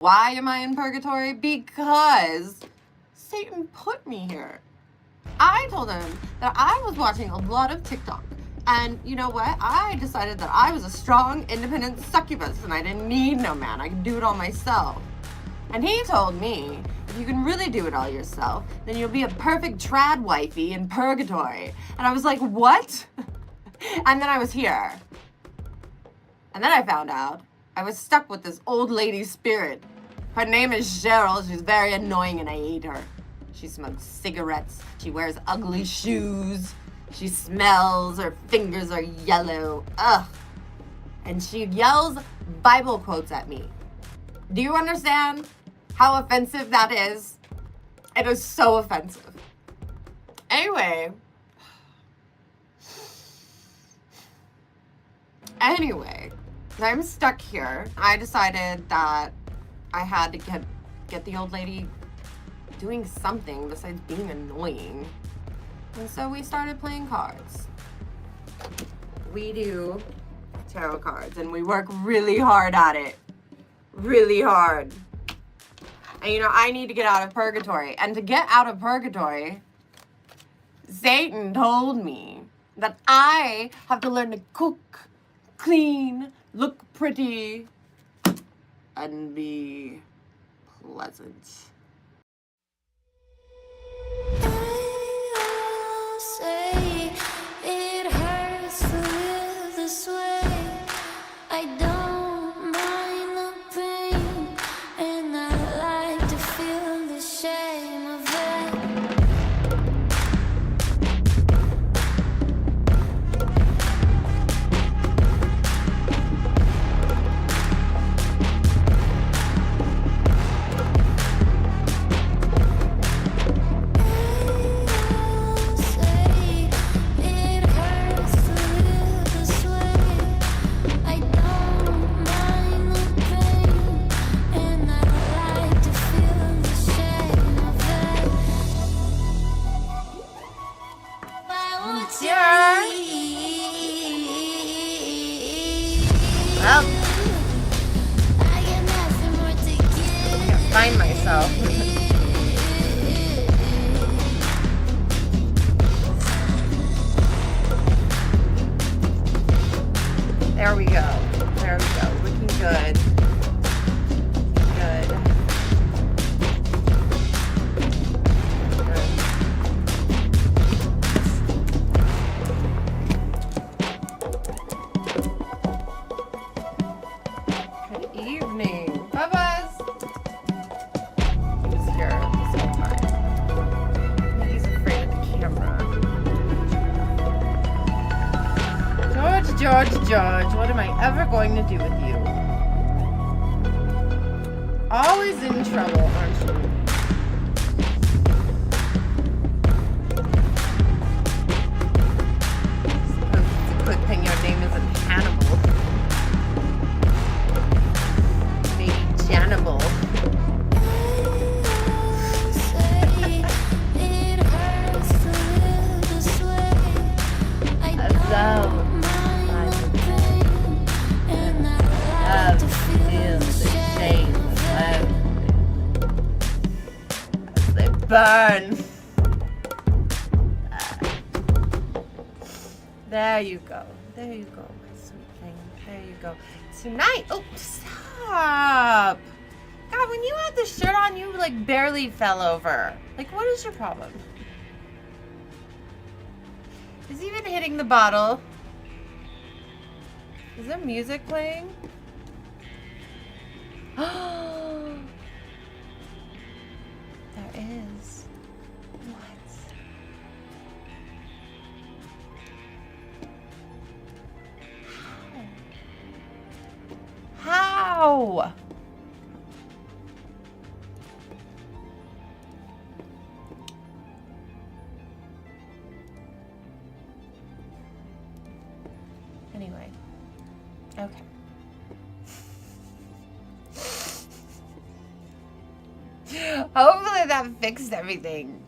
Why am I in purgatory? Because Satan put me here. I told him that I was watching a lot of TikTok. And you know what? I decided that I was a strong, independent succubus and I didn't need no man. I could do it all myself. And he told me, if you can really do it all yourself, then you'll be a perfect trad wifey in purgatory. And I was like, what? And then I was here. And then I found out I was stuck with this old lady spirit. Her name is Cheryl. She's very annoying and I hate her. She smokes cigarettes. She wears ugly shoes. She smells. Her fingers are yellow. Ugh. And she yells Bible quotes at me. Do you understand how offensive that is? It is so offensive. Anyway, I'm stuck here. I decided that I had to get the old lady doing something besides being annoying. And so we started playing cards. We do tarot cards and we work really hard at it. Really hard. And you know, I need to get out of purgatory. And to get out of purgatory, Satan told me that I have to learn to cook, clean, look pretty, and be pleasant. I say it hurts to live this way. I don't mind the pain, and I like to feel the shame of it. Well, I can't find myself. There we go. There we go. Looking good. George, what am I ever going to do with you? Always in trouble, aren't you? It's a good thing your name isn't Hannibal. Maybe Jannibal. Burn. There you go. There you go, my sweet thing. There you go. Tonight. Oh, stop. God, when you had this shirt on, you like barely fell over. Like, what is your problem? Is he even hitting the bottle? Is there music playing? Oh, there is. What? How? Anyway. Okay. Hopefully that fixed everything.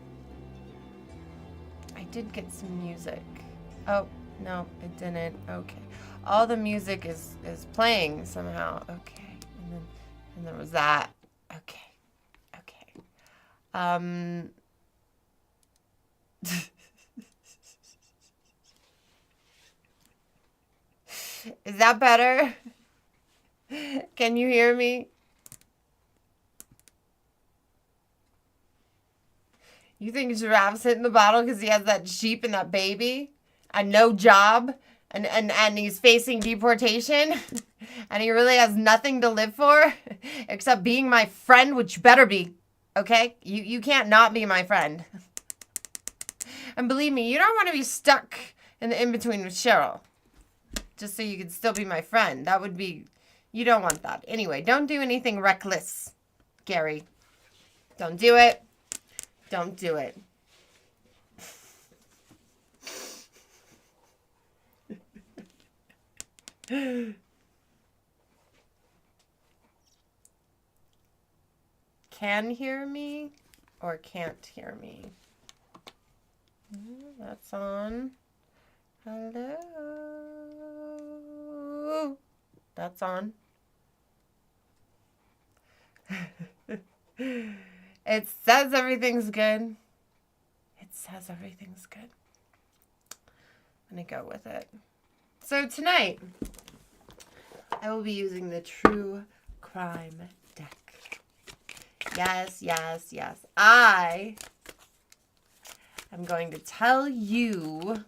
I did get some music. Oh, no, it didn't. Okay. All the music is playing somehow. Okay. And there was that. Okay. Okay. Is that better? Can you hear me? You think Giraffe's hitting the bottle because he has that sheep and that baby and no job and he's facing deportation and he really has nothing to live for except being my friend, which you better be, okay? You can't not be my friend. And believe me, you don't want to be stuck in the in-between with Cheryl just so you can still be my friend. That would be, you don't want that. Anyway, don't do anything reckless, Gary. Don't do it. Don't do it. Can hear me or can't hear me? That's on. Hello. That's on. It says everything's good. It says everything's good. I'm going to go with it. So tonight, I will be using the True Crime deck. Yes, yes, yes. I am going to tell you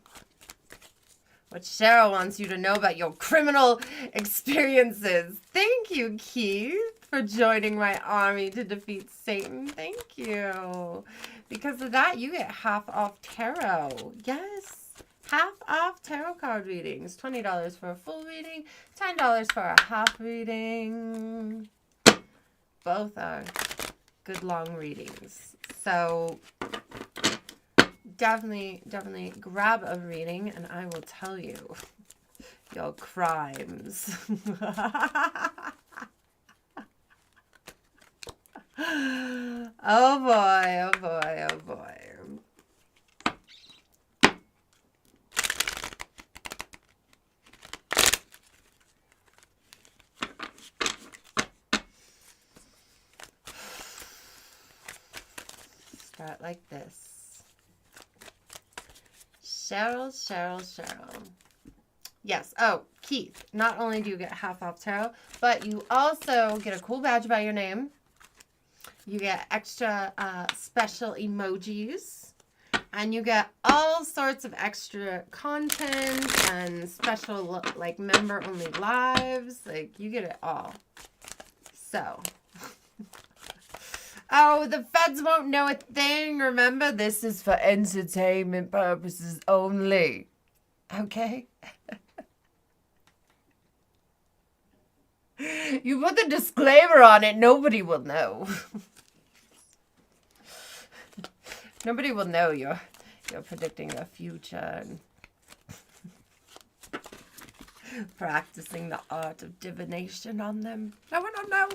what Cheryl wants you to know about your criminal experiences. Thank you, Keith, for joining my army to defeat Satan. Thank you. Because of that, you get half off tarot. Yes, half off tarot card readings. $20 for a full reading, $10 for a half reading. Both are good long readings. So definitely grab a reading and I will tell you your crimes. Oh boy, oh boy, oh boy. Start like this. Cheryl. Yes. Oh, Keith. Not only do you get half off tarot, but you also get a cool badge by your name. You get extra special emojis. And you get all sorts of extra content and special, like, member-only lives. Like, you get it all. So. Oh, the feds won't know a thing. Remember, this is for entertainment purposes only. Okay? You put the disclaimer on it, nobody will know. Nobody will know you're predicting the future and practicing the art of divination on them. No one will know.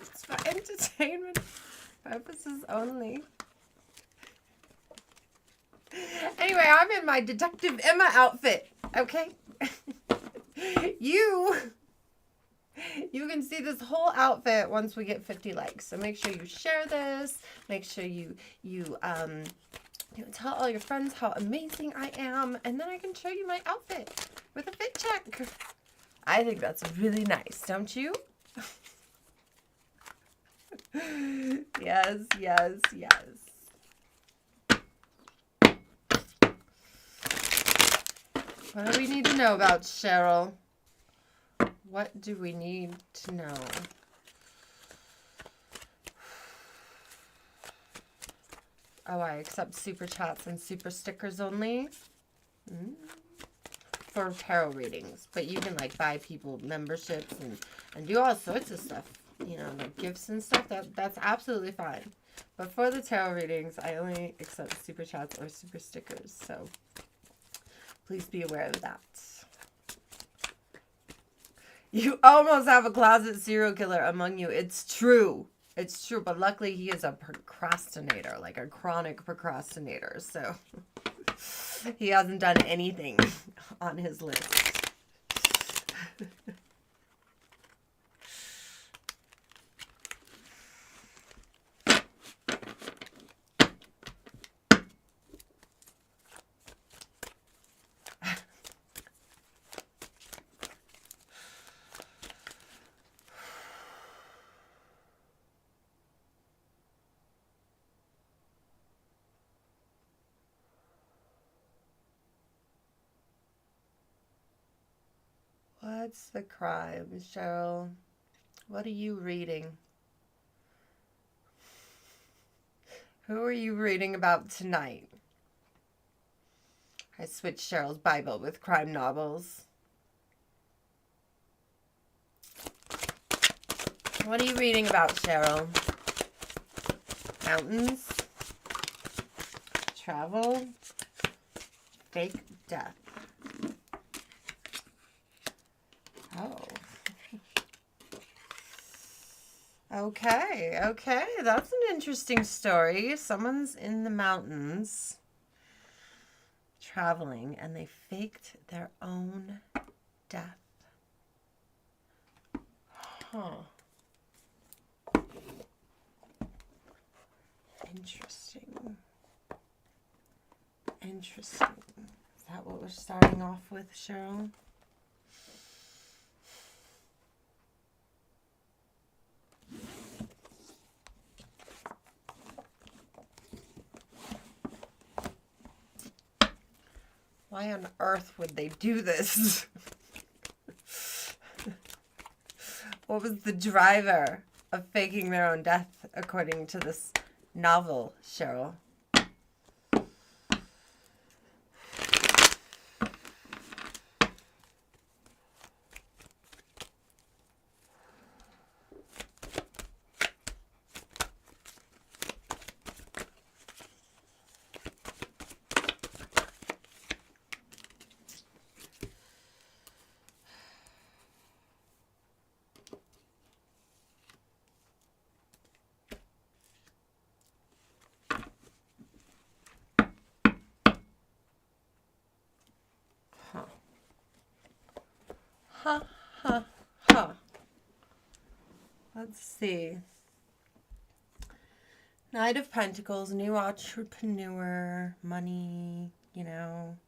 It's for entertainment purposes only. Anyway, I'm in my Detective Emma outfit, okay? You can see this whole outfit once we get 50 likes. So make sure you share this. Make sure you tell all your friends how amazing I am. And then I can show you my outfit with a fit check. I think that's really nice, don't you? Yes, yes, yes. What do we need to know about Cheryl? What do we need to know? Oh, I accept super chats and super stickers only. For tarot readings. But you can like buy people memberships and do all sorts of stuff. You know, like gifts and stuff. That's absolutely fine. But for the tarot readings, I only accept super chats or super stickers. So please be aware of that. You almost have a closet serial killer among you. It's true. It's true. But luckily he is a procrastinator, like a chronic procrastinator. So he hasn't done anything on his list. What's the crime, Cheryl? What are you reading? Who are you reading about tonight? I switched Cheryl's Bible with crime novels. What are you reading about, Cheryl? Mountains? Travel? Fake death? Oh. Okay, okay. That's an interesting story. Someone's in the mountains traveling and they faked their own death. Huh. Interesting. Interesting. Is that what we're starting off with, Cheryl? Why on earth would they do this? What was the driver of faking their own death, according to this novel, Cheryl? Huh, huh, huh. Let's see. Knight of Pentacles, new entrepreneur, money, you know.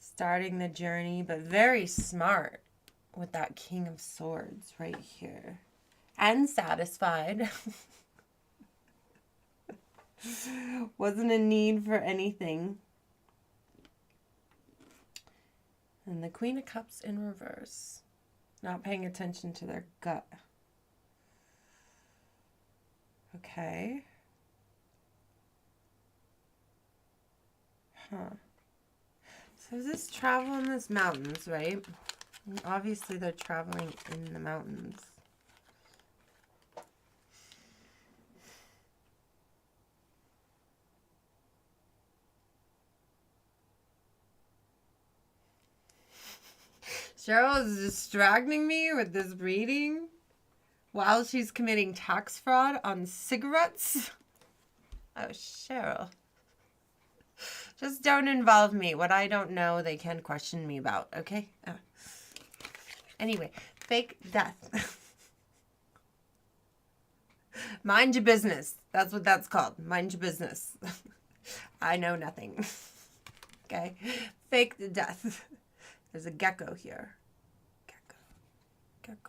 Starting the journey, but very smart with that King of Swords right here. And satisfied. Wasn't a need for anything. And the Queen of Cups in reverse. Not paying attention to their gut. Okay. Huh. So this travel in these mountains, right? And obviously they're traveling in the mountains. Cheryl is distracting me with this reading while she's committing tax fraud on cigarettes. Oh, Cheryl. Just don't involve me. What I don't know, they can question me about, okay? Anyway, fake death. Mind your business. That's what that's called. Mind your business. I know nothing. Okay? Fake death. There's a gecko here. Gecko.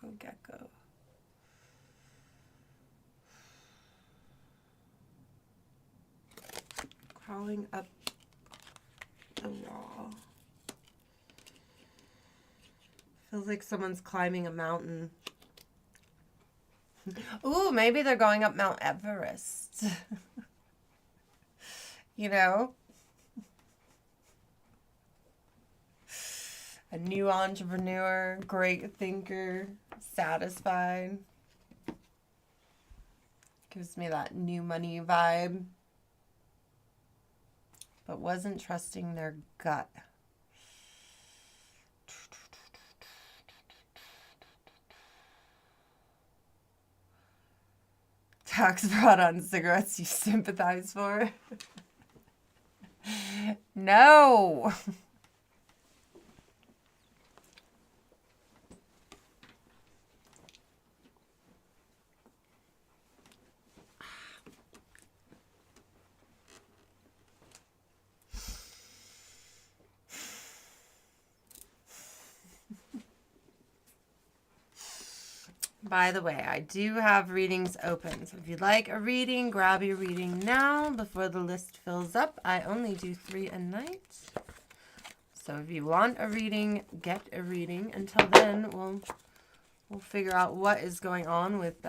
Crawling up the wall. Feels like someone's climbing a mountain. Ooh, maybe they're going up Mount Everest. You know? A new entrepreneur, great thinker, satisfied. Gives me that new money vibe. But wasn't trusting their gut. Tax fraud on cigarettes you sympathize for? No! By the way, I do have readings open. So if you'd like a reading, grab your reading now before the list fills up. I only do 3 a night. So if you want a reading, get a reading. Until then, we'll figure out what is going on with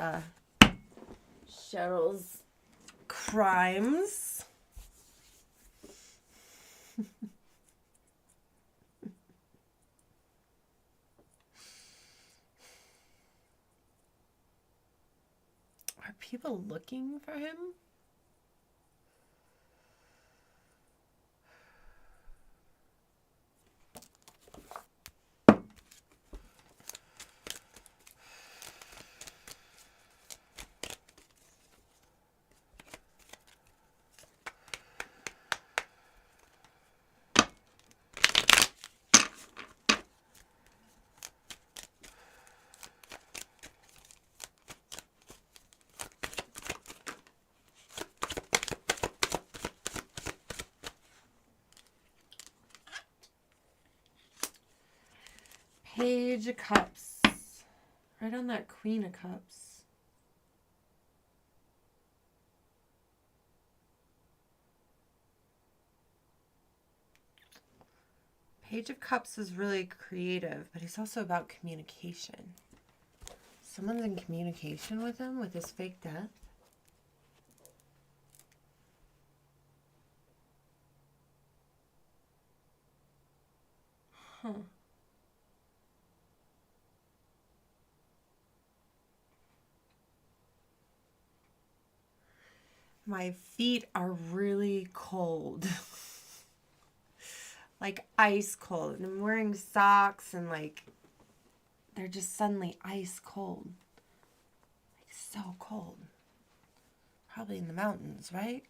Cheryl's crimes. Are people looking for him? Page of Cups. Right on that Queen of Cups. Page of Cups is really creative, but he's also about communication. Someone's in communication with him with his fake death. Huh. My feet are really cold. Like ice cold. And I'm wearing socks and like they're just suddenly ice cold. Like so cold. Probably in the mountains, right?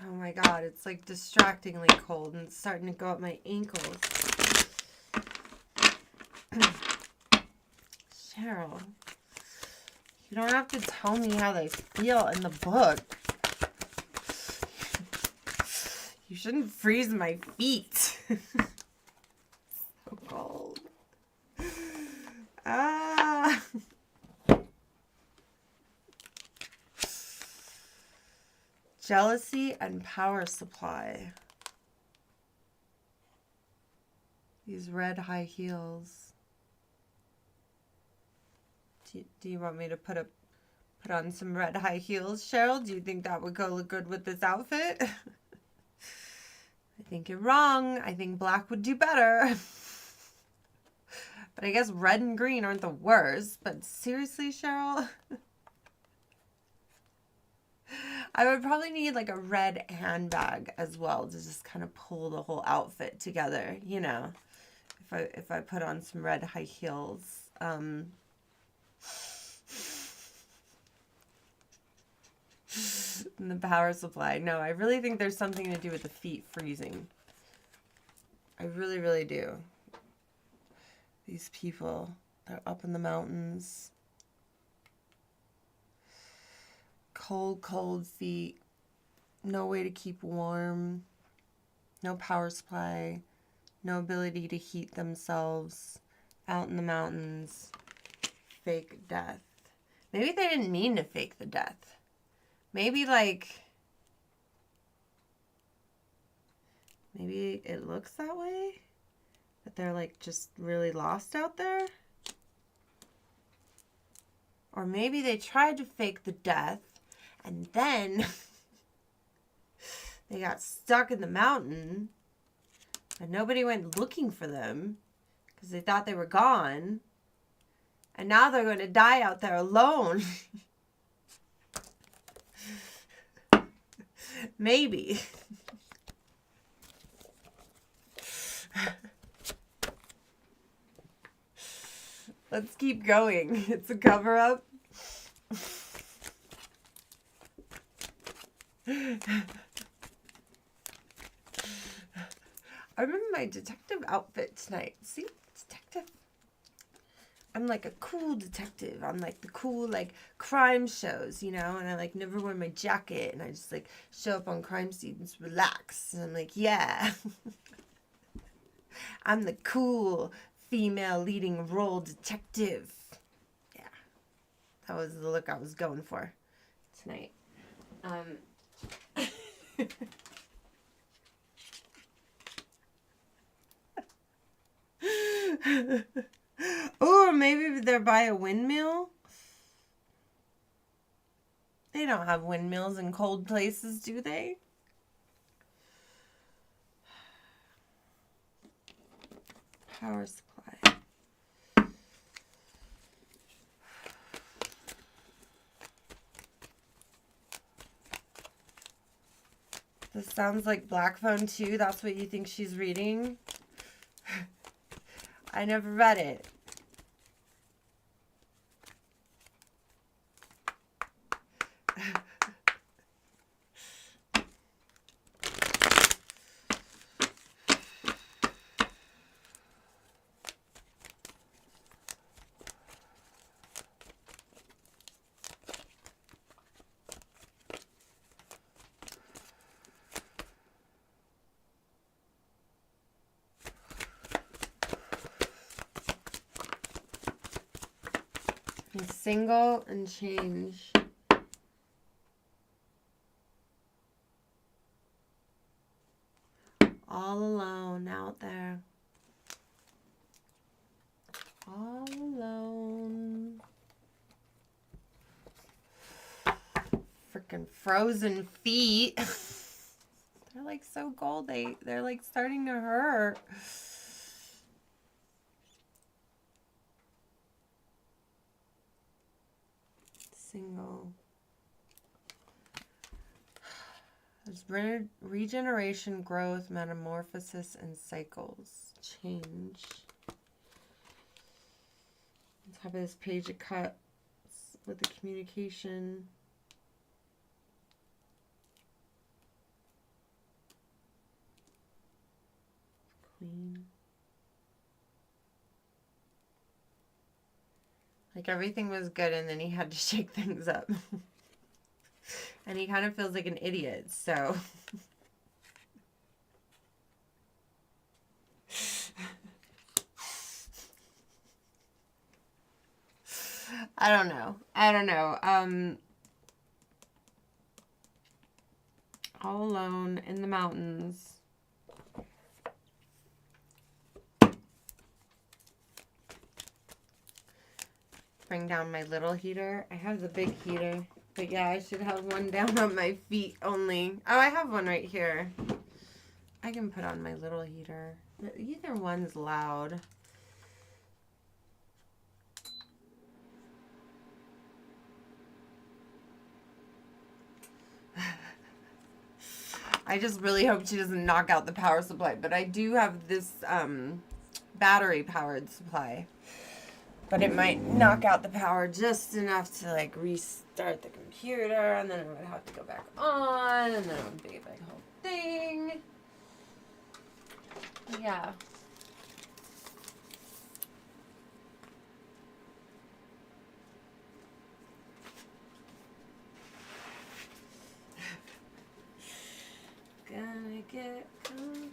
Oh my god, it's like distractingly cold and it's starting to go up my ankles. Cheryl, you don't have to tell me how they feel in the book. You shouldn't freeze my feet. So cold. Ah. Jealousy and power supply. These red high heels. Do you want me to put on some red high heels, Cheryl? Do you think that would go look good with this outfit? I think you're wrong. I think black would do better. But I guess red and green aren't the worst. But seriously, Cheryl? I would probably need like a red handbag as well to just kind of pull the whole outfit together, you know, if I put on some red high heels. And the power supply. No, I really think there's something to do with the feet freezing. I really, really do. These people, they're up in the mountains. Cold, cold feet. No way to keep warm. No power supply. No ability to heat themselves. Out in the mountains. Fake death. Maybe they didn't mean to fake the death. Maybe maybe it looks that way. That they're like just really lost out there. Or maybe they tried to fake the death and then they got stuck in the mountain and nobody went looking for them because they thought they were gone. And now they're going to die out there alone. Maybe. Let's keep going. It's a cover-up. I remember my detective outfit tonight. See? Detective. I'm like a cool detective on like the cool like crime shows, you know, and I like never wear my jacket and I just like show up on crime scenes, relax. And I'm like, yeah. I'm the cool female leading role detective. Yeah. That was the look I was going for tonight. Or maybe they're by a windmill. They don't have windmills in cold places, do they? Power supply. This sounds like Black Phone 2. That's what you think she's reading? I never read it. Single and change. All alone out there. All alone. Freaking frozen feet. They're like so cold. They're like starting to hurt. Single. There's regeneration, growth, metamorphosis, and cycles. Change. On top of this page, it cuts with the communication. Queen. Like everything was good and then he had to shake things up. And he kind of feels like an idiot, so. I don't know. All alone in the mountains. Bring down my little heater. I have the big heater. But yeah, I should have one down on my feet only. Oh, I have one right here. I can put on my little heater. Either one's loud. I just really hope she doesn't knock out the power supply. But I do have this battery powered supply. But it might knock out the power just enough to like restart the computer, and then it would have to go back on, and then it would be like a whole thing. Yeah. Gonna get comfy.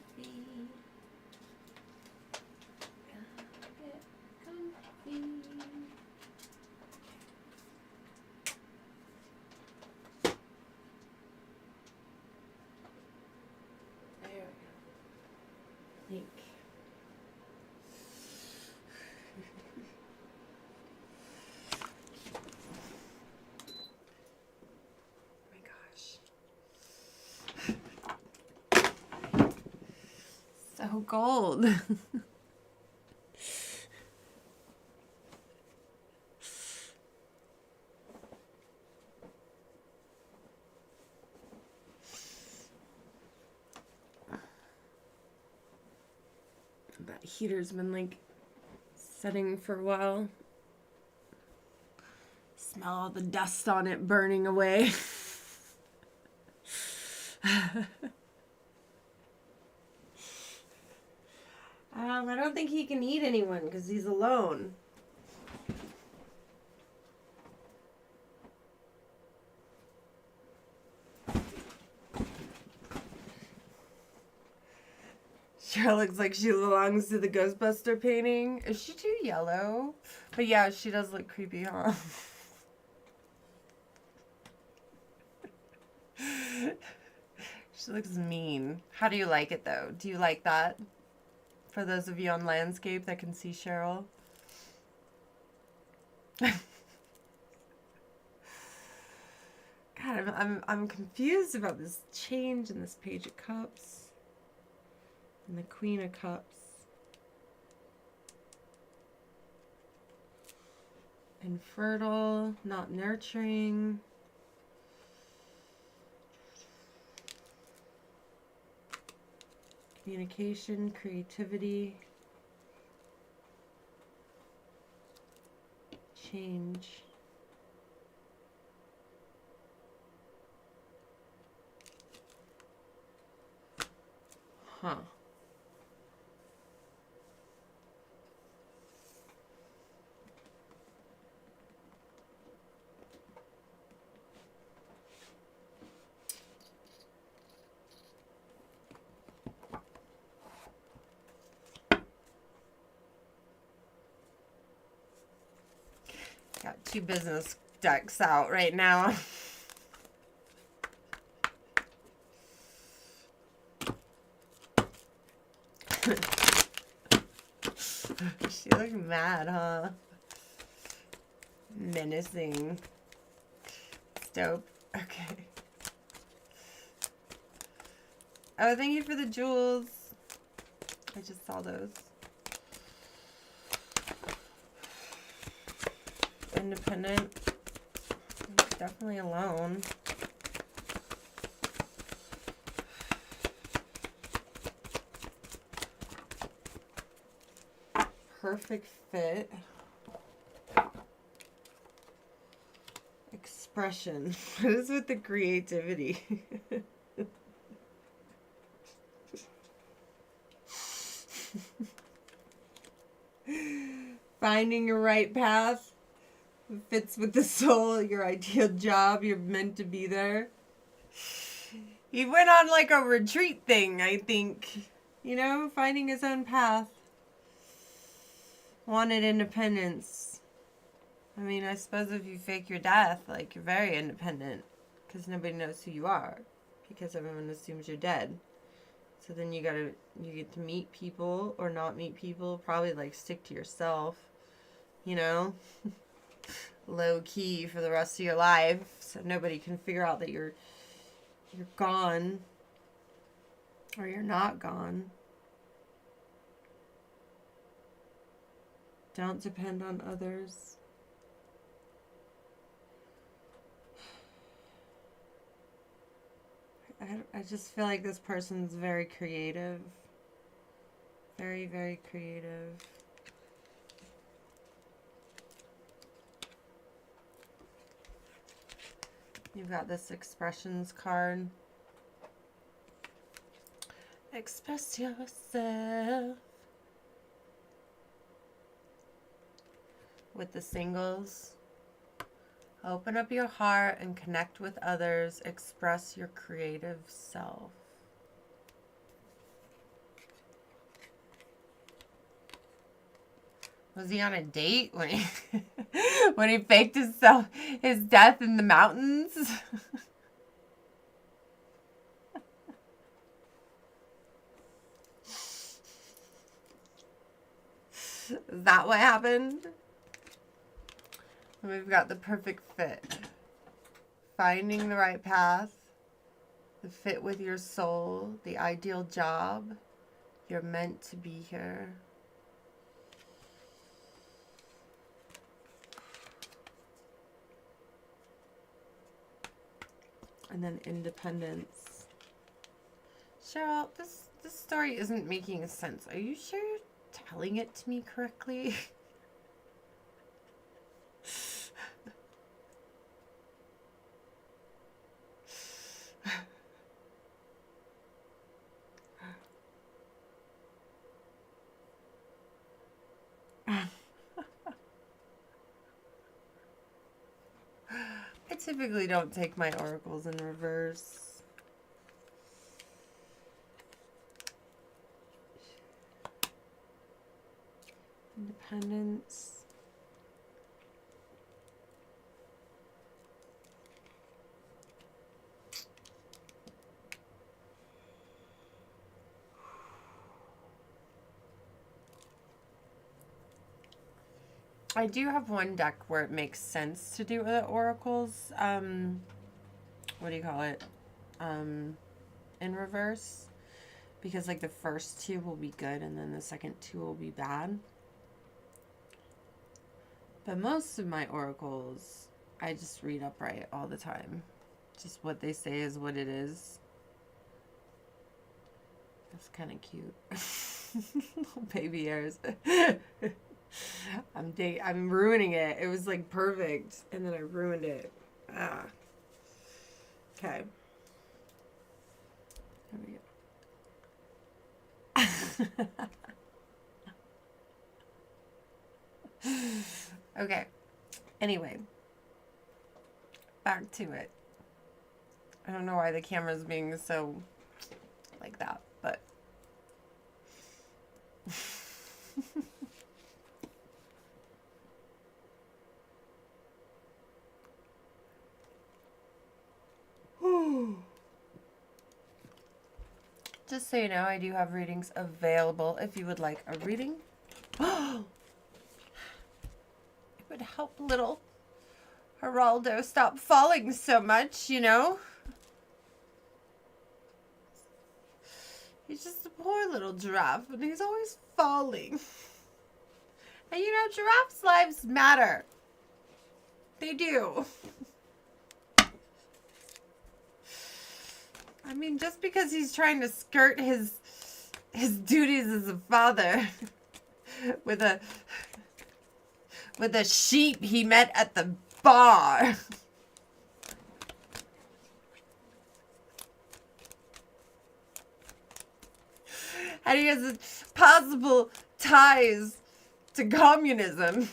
So cold. That heater's been like setting for a while. Smell all the dust on it burning away. I don't think he can eat anyone because he's alone. Cheryl looks like she belongs to the Ghostbuster painting. Is she too yellow? But yeah, she does look creepy, huh? She looks mean. How do you like it though? Do you like that? For those of you on landscape that can see Cheryl. God, I'm confused about this change in this Page of Cups. And the Queen of Cups. Infertile, not nurturing. Communication, creativity. Change. Huh. Got 2 business decks out right now. She looks mad, huh? Menacing. Dope. Okay. Oh, thank you for the jewels. I just saw those. Independent. Definitely alone. Perfect fit. Expression. What is with the creativity? Finding your right path. Fits with the soul, your ideal job, you're meant to be there. He went on like a retreat thing, I think. You know, finding his own path. Wanted independence. I mean, I suppose if you fake your death, like, you're very independent. Because nobody knows who you are. because everyone assumes you're dead. So then you get to meet people or not meet people. Probably like stick to yourself, you know, low key for the rest of your life, so nobody can figure out that you're gone or you're not gone. Don't depend on others. I just feel like this person's very creative. Very, very creative. You've got this expressions card. Express yourself. With the singles. Open up your heart and connect with others. Express your creative self. Was he on a date when he when he faked his death in the mountains? Is that what happened? We've got the perfect fit. Finding the right path. The fit with your soul. The ideal job. You're meant to be here. And then independence. Cheryl, this story isn't making sense. Are you sure you're telling it to me correctly? I typically don't take my oracles in reverse. Independence. I do have one deck where it makes sense to do the oracles. What do you call it? In reverse. Because like the first two will be good and then the second two will be bad. But most of my oracles, I just read upright all the time. Just what they say is what it is. That's kind of cute. Little baby hairs. I'm ruining it. It was like perfect, and then I ruined it. Ah. Okay. There we go. Okay. Anyway. Back to it. I don't know why the camera's being so like that, but just so you know, I do have readings available if you would like a reading. It would help little Geraldo stop falling so much, you know? He's just a poor little giraffe, and he's always falling. And you know, giraffes' lives matter. They do. I mean, just because he's trying to skirt his duties as a father with a sheep he met at the bar. And he has possible ties to communism.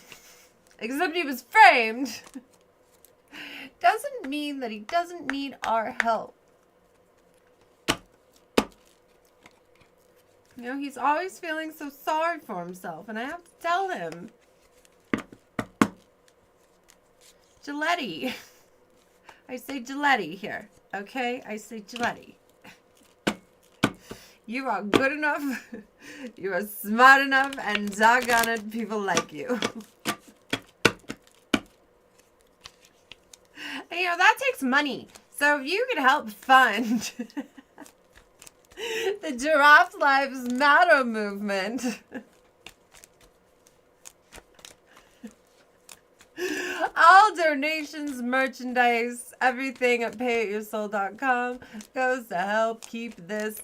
Except he was framed. Doesn't mean that he doesn't need our help. You know, he's always feeling so sorry for himself, and I have to tell him. Gilletti, I say Gillette here. Okay? I say Gillette. You are good enough. You are smart enough, and doggone it, people like you. And, you know, that takes money. So if you could help fund the Giraffe Lives Matter movement, all donations, merchandise, everything at payatyoursoul.com goes to help keep this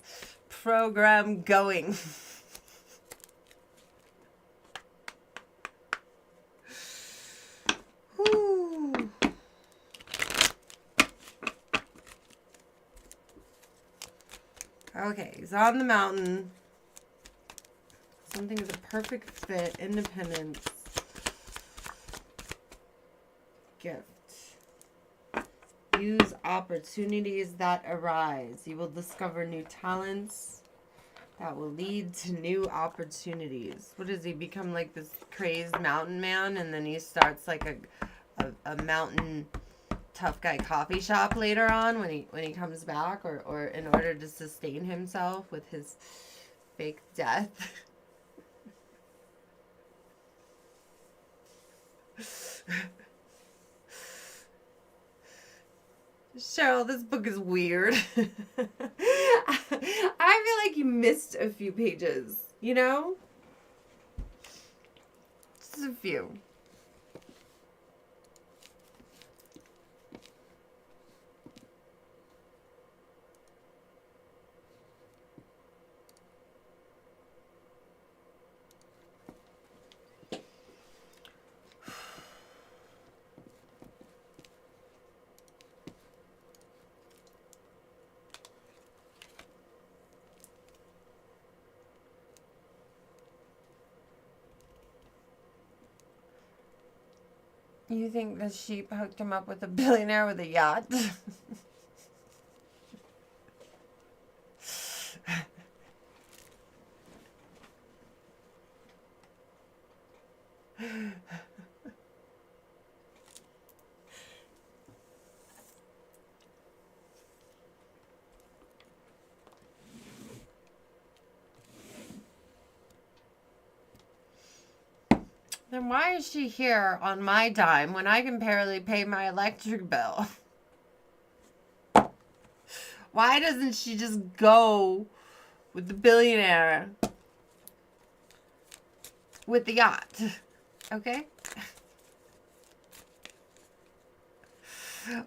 program going. Whew. Okay, he's on the mountain. Something is a perfect fit. Independence. Gift. Use opportunities that arise. You will discover new talents that will lead to new opportunities. What does he become, like this crazed mountain man, and then he starts like a mountain tough guy coffee shop later on when he comes back, or in order to sustain himself with his fake death. Cheryl, this book is weird. I feel like you missed a few pages, you know? Just a few. You think the sheep hooked him up with a billionaire with a yacht? Then why is she here on my dime when I can barely pay my electric bill? Why doesn't she just go with the billionaire with the yacht? Okay?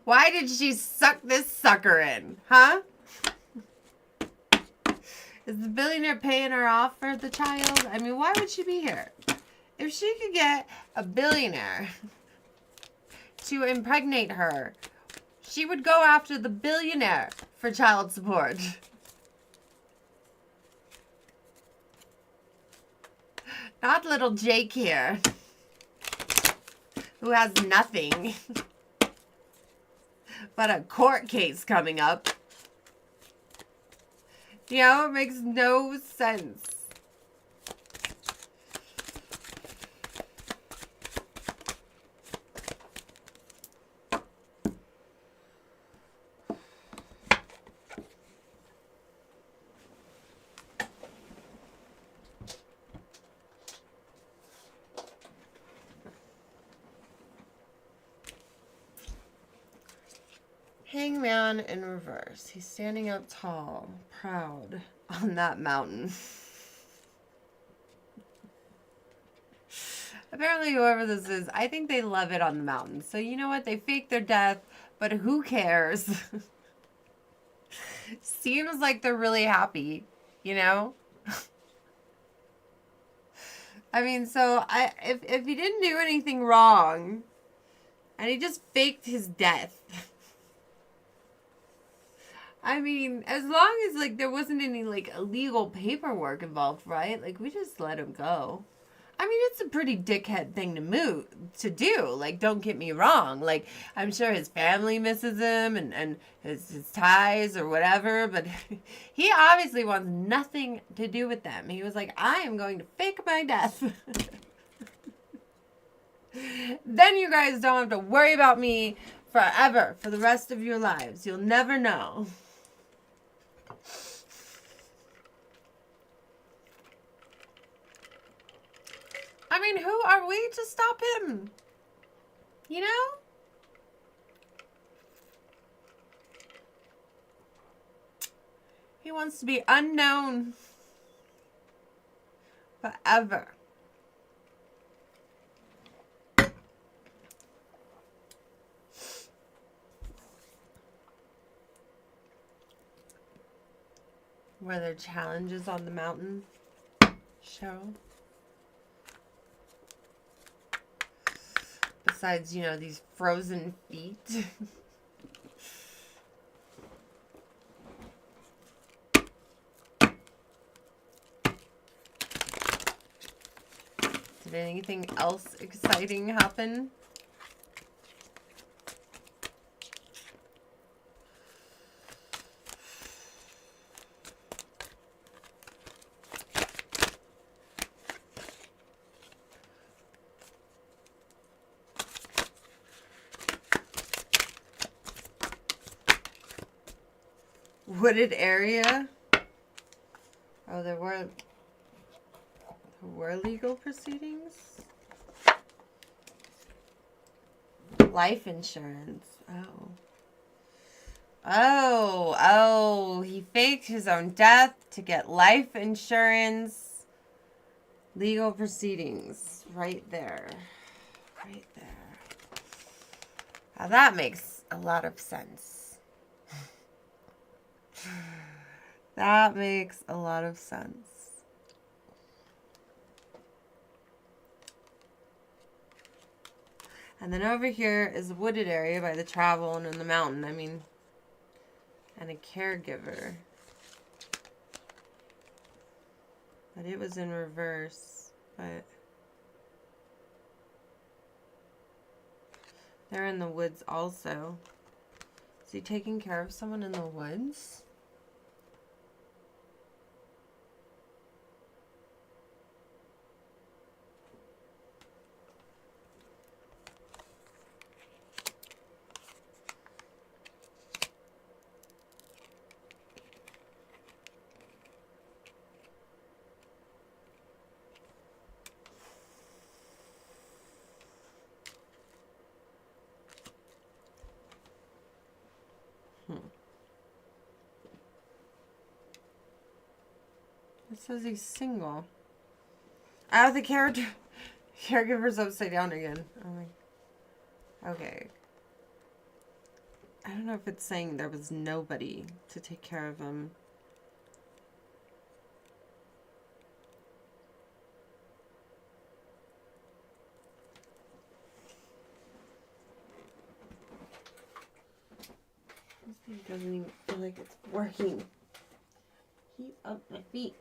Why did she suck this sucker in? Huh? Is the billionaire paying her off for the child? I mean, why would she be here? If she could get a billionaire to impregnate her, she would go after the billionaire for child support. Not little Jake here, who has nothing but a court case coming up. You know, it makes no sense. Hangman in reverse. He's standing up tall, proud, on that mountain. Apparently, whoever this is, I think they love it on the mountain. So, you know what? They fake their death, but who cares? Seems like they're really happy, you know? I mean, so, if he didn't do anything wrong, and he just faked his death, I mean, as long as, like, there wasn't any, like, illegal paperwork involved, right? Like, we just let him go. I mean, it's a pretty dickhead thing to do. Like, don't get me wrong. Like, I'm sure his family misses him and his ties or whatever, but he obviously wants nothing to do with them. He was like, I am going to fake my death. Then you guys don't have to worry about me Forever. For the rest of your lives. You'll never know. I mean, who are we to stop him? You know? He wants to be unknown forever. Were there challenges on the mountain show? Besides, you know, these frozen feet. Did anything else exciting happen? Wooded area? Oh, there were legal proceedings? Life insurance. Oh, he faked his own death to get life insurance. Legal proceedings. Right there. Right there. Now that makes a lot of sense. That makes a lot of sense. And then over here is a wooded area by the travel and in the mountain. I mean, and a caregiver. But it was in reverse. But they're in the woods also. Is he taking care of someone in the woods? It says he's single. Oh, the caregiver's upside down again. Oh my. Okay. I don't know if it's saying there was nobody to take care of him. This thing doesn't even feel like it's working. Heat up my feet.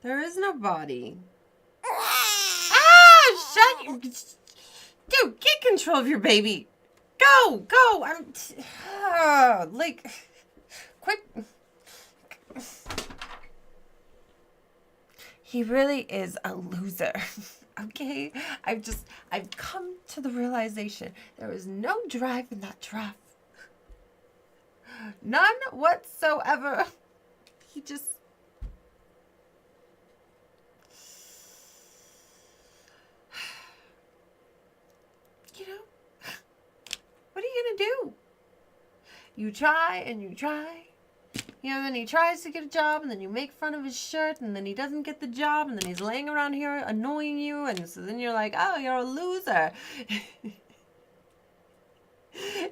There is no body. Shut your... Dude, get control of your baby. Go. Like, quick. He really is a loser. Okay? I've come to the realization there is no drive in that giraffe. None whatsoever. He just... You know, what are you gonna do? You try and you try. You know, then he tries to get a job, and then you make fun of his shirt, and then he doesn't get the job, and then he's laying around here annoying you, and so then you're like, oh, you're a loser.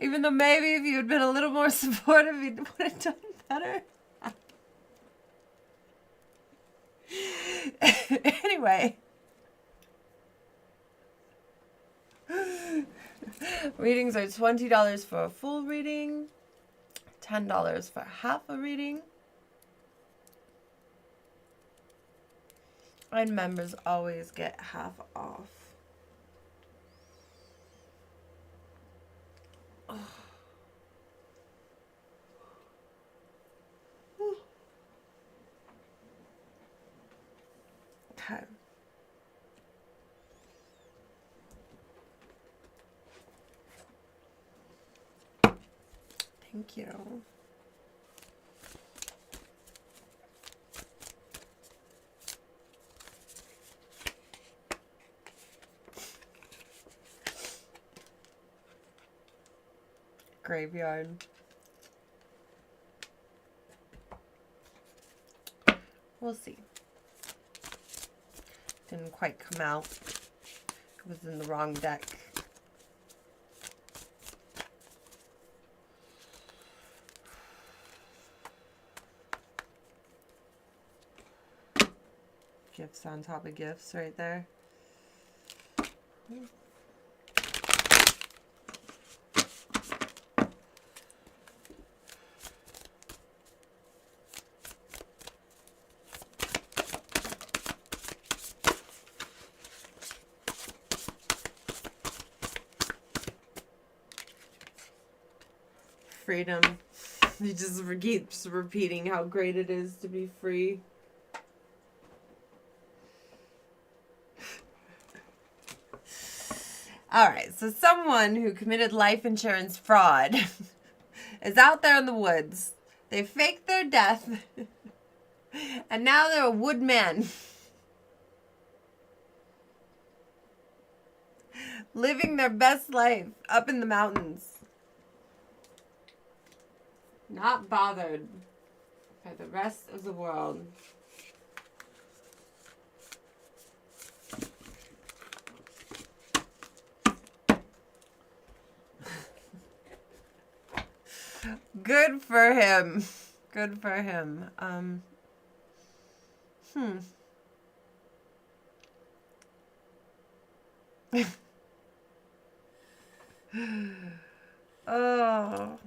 Even though maybe if you had been a little more supportive, he would have done better. Anyway. Readings are $20 for a full reading, $10 for half a reading. And members always get half off. Okay. Thank you. Graveyard. We'll see. Didn't quite come out. It was in the wrong deck. Gifts on top of gifts right there. Freedom. He just keeps repeating how great it is to be free. Alright, so someone who committed life insurance fraud is out there in the woods. They faked their death, and now they're a woodman. Living their best life up in the mountains. Not bothered by the rest of the world. Good for him. Good for him. Oh.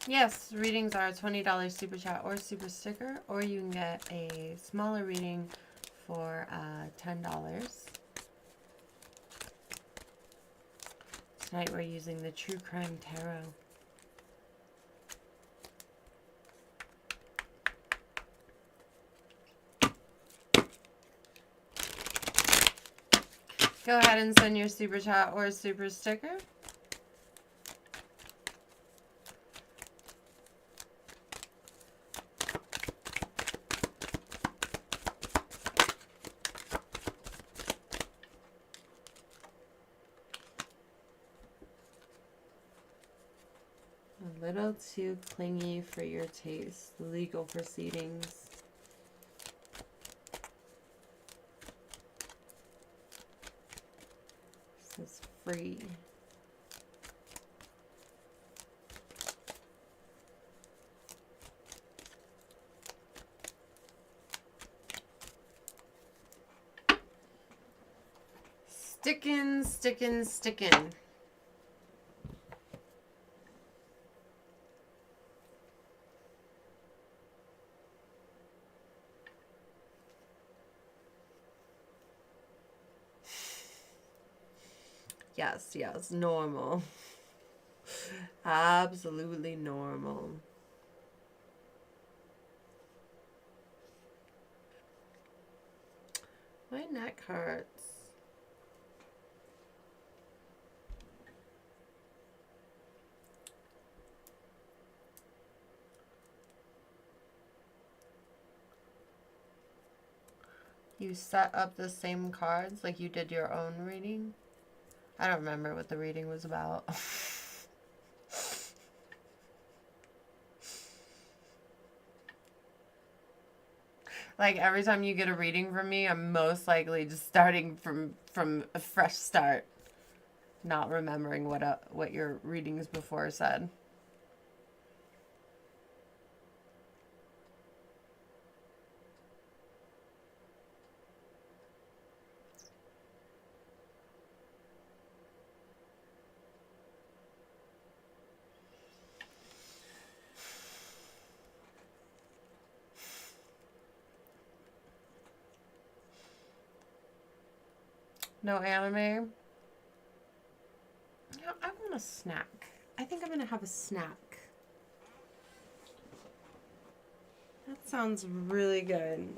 Yes, readings are a $20 super chat or super sticker, or you can get a smaller reading for $10. Tonight we're using the True Crime Tarot. Go ahead and send your super chat or super sticker. A little too clingy for your taste. Legal proceedings. This is free. Stickin', stickin', stickin'. Yes, yes, normal. Absolutely normal. My neck hurts. You set up the same cards like you did your own reading? I don't remember what the reading was about. Like every time you get a reading from me, I'm most likely just starting from a fresh start, not remembering what your readings before said. No anime? Yeah, I want a snack. I think I'm gonna have a snack. That sounds really good.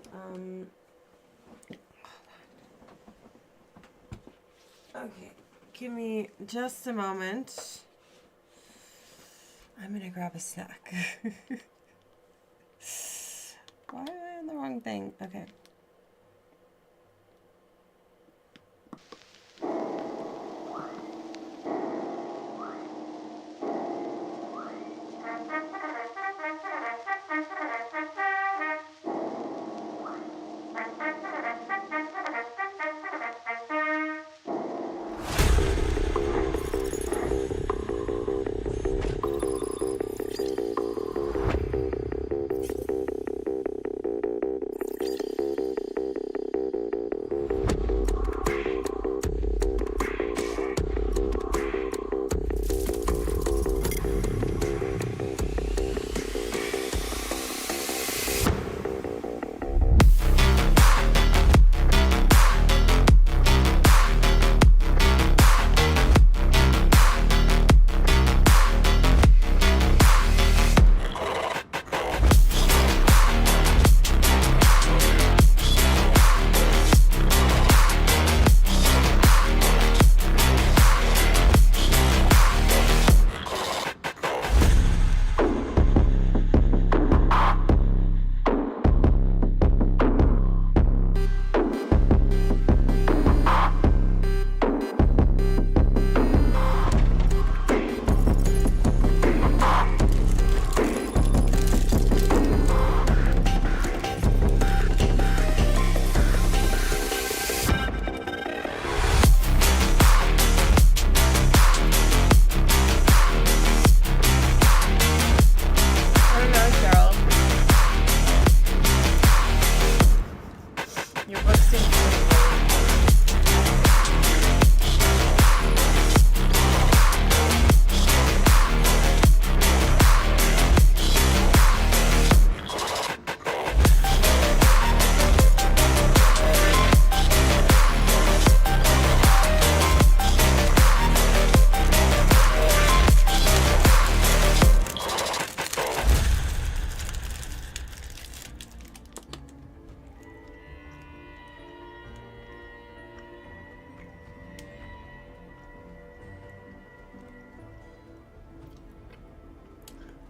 Okay, give me just a moment. I'm gonna grab a snack. Why am I on the wrong thing? Okay.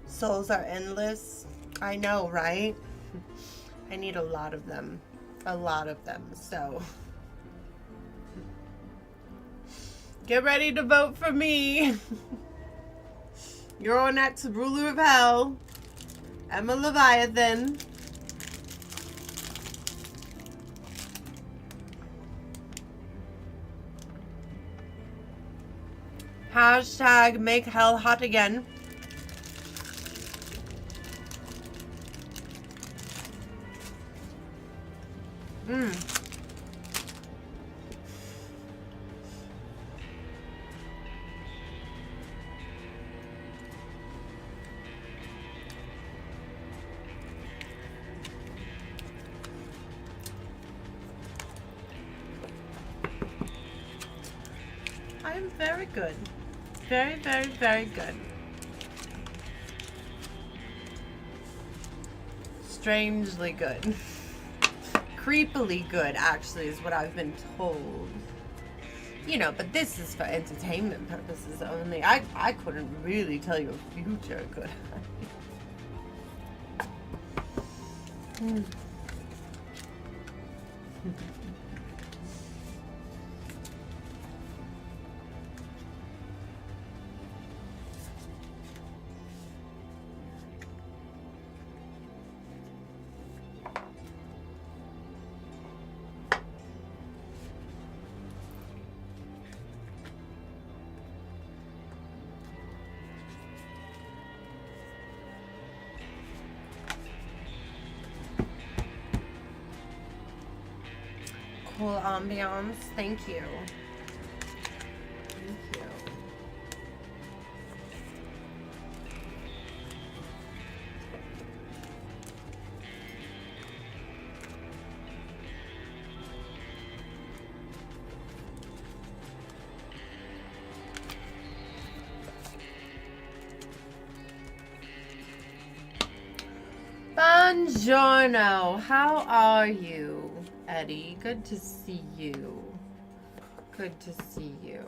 Souls are endless. I know, right? I need a lot of them. A lot of them. So get ready to vote for me. Your next ruler of hell, Emma Leviathan. Hashtag make hell hot again. I am very good. Very, very, very good. Strangely good. Creepily good, actually, is what I've been told. You know, but this is for entertainment purposes only. I couldn't really tell you a future, could I? cool ambiance. Thank you. Thank you. Buongiorno. How are you, Eddie? Good to see you. Good to see you.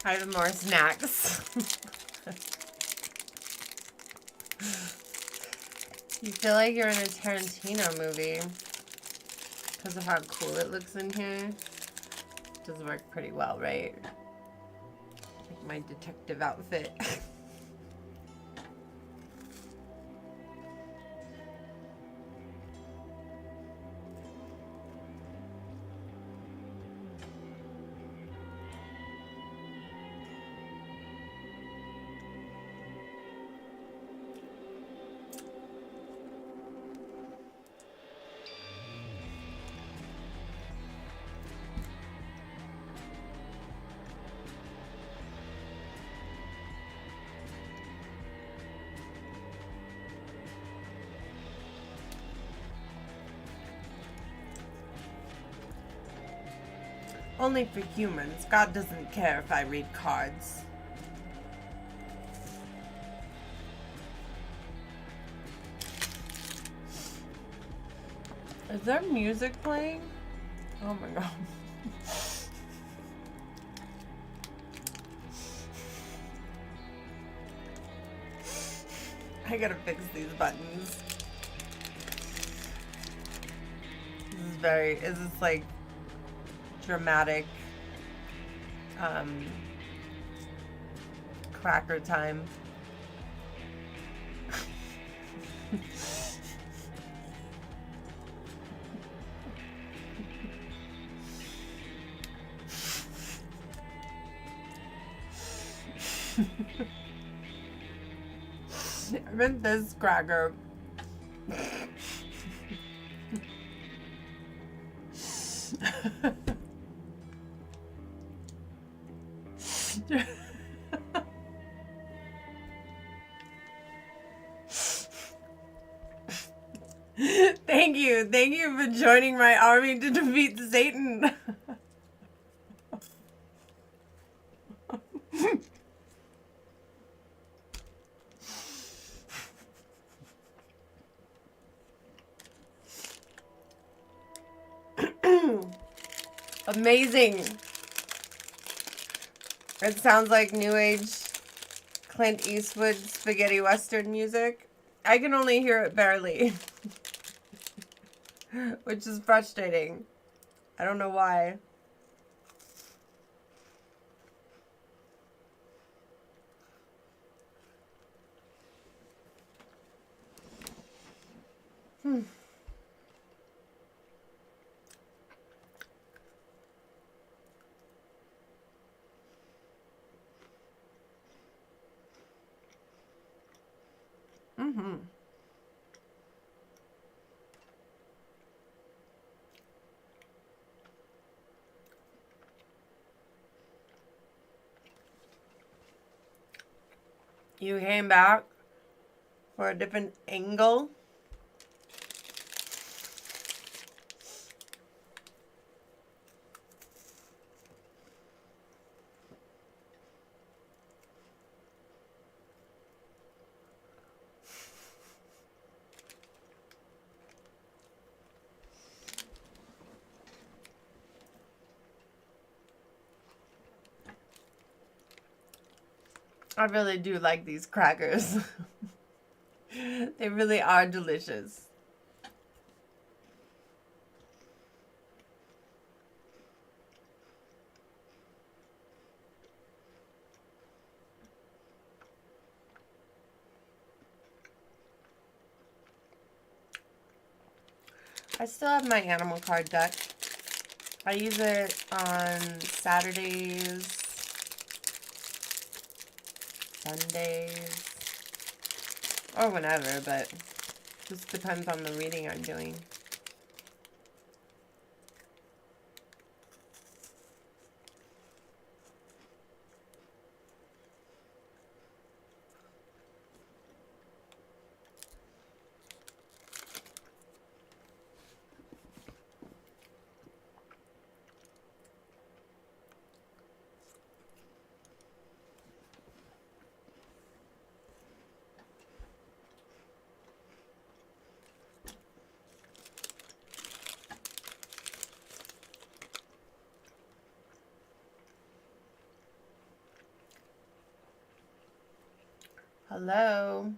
I have more snacks. You feel like you're in a Tarantino movie because of how cool it looks in here. Does work pretty well, right? Like my detective outfit. Only for humans. God doesn't care if I read cards. Is there music playing? Oh my god. I gotta fix these buttons. Is this like dramatic cracker time? I meant this cracker. Thank you for joining my army to defeat Satan. Amazing. It sounds like new age Clint Eastwood spaghetti western music. I can only hear it barely. Which is frustrating. I don't know why. You came back for a different angle. I really do like these crackers. They really are delicious. I still have my animal card deck. I use it on Saturdays, Sundays, or whenever, but just depends on the reading I'm doing. Hello.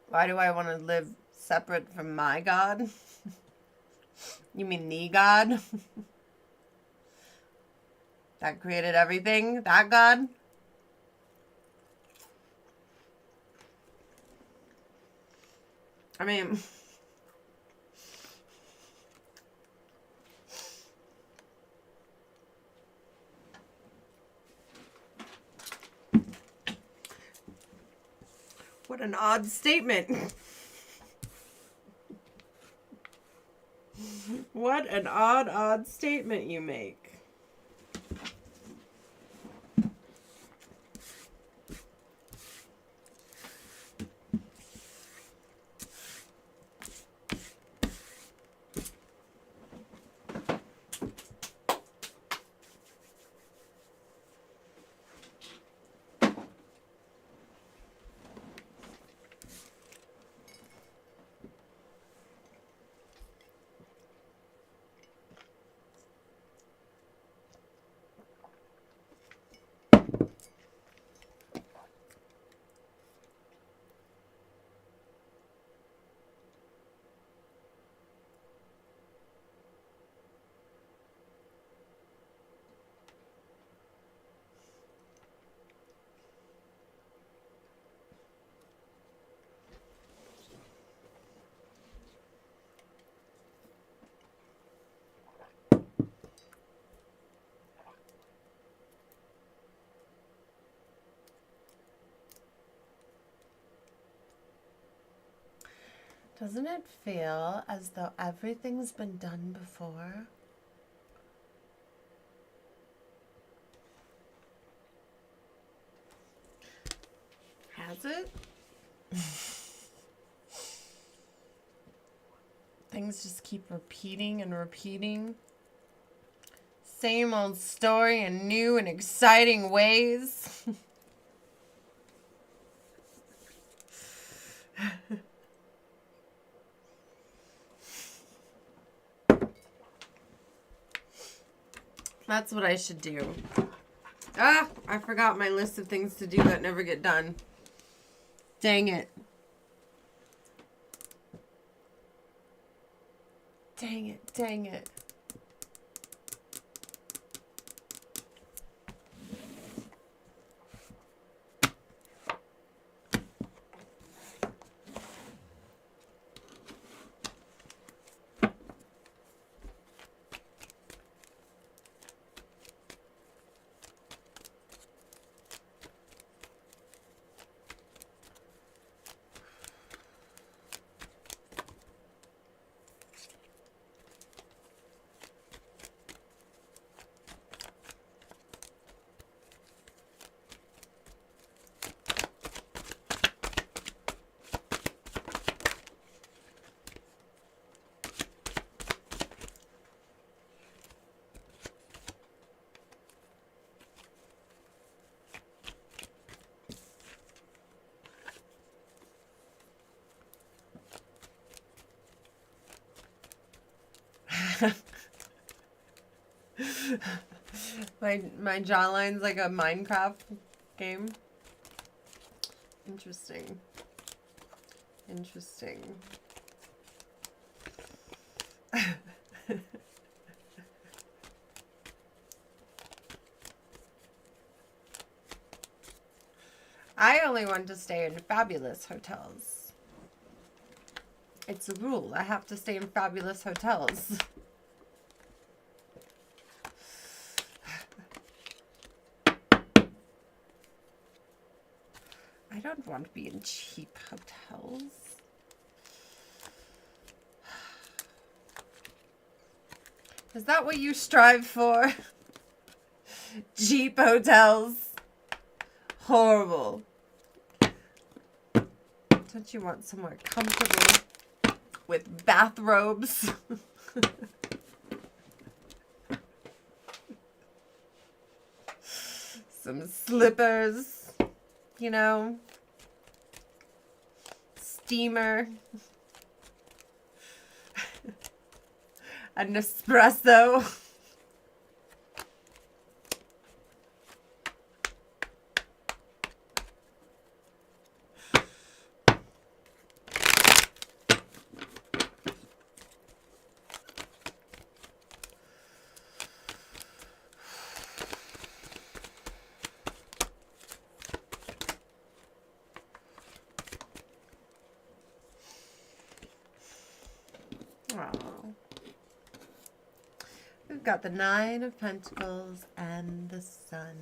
Why do I want to live separate from my God? You mean the God? That created everything? That God? I mean... What an odd statement. What an odd statement you make. Doesn't it feel as though everything's been done before? Has it? Things just keep repeating and repeating. Same old story in new and exciting ways. That's what I should do. Ah, I forgot my list of things to do that never get done. Dang it. Dang it, dang it. My jawline's like a Minecraft game. Interesting. Interesting. I only want to stay in fabulous hotels. It's a rule. I have to stay in fabulous hotels. I don't want to be in cheap hotels. Is that what you strive for? Cheap hotels? Horrible. Don't you want somewhere comfortable with bathrobes? Some slippers, you know? Steamer. An espresso. We've got the Nine of Pentacles and the Sun.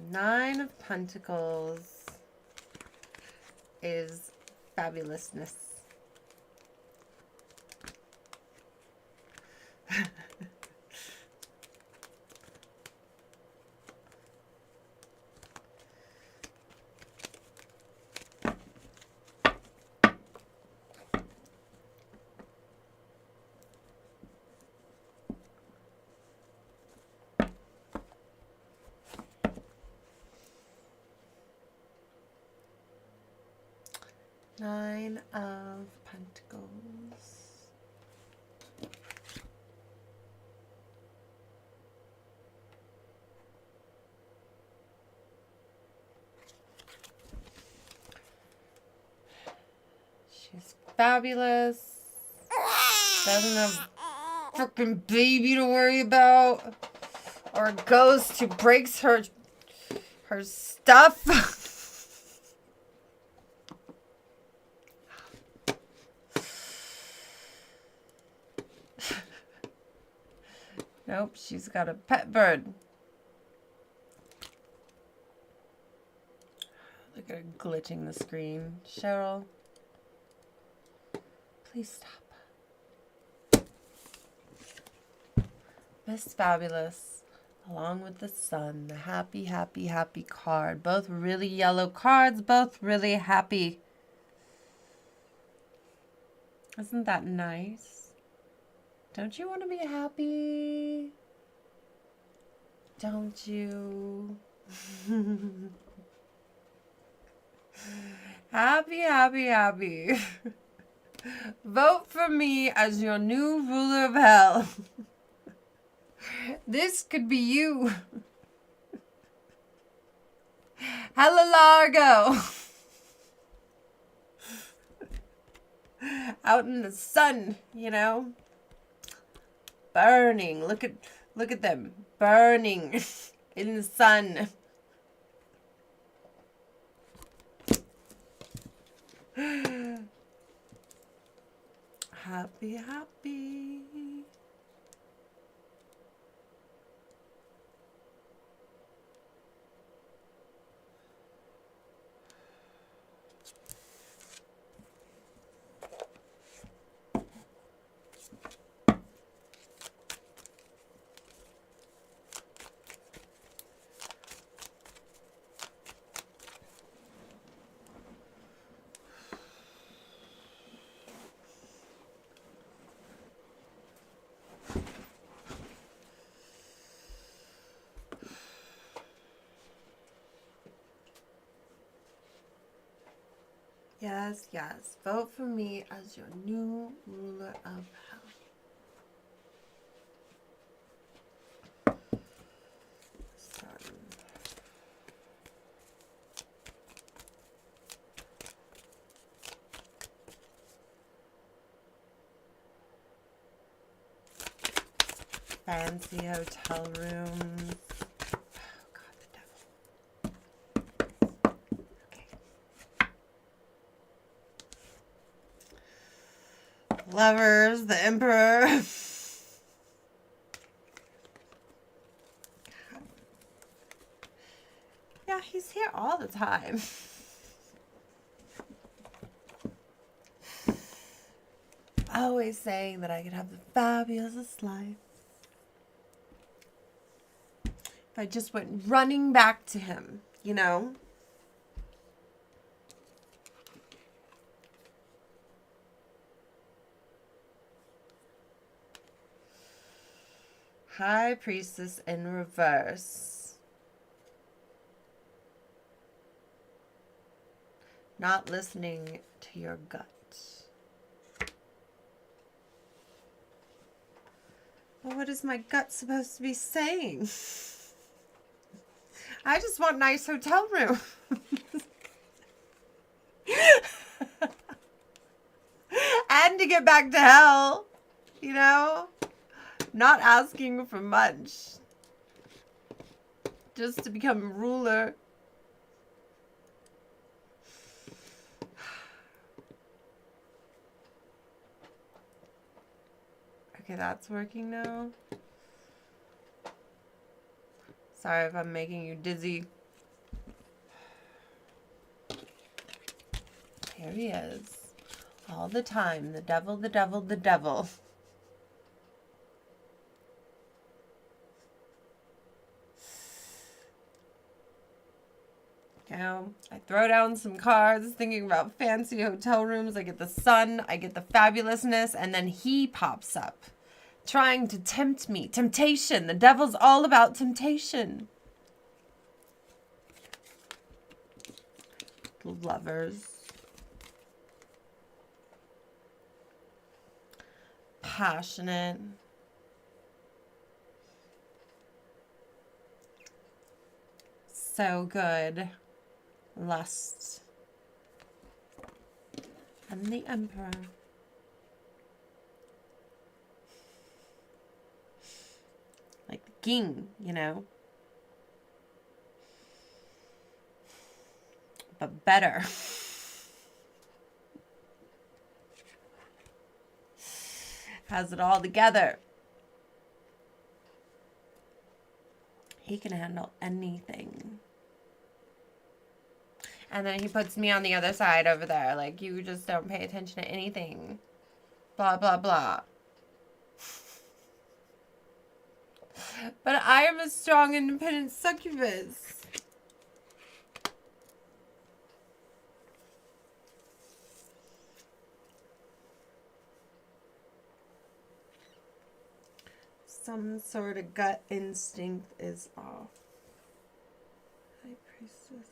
Nine of Pentacles is fabulousness. Nine of Pentacles. She's fabulous. Doesn't have a freaking baby to worry about. Or a ghost who breaks her stuff. Nope, she's got a pet bird. Look at her glitching the screen. Cheryl, please stop. Miss Fabulous, along with the Sun, the happy, happy, happy card. Both really yellow cards, both really happy. Isn't that nice? Don't you want to be happy? Don't you? Happy, happy, happy. Vote for me as your new ruler of hell. This could be you. Hella Largo. Out in the sun, you know? Burning. Look at them. Burning in the sun. Happy, happy. Yes, yes. Vote for me as your new ruler of hell. Sun. Fancy hotel rooms. Oh God, the devil. Okay. Lovers, the Emperor. Yeah, he's here all the time. Always saying that I could have the fabulous life. If I just went running back to him, you know? High Priestess in reverse. Not listening to your gut. Well, what is my gut supposed to be saying? I just want nice hotel room. And to get back to hell, you know? Not asking for much. Just to become ruler. Okay, that's working now. Sorry if I'm making you dizzy. Here he is. All the time. The devil, the devil, the devil. You know, I throw down some cards thinking about fancy hotel rooms. I get the sun, I get the fabulousness, and then he pops up. Trying to tempt me. Temptation. The devil's all about temptation. Lovers. Passionate. So good. Lust. And the Emperor. Like the king, you know. But better. Has it all together. He can handle anything. And then he puts me on the other side over there. Like, you just don't pay attention to anything. Blah, blah, blah. But I am a strong, independent succubus. Some sort of gut instinct is off. High Priestess.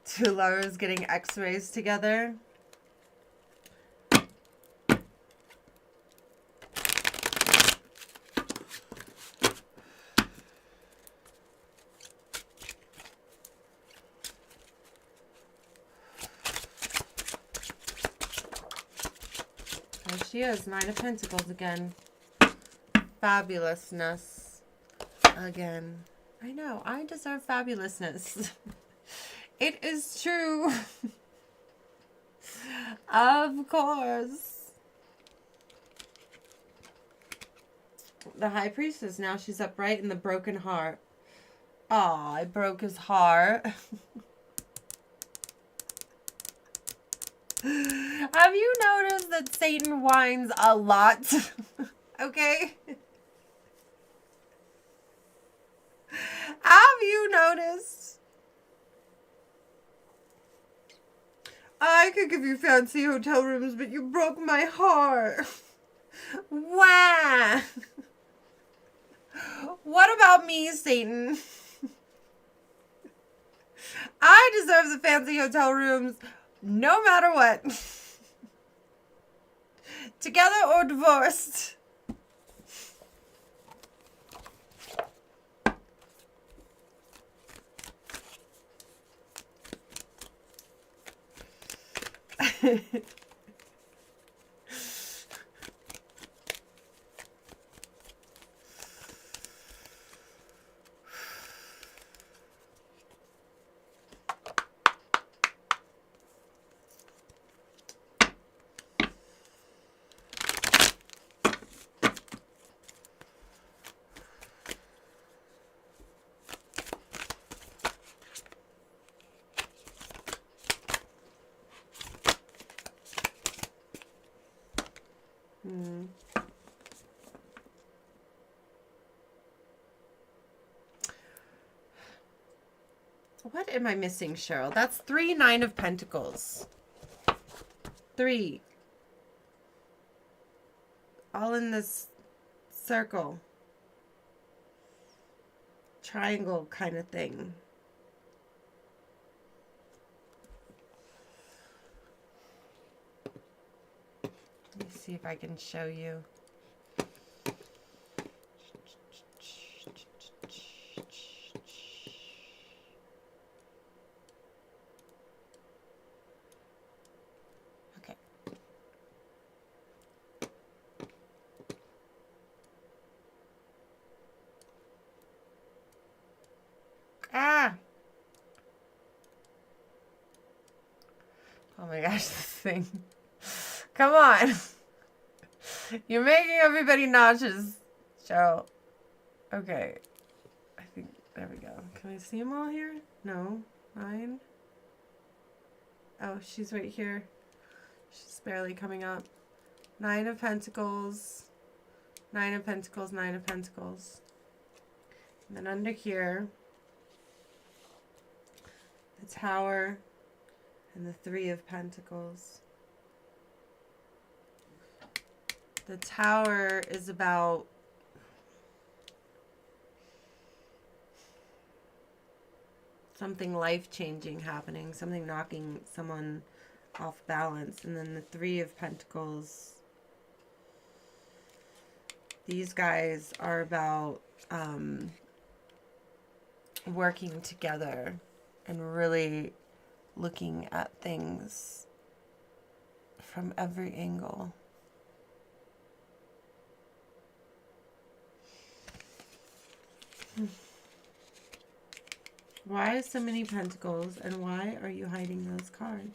Two lovers getting x-rays together. There she is, Nine of Pentacles again. Fabulousness again. I know, I deserve fabulousness. It is true. Of course. The High Priestess, now she's upright in the broken heart. Aw, I broke his heart. I Have you noticed that Satan whines a lot? Okay? Have you noticed? I could give you fancy hotel rooms, but you broke my heart. Wah! What about me, Satan? I deserve the fancy hotel rooms no matter what. Together or divorced. What am I missing, Cheryl? That's 3 9 of Pentacles. 3. All in this circle. Triangle kind of thing. Let me see if I can show you. Okay. Ah! Oh my gosh, this thing. Come on. You're making everybody nauseous, Cheryl. Okay. I think, there we go. Can I see them all here? No. 9. Oh, she's right here. She's barely coming up. 9 of Pentacles. 9 of Pentacles, 9 of Pentacles. And then under here, the Tower and the 3 of Pentacles. The Tower is about something life-changing happening, something knocking someone off balance. And then the 3 of Pentacles, these guys are about working together and really looking at things from every angle. Why so many pentacles, and why are you hiding those cards?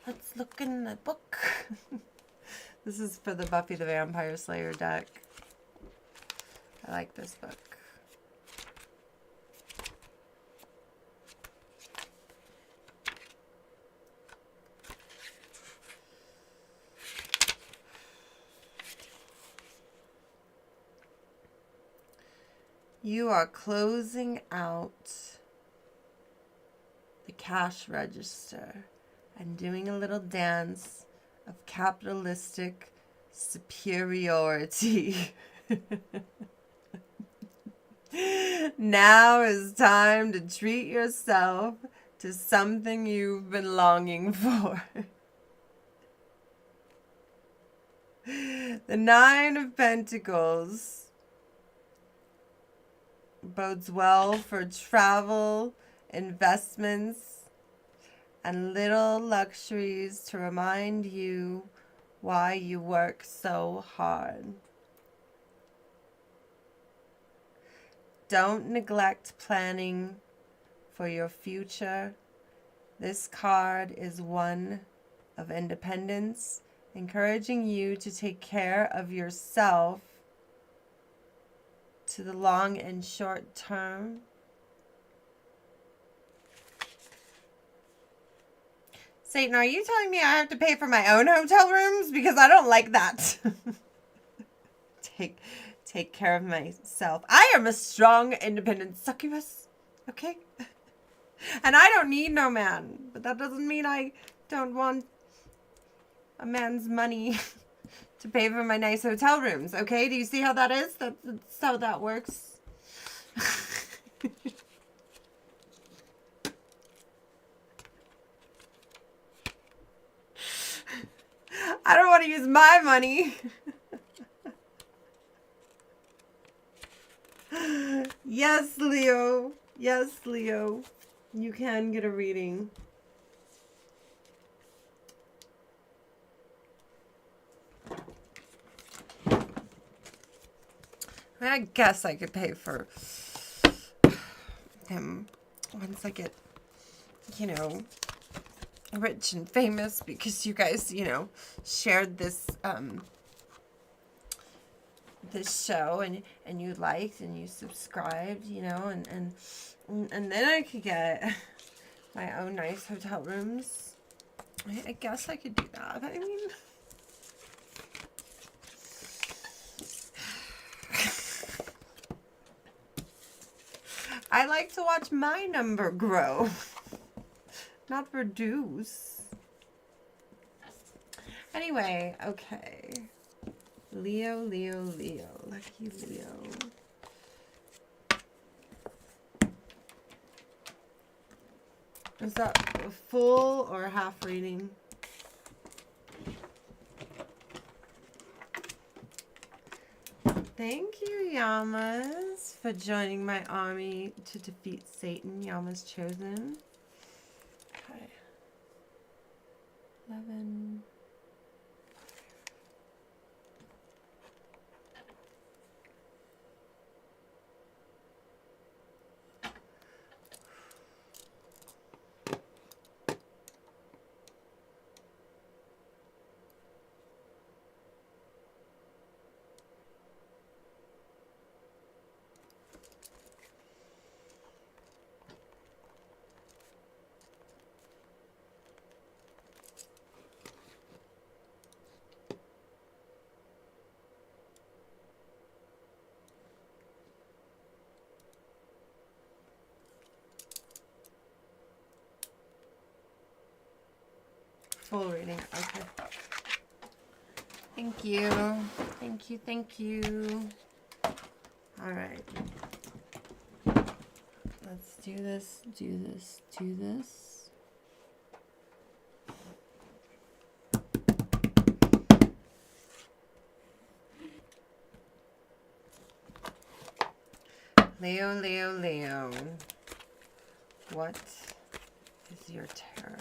Let's look in the book. This is for the Buffy the Vampire Slayer deck. I like this book. You are closing out the cash register and doing a little dance of capitalistic superiority. Now is time to treat yourself to something you've been longing for. The 9 of Pentacles bodes well for travel, investments, and little luxuries to remind you why you work so hard. Don't neglect planning for your future. This card is one of independence, encouraging you to take care of yourself to the long and short term. Satan, are you telling me I have to pay for my own hotel rooms? Because I don't like that. Take care of myself. I am a strong, independent succubus. Okay? And I don't need no man. But that doesn't mean I don't want a man's money to pay for my nice hotel rooms. Okay? Do you see how that is? That's how that works. I don't want to use my money. Yes, Leo. Yes, Leo. You can get a reading. I guess I could pay for him once I get, you know, rich and famous, because you guys, you know, shared this this show and you liked and you subscribed, you know, and then I could get my own nice hotel rooms. I guess I could do that. I mean, I like to watch my number grow, not reduce. Anyway, okay. Leo, Leo, Leo. Lucky Leo. Is that a full or a half reading? Thank you, Yamas, for joining my army to defeat Satan. Yamas chosen. Okay. 11. Full reading. Okay. Thank you. Thank you. Thank you. All right. Let's do this. Do this. Do this. Leo, Leo, Leo. What is your terror?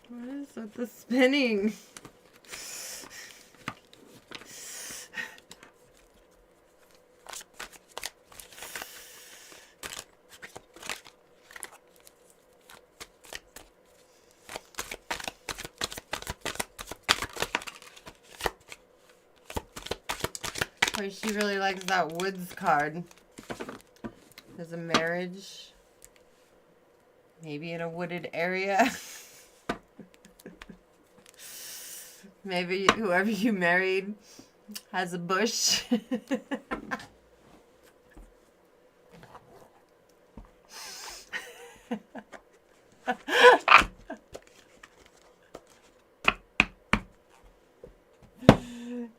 What is with the spinning? Boy, she really likes that woods card. There's a marriage. Maybe in a wooded area. Maybe whoever you married has a bush.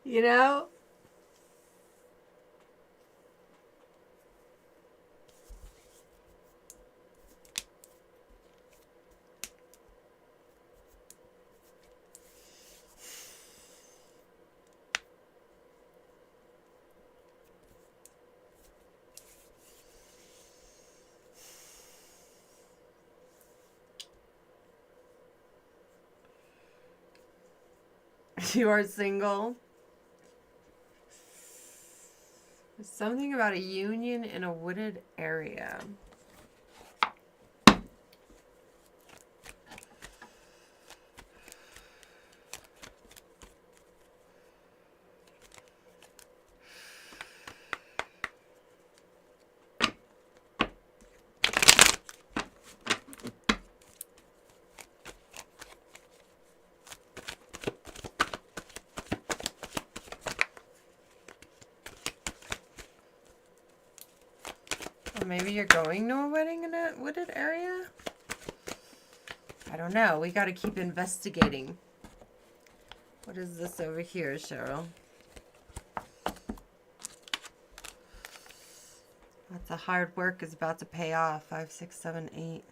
You know? You are single. There's something about a union in a wooded area. Maybe you're going to a wedding in a wooded area? I don't know. We got to keep investigating. What is this over here, Cheryl? Lots of hard work is about to pay off. 5, 6, 7,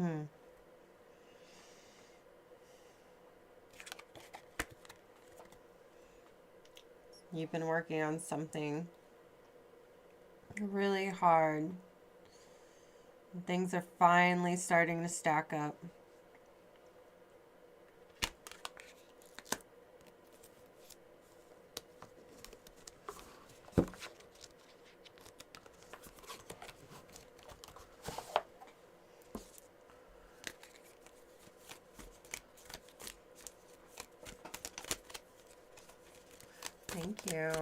8. You've been working on something really hard. And things are finally starting to stack up. Thank you.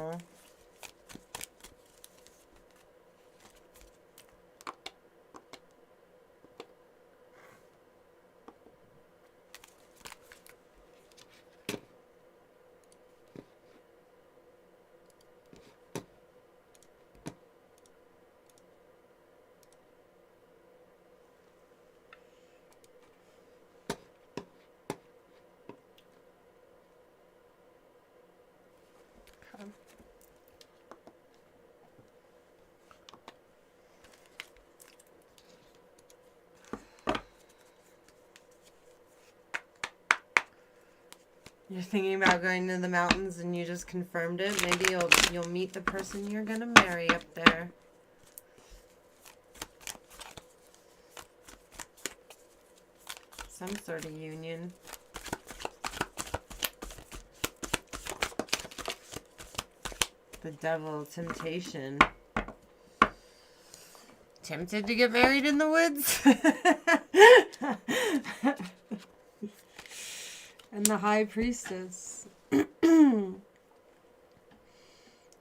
You're thinking about going to the mountains and you just confirmed it. Maybe you'll meet the person you're gonna marry up there. Some sort of union. The devil, temptation. Tempted to get married in the woods? And the high priestess.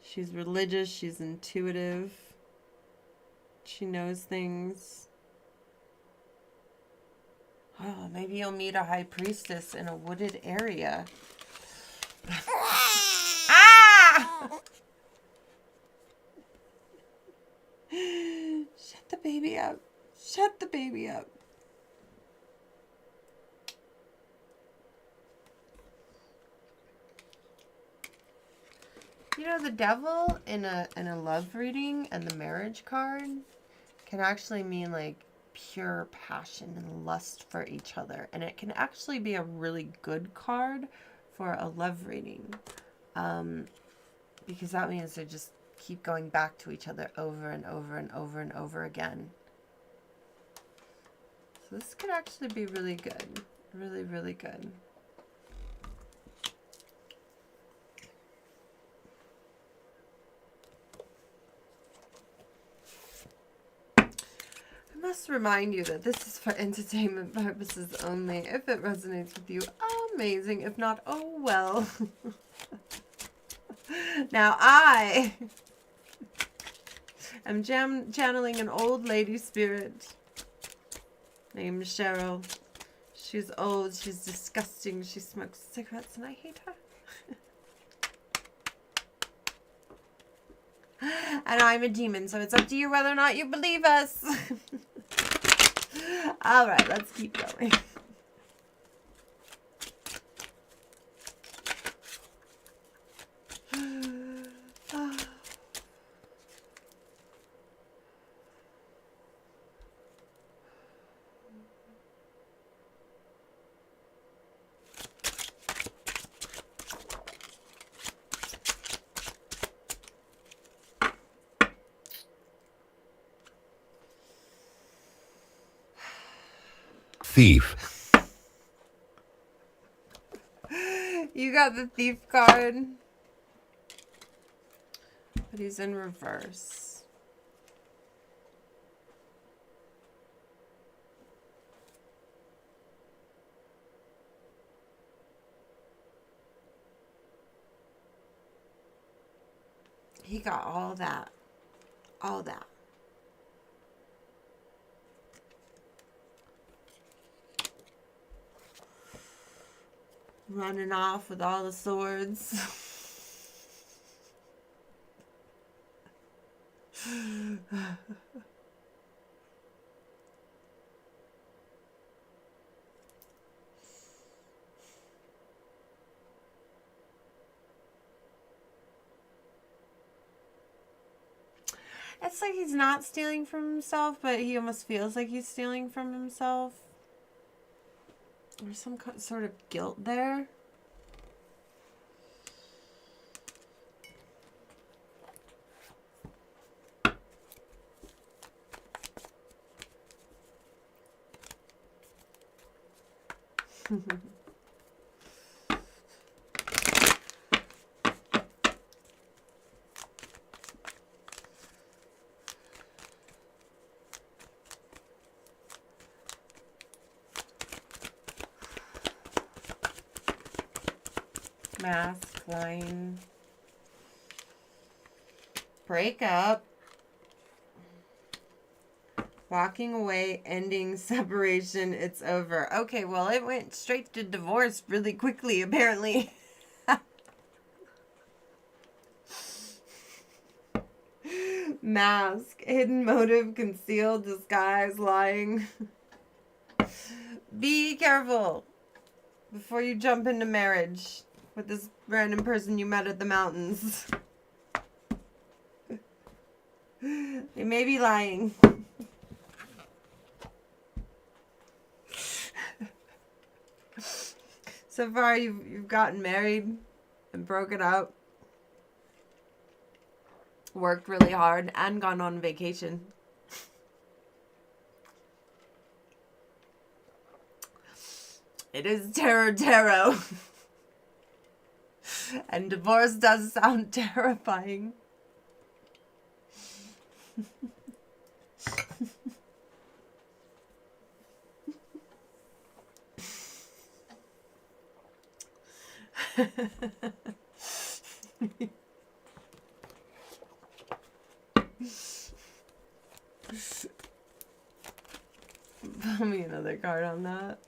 She's religious, she's intuitive. She knows things. Oh, maybe you'll meet a high priestess in a wooded area. Ah! Shut the baby up. Shut the baby up. You know, the devil in a love reading and the marriage card can actually mean like pure passion and lust for each other. And it can actually be a really good card for a love reading. Because that means they just keep going back to each other over and over and over and over again. So this could actually be really good. Really, really good. I must remind you that this is for entertainment purposes only. If it resonates with you, amazing. If not, oh well. Now I am channeling an old lady spirit named Cheryl. She's old, she's disgusting, she smokes cigarettes, and I hate her. And I'm a demon, so it's up to you whether or not you believe us. All right, let's keep going. Thief. You got the thief card. But he's in reverse. He got all that. All that. Running off with all the swords. It's like he's not stealing from himself, but he almost feels like he's stealing from himself. There's some sort of guilt there. Mask, line. Break up. Walking away, ending separation, it's over. Okay, well, it went straight to divorce really quickly, apparently. Mask, hidden motive, concealed, disguise, lying. Be careful before you jump into marriage with this random person you met at the mountains. They may be lying. So far, you've gotten married and broken up, worked really hard, and gone on vacation. It is Terr0r. And divorce does sound terrifying. Put me another card on that.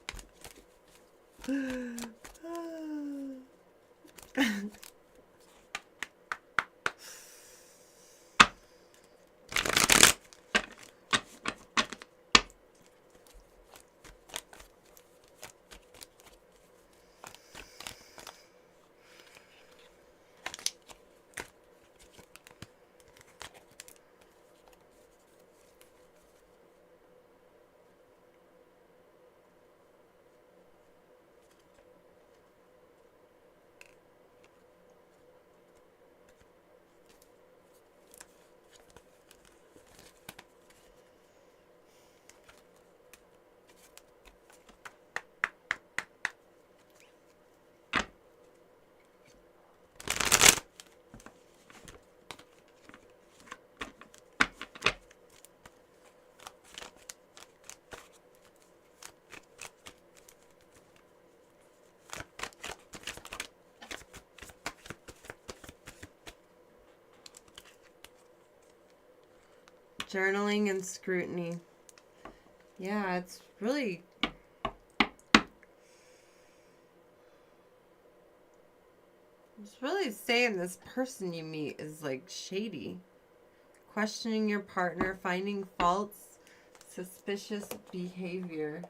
Journaling and scrutiny. Yeah, it's really... It's really saying this person you meet is like shady. Questioning your partner, finding faults, suspicious behavior.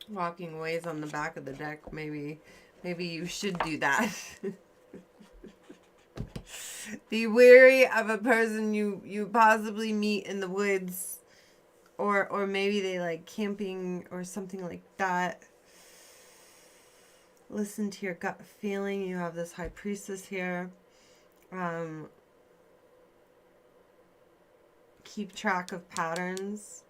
Walking ways on the back of the deck. Maybe you should do that. Be wary of a person you possibly meet in the woods, or maybe they like camping or something like that. Listen to your gut feeling. You have this high priestess here. Keep track of patterns.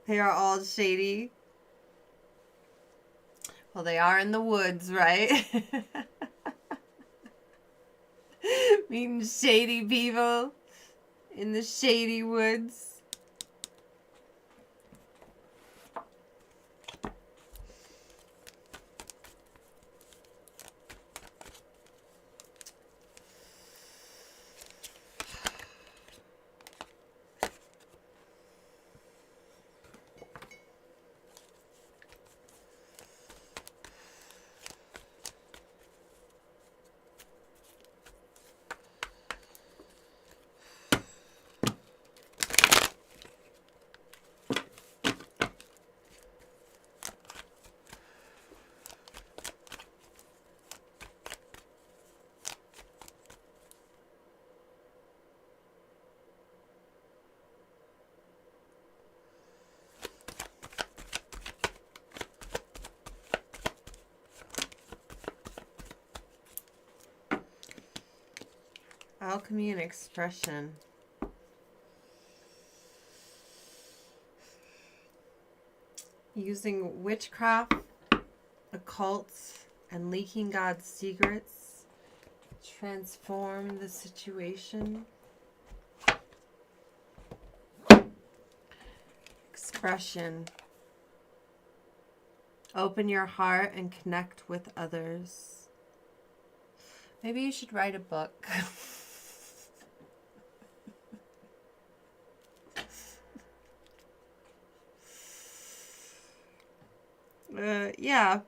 They are all shady. Well, they are in the woods, right? Meeting shady people in the shady woods. Alchemy and expression. Using witchcraft, occults, and leaking God's secrets. Transform the situation. Expression. Open your heart and connect with others. Maybe you should write a book. Yeah.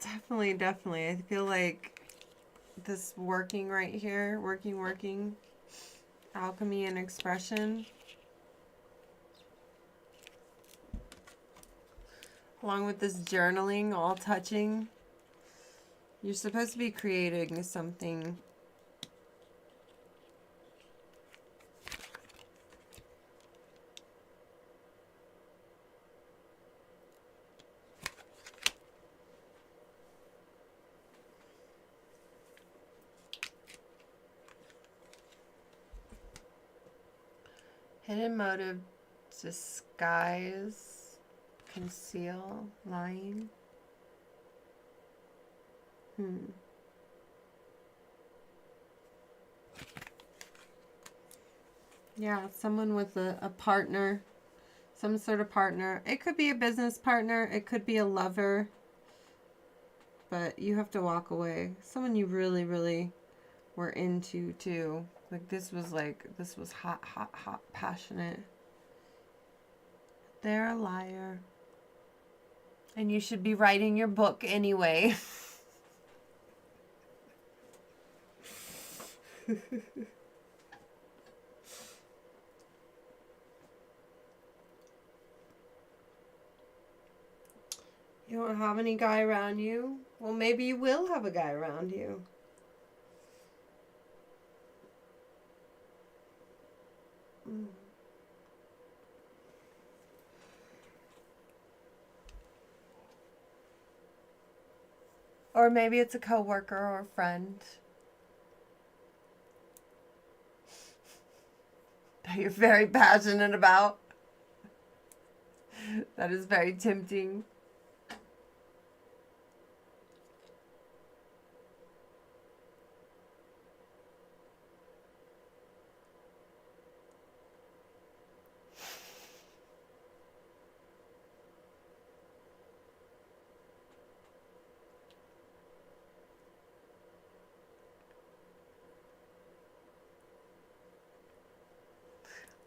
Definitely. I feel like this working right here, working. Alchemy and expression. Along with this journaling, all touching. You're supposed to be creating something. Hidden motive, disguise, conceal, lying. Yeah, someone with a partner, some sort of partner. It could be a business partner. It could be a lover. But you have to walk away. Someone you really, really were into too. Like this was hot, passionate. They're a liar. And you should be writing your book anyway. You don't have any guy around you? Well, maybe you will have a guy around you. Or maybe it's a coworker or a friend that you're very passionate about. That is very tempting.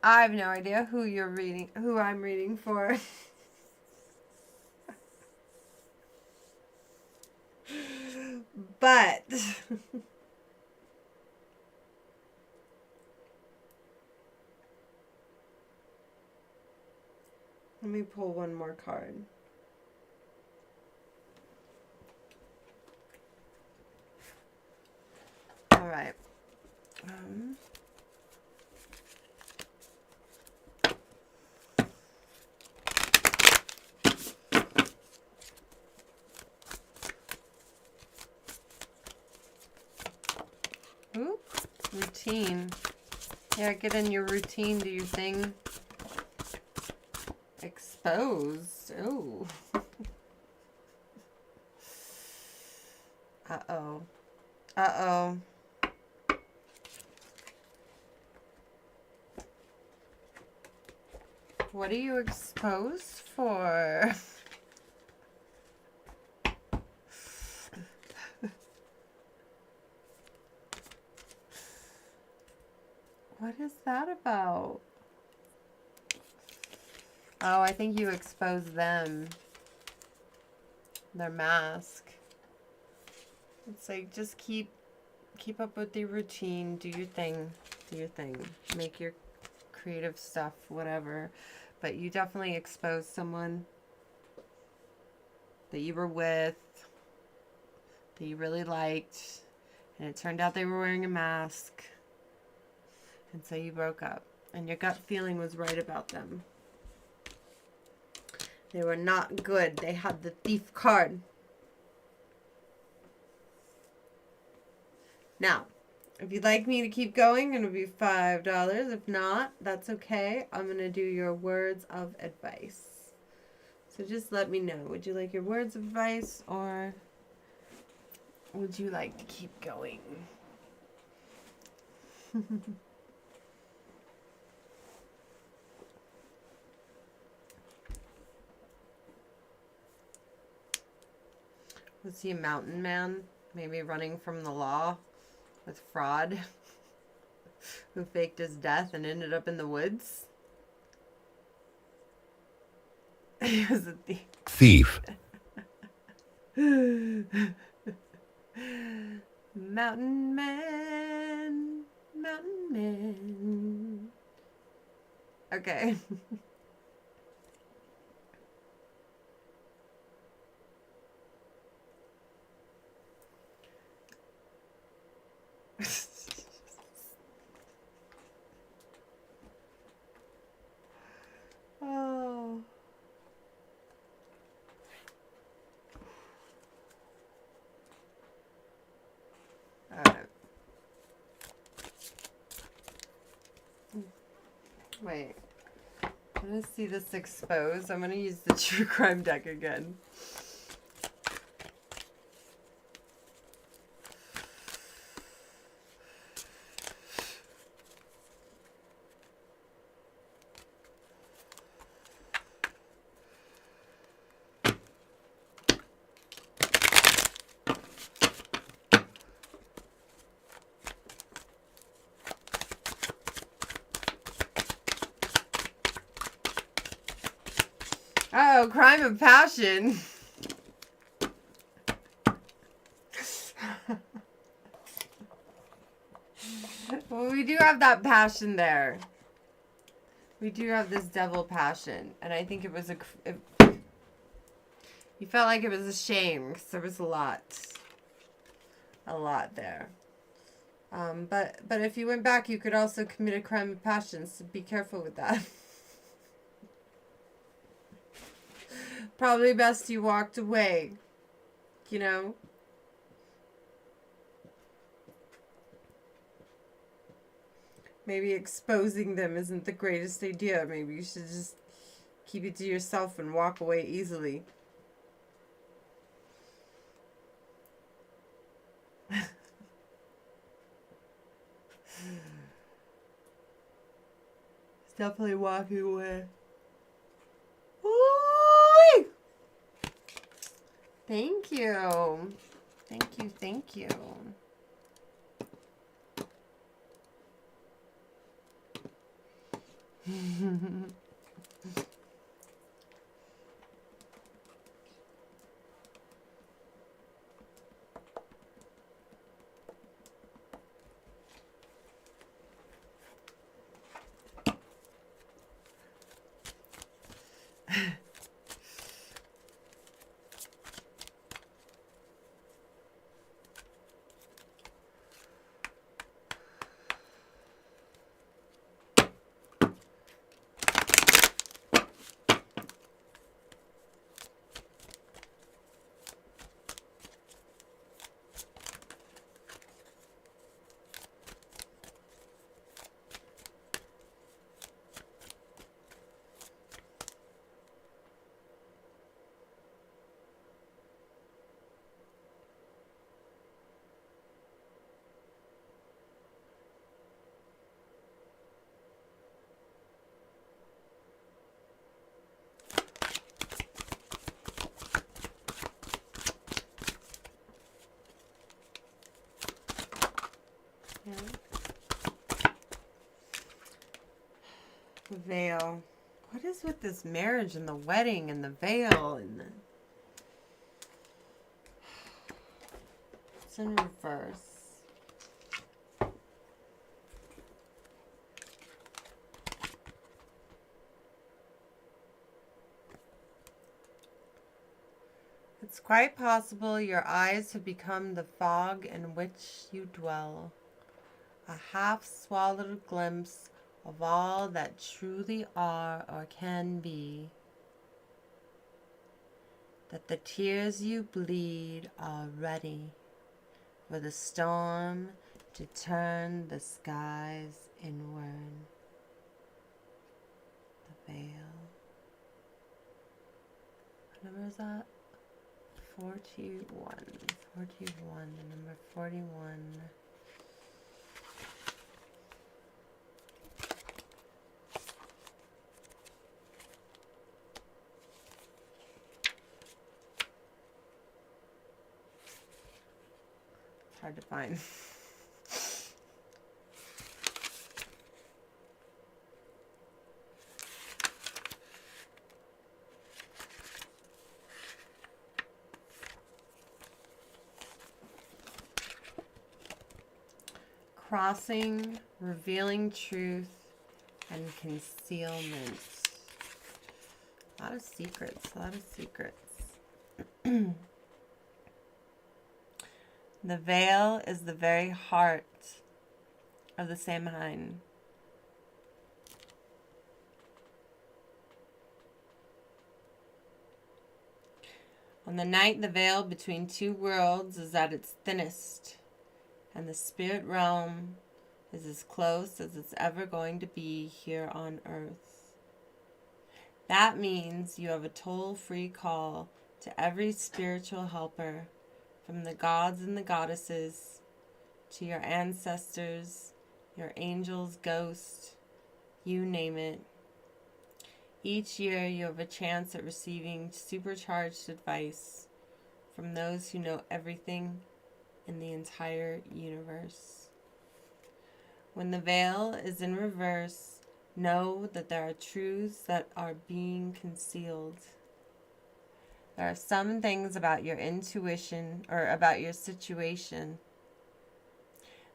I have no idea who I'm reading for. But let me pull one more card. All right. routine. Yeah, get in your routine, do your thing. Exposed. Oh. Uh-oh. Uh-oh. What are you exposed for? What is that about? Oh, I think you exposed them. Their mask. It's like, just keep up with your routine. Do your thing. Do your thing. Make your creative stuff, whatever. But you definitely exposed someone that you were with, that you really liked, and it turned out they were wearing a mask. And so you broke up. And your gut feeling was right about them. They were not good. They had the thief card. Now, if you'd like me to keep going, it'll be $5. If not, that's okay. I'm going to do your words of advice. So just let me know. Would you like your words of advice, or would you like to keep going? Was he a mountain man? Maybe running from the law with fraud? Who faked his death and ended up in the woods? He was a thief. Thief. Mountain man. Mountain man. Okay. Oh. Wait. I'm gonna see this exposed. I'm gonna use the true crime deck again. Oh, crime of passion. Well, we do have that passion there. We do have this devil passion. And I think it was you felt like it was a shame because there was a lot there. But if you went back, you could also commit a crime of passion, so be careful with that. Probably best you walked away, you know? Maybe exposing them isn't the greatest idea. Maybe you should just keep it to yourself and walk away easily. It's definitely walking away. Ooh! Thank you. Thank you, thank you. veil. What is with this marriage and the wedding and the veil and the... It's in reverse. It's quite possible your eyes have become the fog in which you dwell, a half-swallowed glimpse of all that truly are or can be, that the tears you bleed are ready for the storm to turn the skies inward. The veil. What number is that? 41. 41. Number 41. Hard to find. Crossing, revealing truth, and concealment. A lot of secrets, a lot of secrets. The veil is the very heart of the Samhain. On the night the veil between two worlds is at its thinnest, and the spirit realm is as close as it's ever going to be here on earth. That means you have a toll-free call to every spiritual helper, from the gods and the goddesses, to your ancestors, your angels, ghosts, you name it. Each year you have a chance at receiving supercharged advice from those who know everything in the entire universe. When the veil is in reverse, know that there are truths that are being concealed. There are some things about your intuition or about your situation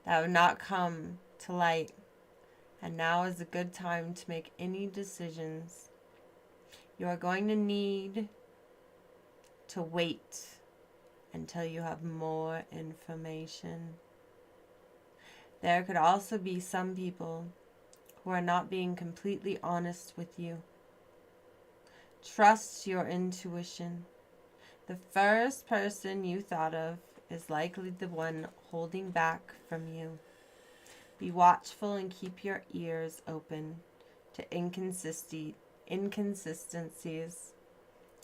that have not come to light, and now is a good time to make any decisions. You are going to need to wait until you have more information. There could also be some people who are not being completely honest with you. Trust your intuition. The first person you thought of is likely the one holding back from you. Be watchful and keep your ears open to inconsistencies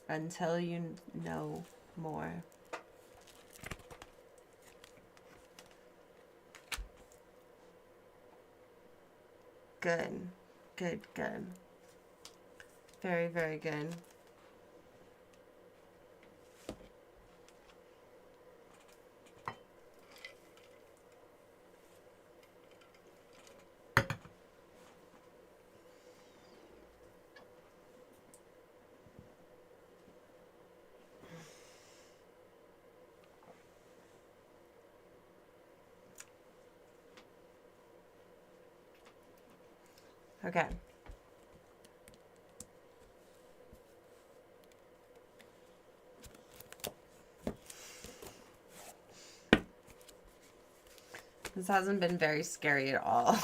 until you know more. Good, good, good. Very, very good. Okay. This hasn't been very scary at all.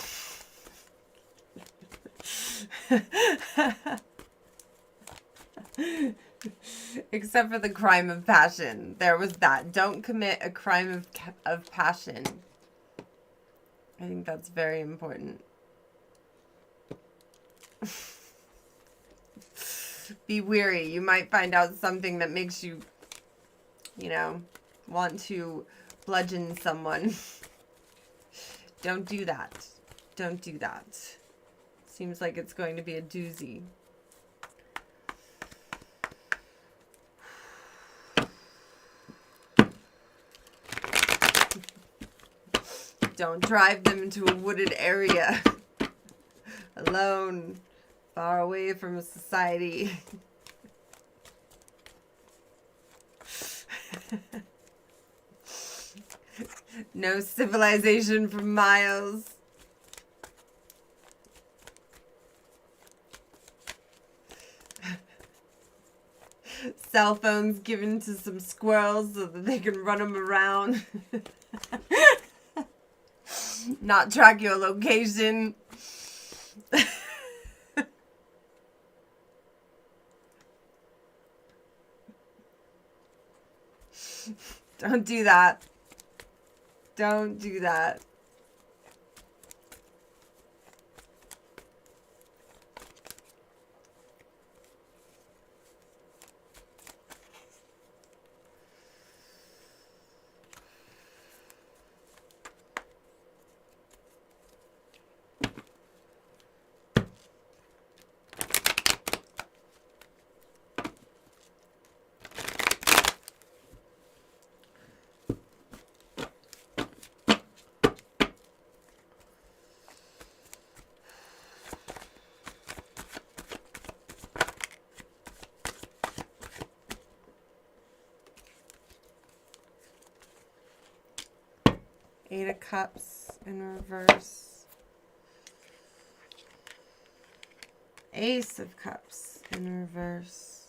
Except for the crime of passion. There was that. Don't commit a crime of passion. I think that's very important. Be wary. You might find out something that makes you, want to bludgeon someone. Don't do that. Don't do that. Seems like it's going to be a doozy. Don't drive them into a wooded area alone. Far away from society. No civilization for miles. Cell phones given to some squirrels so that they can run them around. Not track your location. Don't do that. Don't do that. Eight of Cups in reverse. Ace of Cups in reverse.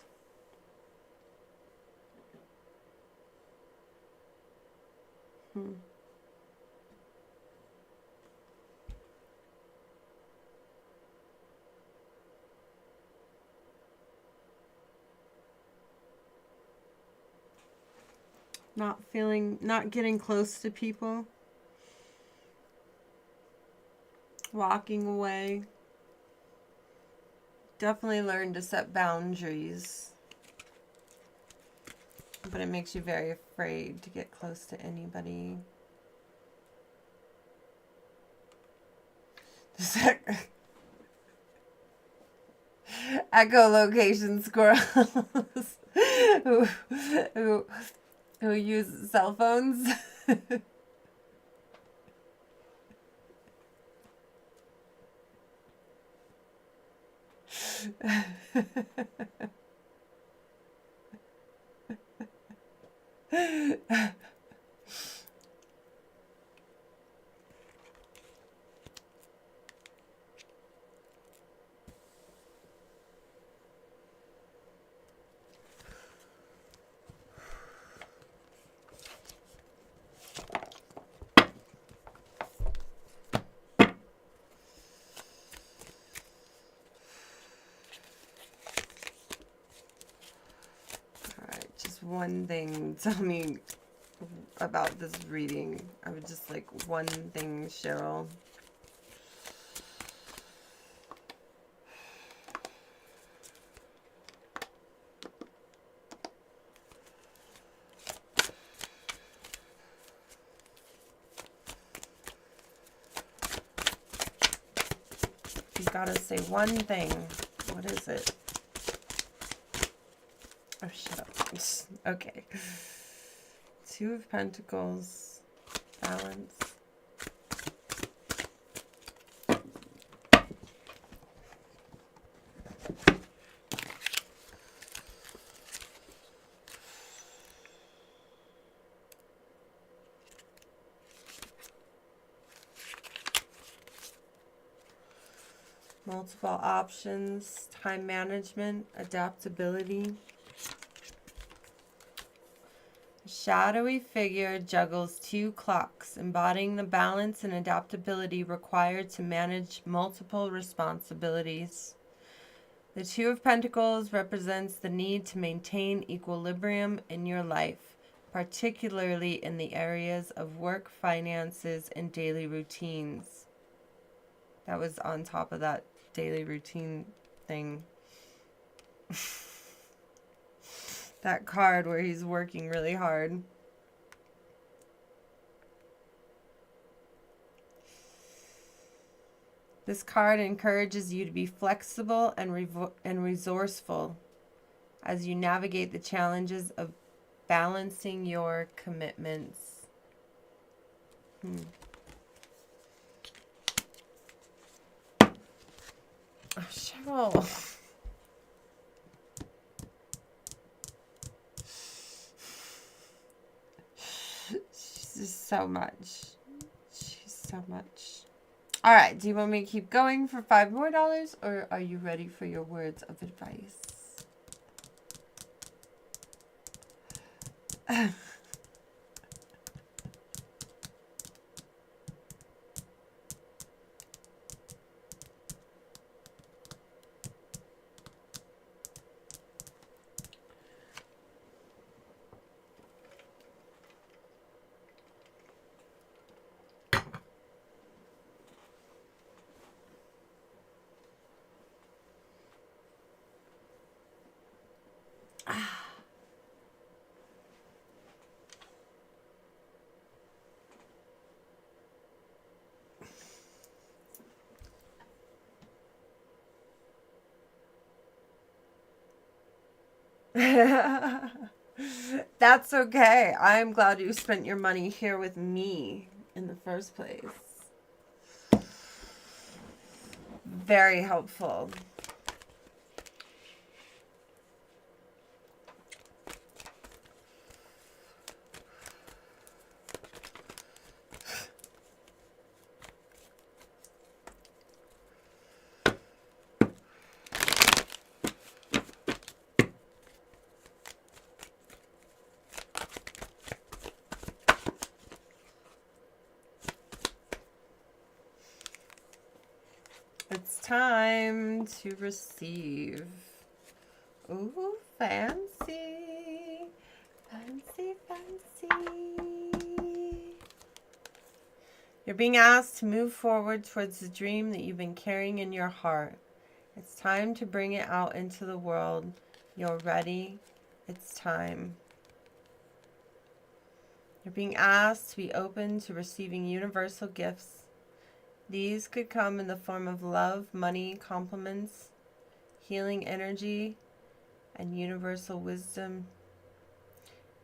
Not getting close to people. Walking away. Definitely learn to set boundaries. But it makes you very afraid to get close to anybody. Echolocation squirrels who use cell phones. One thing, tell me about this reading. I would just like one thing, Cheryl. You've got to say one thing. What is it? Oh, shut up. Okay. Two of Pentacles. Balance. Multiple options. Time management. Adaptability. Shadowy figure juggles two clocks, embodying the balance and adaptability required to manage multiple responsibilities. The Two of Pentacles represents the need to maintain equilibrium in your life, particularly in the areas of work, finances, and daily routines. That was on top of that daily routine thing. That card where he's working really hard. This card encourages you to be flexible and resourceful as you navigate the challenges of balancing your commitments. Oh, Cheryl. She's just so much. She's so much. All right. Do you want me to keep going for $5 more, or are you ready for your words of advice? That's okay. I'm glad you spent your money here with me in the first place. Very helpful. It's time to receive. Ooh, fancy. Fancy, fancy. You're being asked to move forward towards the dream that you've been carrying in your heart. It's time to bring it out into the world. You're ready. It's time. You're being asked to be open to receiving universal gifts. These could come in the form of love, money, compliments, healing energy, and universal wisdom.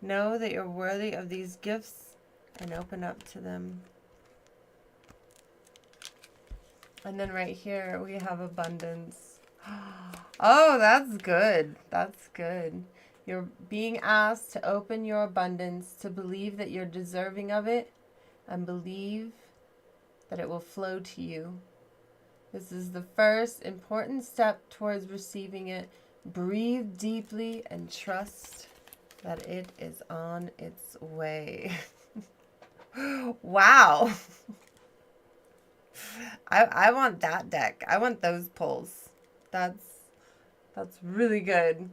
Know that you're worthy of these gifts and open up to them. And then right here we have abundance. Oh, that's good. That's good. You're being asked to open your abundance, to believe that you're deserving of it, and believe that it will flow to you. This is the first important step towards receiving it. Breathe deeply and trust that it is on its way. Wow. I want that deck. I want those pulls. That's really good.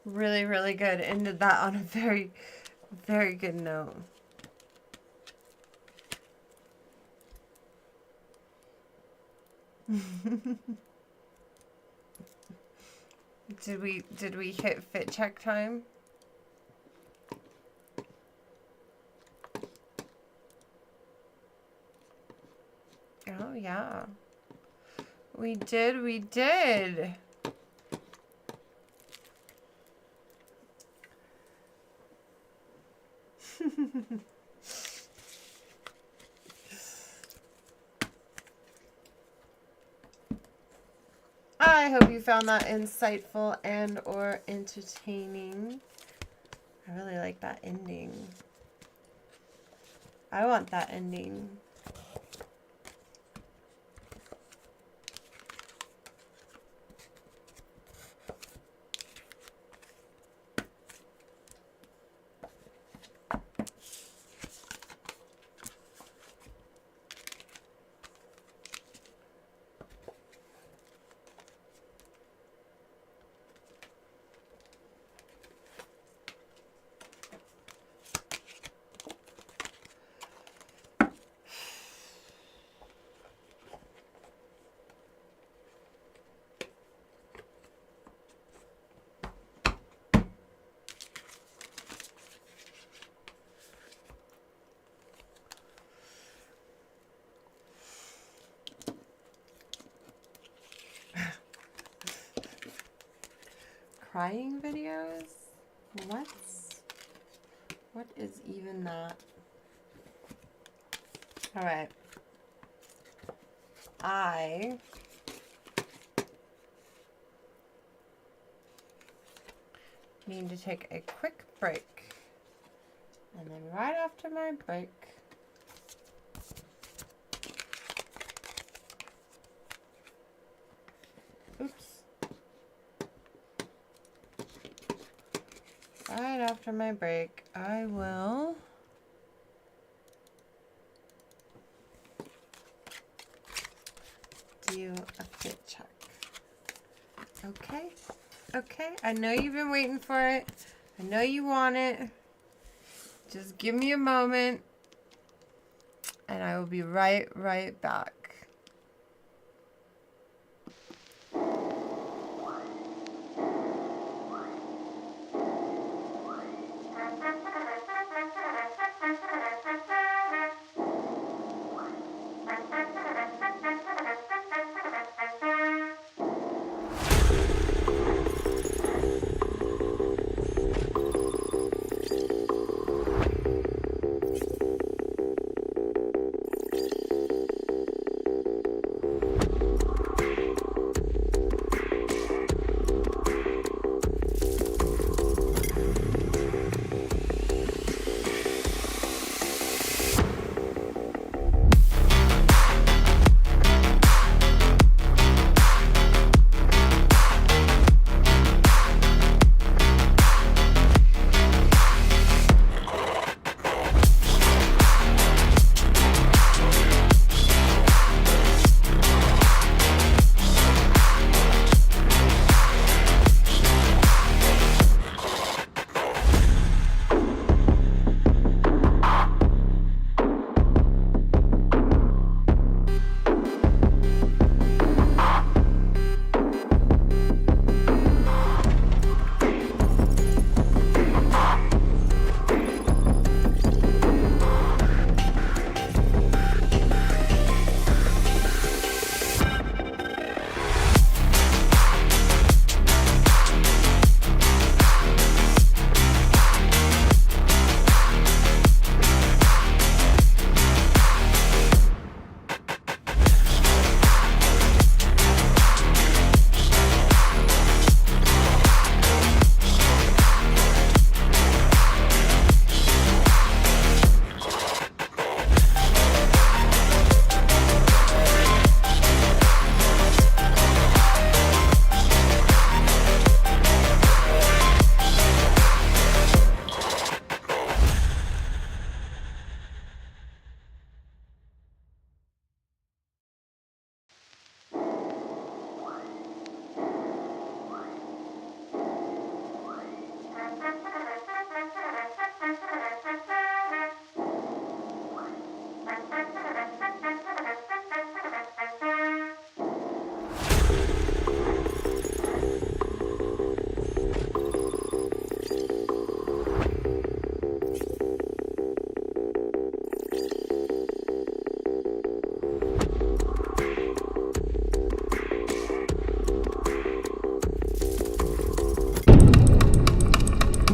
Really, really good. Ended that on a very, very good note. Did we hit fit check time? Oh yeah. We did. I hope you found that insightful and or entertaining. I really like that ending. I want that ending. Crying videos? What? What is even that? All right. I need to take a quick break. And then right after my break, right after my break, I will do a fit check. Okay, okay, I know you've been waiting for it. I know you want it. Just give me a moment and I will be right back.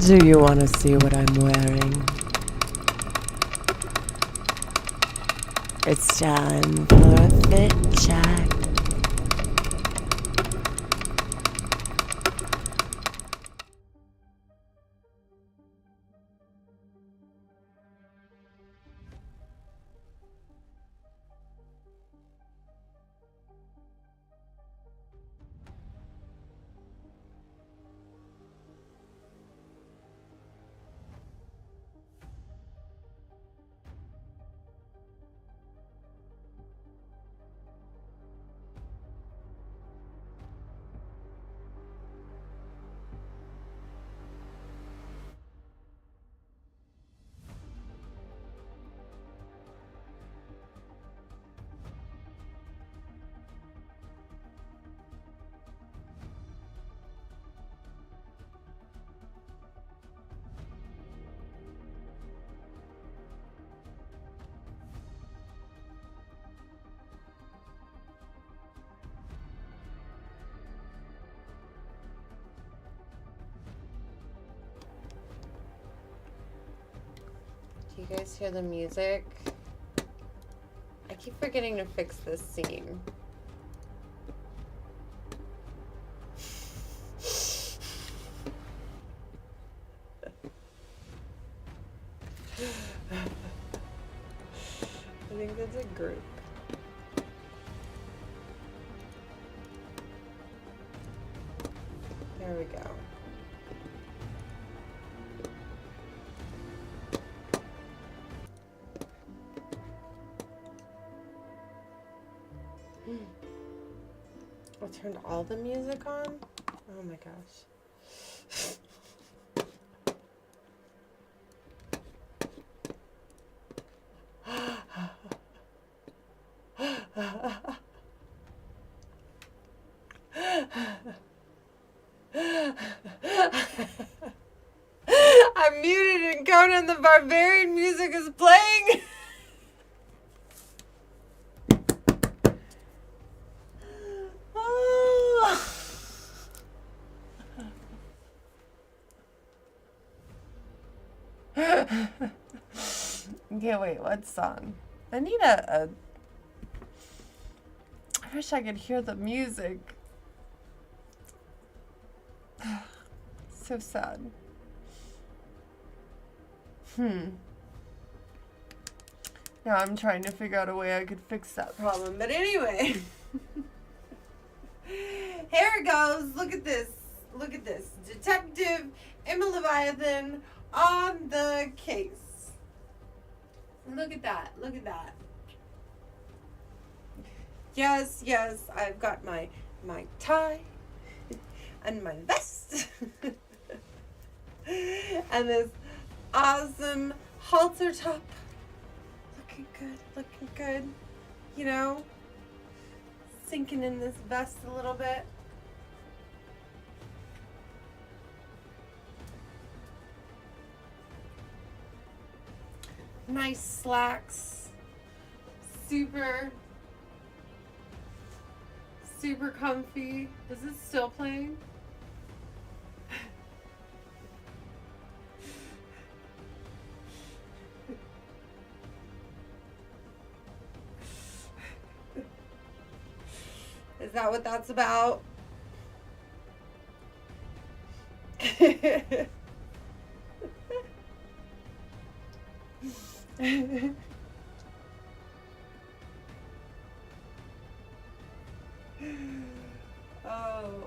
Do you want to see what I'm wearing? It's time for a fit check. Do you guys hear the music? I keep forgetting to fix this scene. I think that's a group. There we go. I turned all the music on? Oh my gosh. I'm muted and Conan the Barbarian music is playing. Okay, wait, what song? I need I wish I could hear the music. So sad. Now I'm trying to figure out a way I could fix that problem. But anyway. Here it goes. Look at this. Look at this. Detective Emma Leviathan on the case. Look at that. Look at that. Yes, yes, I've got my tie and my vest. And this awesome halter top. Looking good, looking good. You know, sinking in this vest a little bit. Nice slacks. Super comfy. Is it still playing? Is that what that's about? Oh.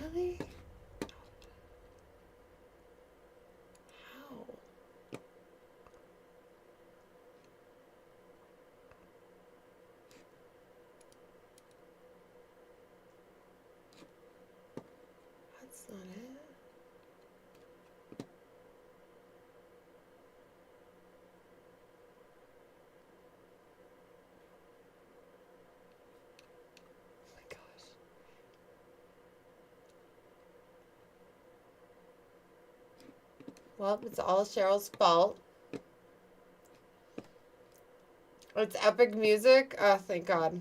Really? How? That's not it. Oh my gosh. Well, it's all Cheryl's fault. It's epic music. Oh, thank God.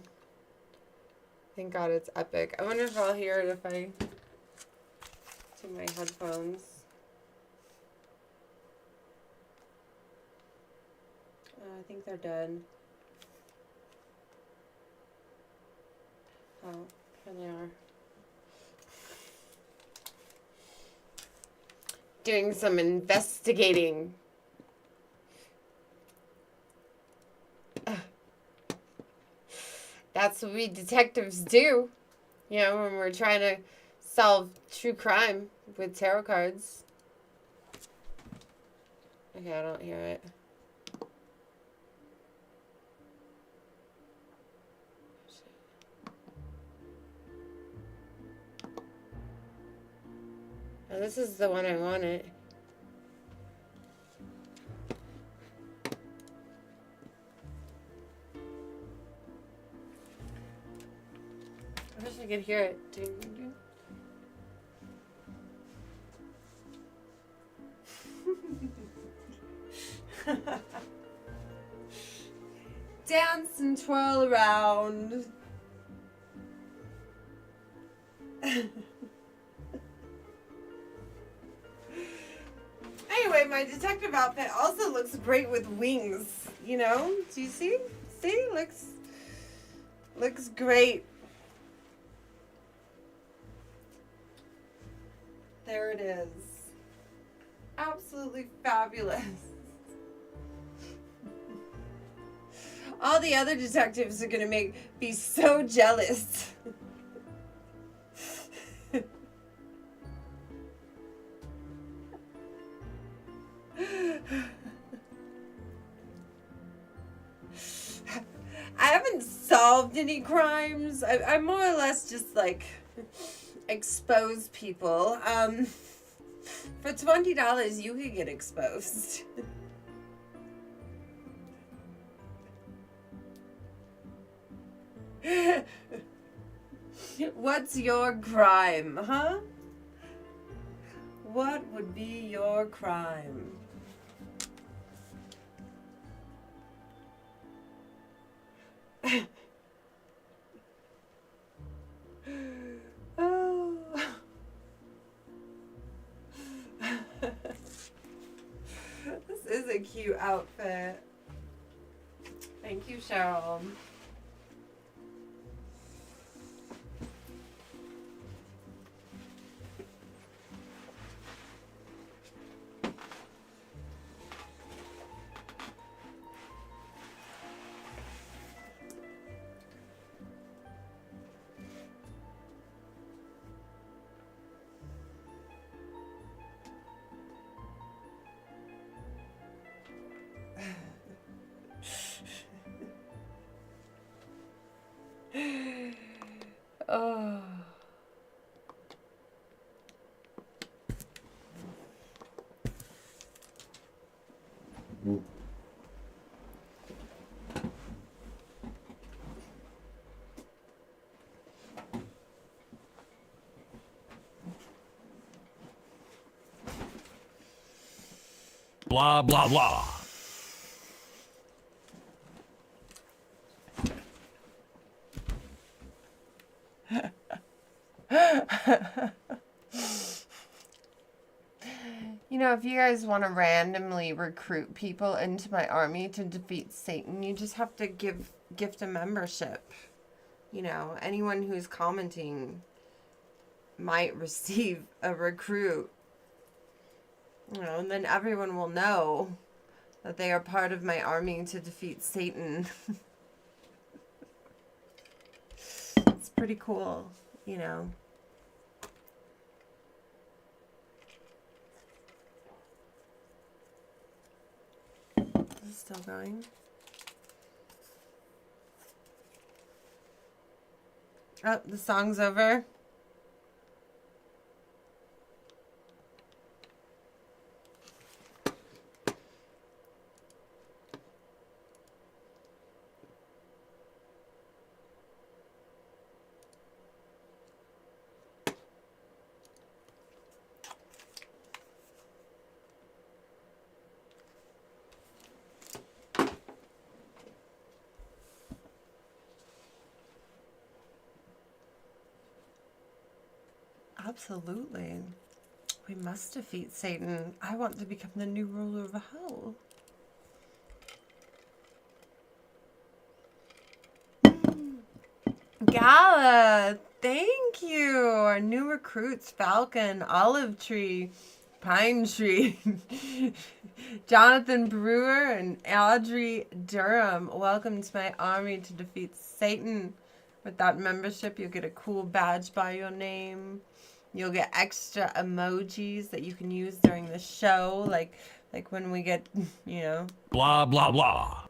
Thank God it's epic. I wonder if I'll hear it if I do my headphones. Oh, I think they're dead. Oh, here they are. Doing some investigating. That's what we detectives do, you know, when we're trying to solve true crime with tarot cards. Okay, I don't hear it. Oh, this is the one I wanted. I wish I could hear it. Ding, ding, ding. dance and twirl around. Anyway, my detective outfit also looks great with wings, you know? Do you see? See? Looks great. There it is. Absolutely fabulous. All the other detectives are gonna be so jealous. I haven't solved any crimes. I more or less just like expose people. For $20 you could get exposed. What's your crime, huh? What would be your crime? Oh. This is a cute outfit. Thank you, Cheryl. Oh. Blah, blah, blah. You know, if you guys want to randomly recruit people into my army to defeat Satan, you just have to gift a membership. You know, anyone who's commenting might receive a recruit. You know, and then everyone will know that they are part of my army to defeat Satan. It's pretty cool, you know. Is it still going? Oh, the song's over. Absolutely. We must defeat Satan. I want to become the new ruler of hell. Gala, thank you. Our new recruits, Falcon, Olive Tree, Pine Tree, Jonathan Brewer, and Audrey Durham. Welcome to my army to defeat Satan. With that membership, you'll get a cool badge by your name. You'll get extra emojis that you can use during the show, like when we get, you know. Blah, blah, blah.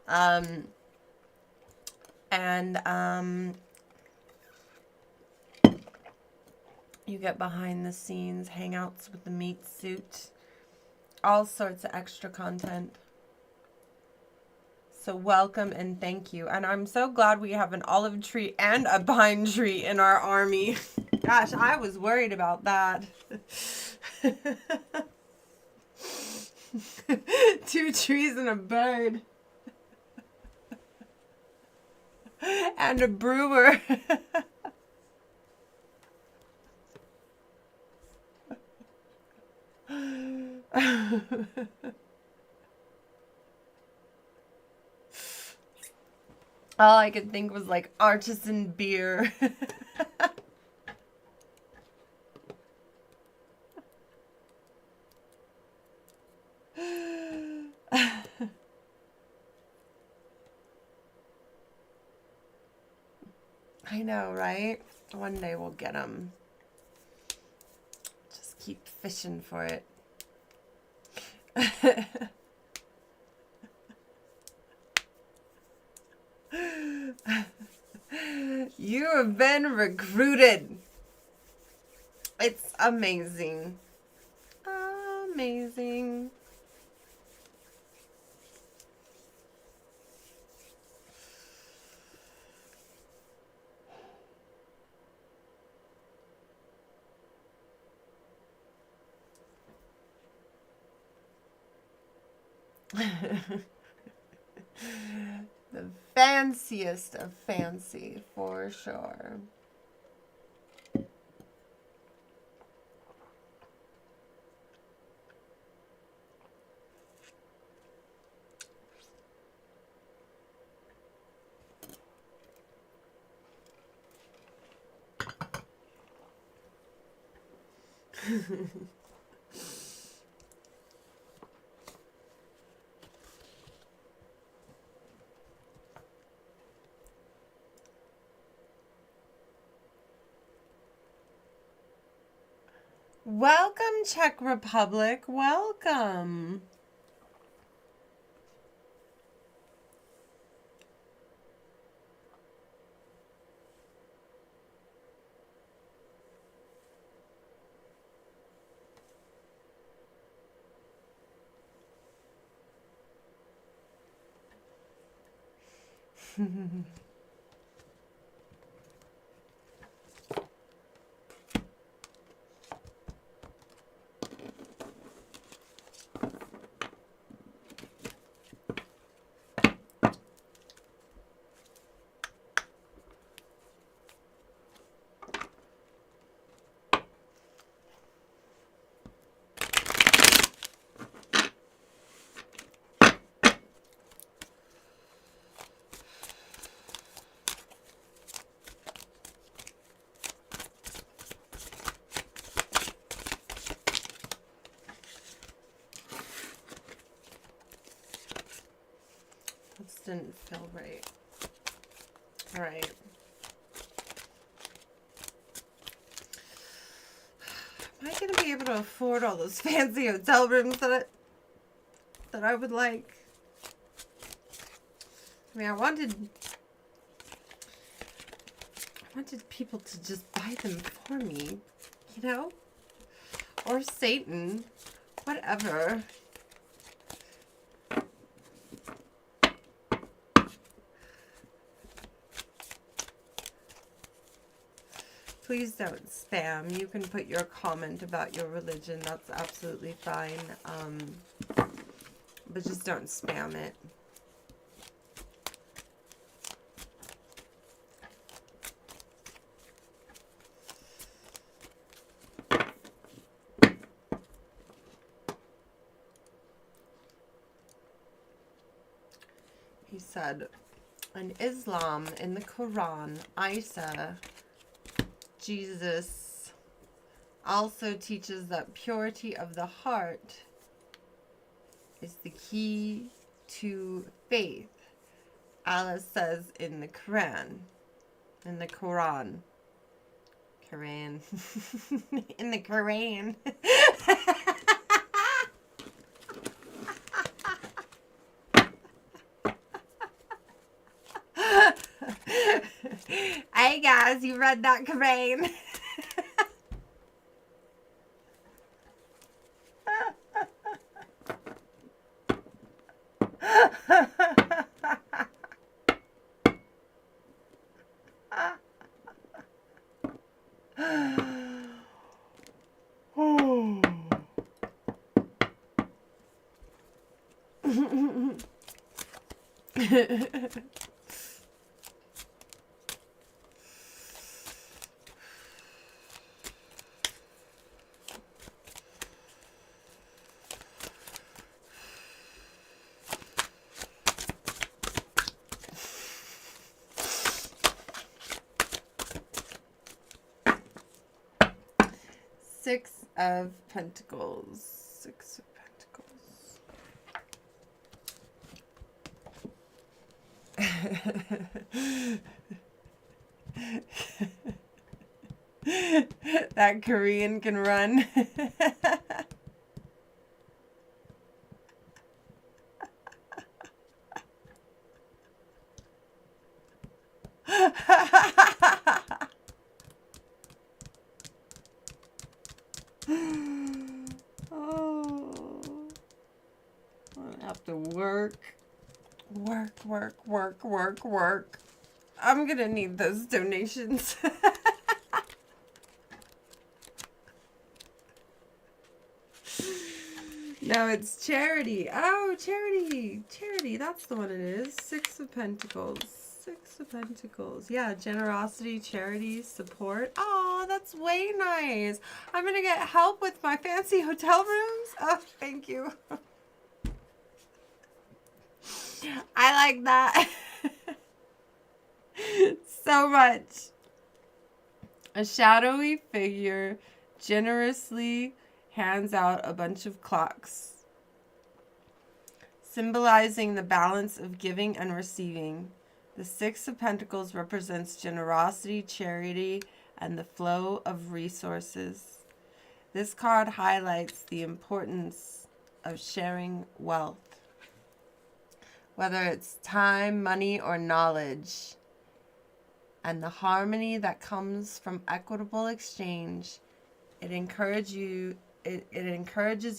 You get behind the scenes hangouts with the meat suit. All sorts of extra content. So welcome and thank you. And I'm so glad we have an olive tree and a pine tree in our army. Gosh, I was worried about that. 2 trees and a bird. And a brewer. All I could think was like artisan beer. I know, right? One day we'll get them. Just keep fishing for it. You have been recruited. It's amazing. Amazing. The fanciest of fancy, for sure. Welcome, Czech Republic. Welcome. Didn't feel right. All right. Am I going to be able to afford all those fancy hotel rooms that I would like? I mean, I wanted people to just buy them for me, you know? Or Satan, whatever. Please don't spam. You can put your comment about your religion. That's absolutely fine. But just don't spam it. He said, in Islam, in the Quran, Isa, Jesus also teaches that purity of the heart is the key to faith. Allah says in the Quran, in the Quran, in the Quran. Hey guys, you read that Quran? Six of Pentacles. Six of Pentacles. That Korean can run. Oh, I have to work. I'm gonna need those donations. No, it's charity. Oh, charity. Charity, that's the one it is. Six of Pentacles. Six of Pentacles. Yeah, generosity, charity, support. Oh, that's way nice. I'm going to get help with my fancy hotel rooms. Oh, thank you. I like that. So much. A shadowy figure generously hands out a bunch of clocks, symbolizing the balance of giving and receiving. The Six of Pentacles represents generosity, charity, and the flow of resources. This card highlights the importance of sharing wealth, whether it's time, money, or knowledge, and the harmony that comes from equitable exchange. It encourages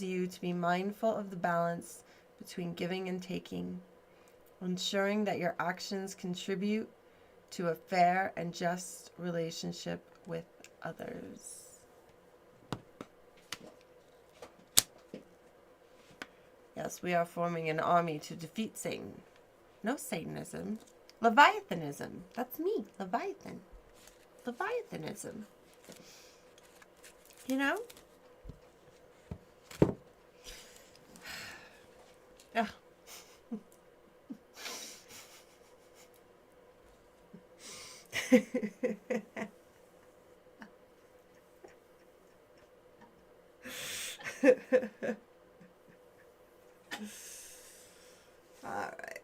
you to be mindful of the balance between giving and taking, ensuring that your actions contribute to a fair and just relationship with others. Yes, we are forming an army to defeat Satan. No Satanism. Leviathanism. That's me. Leviathan. Leviathanism. You know? Yeah. All right.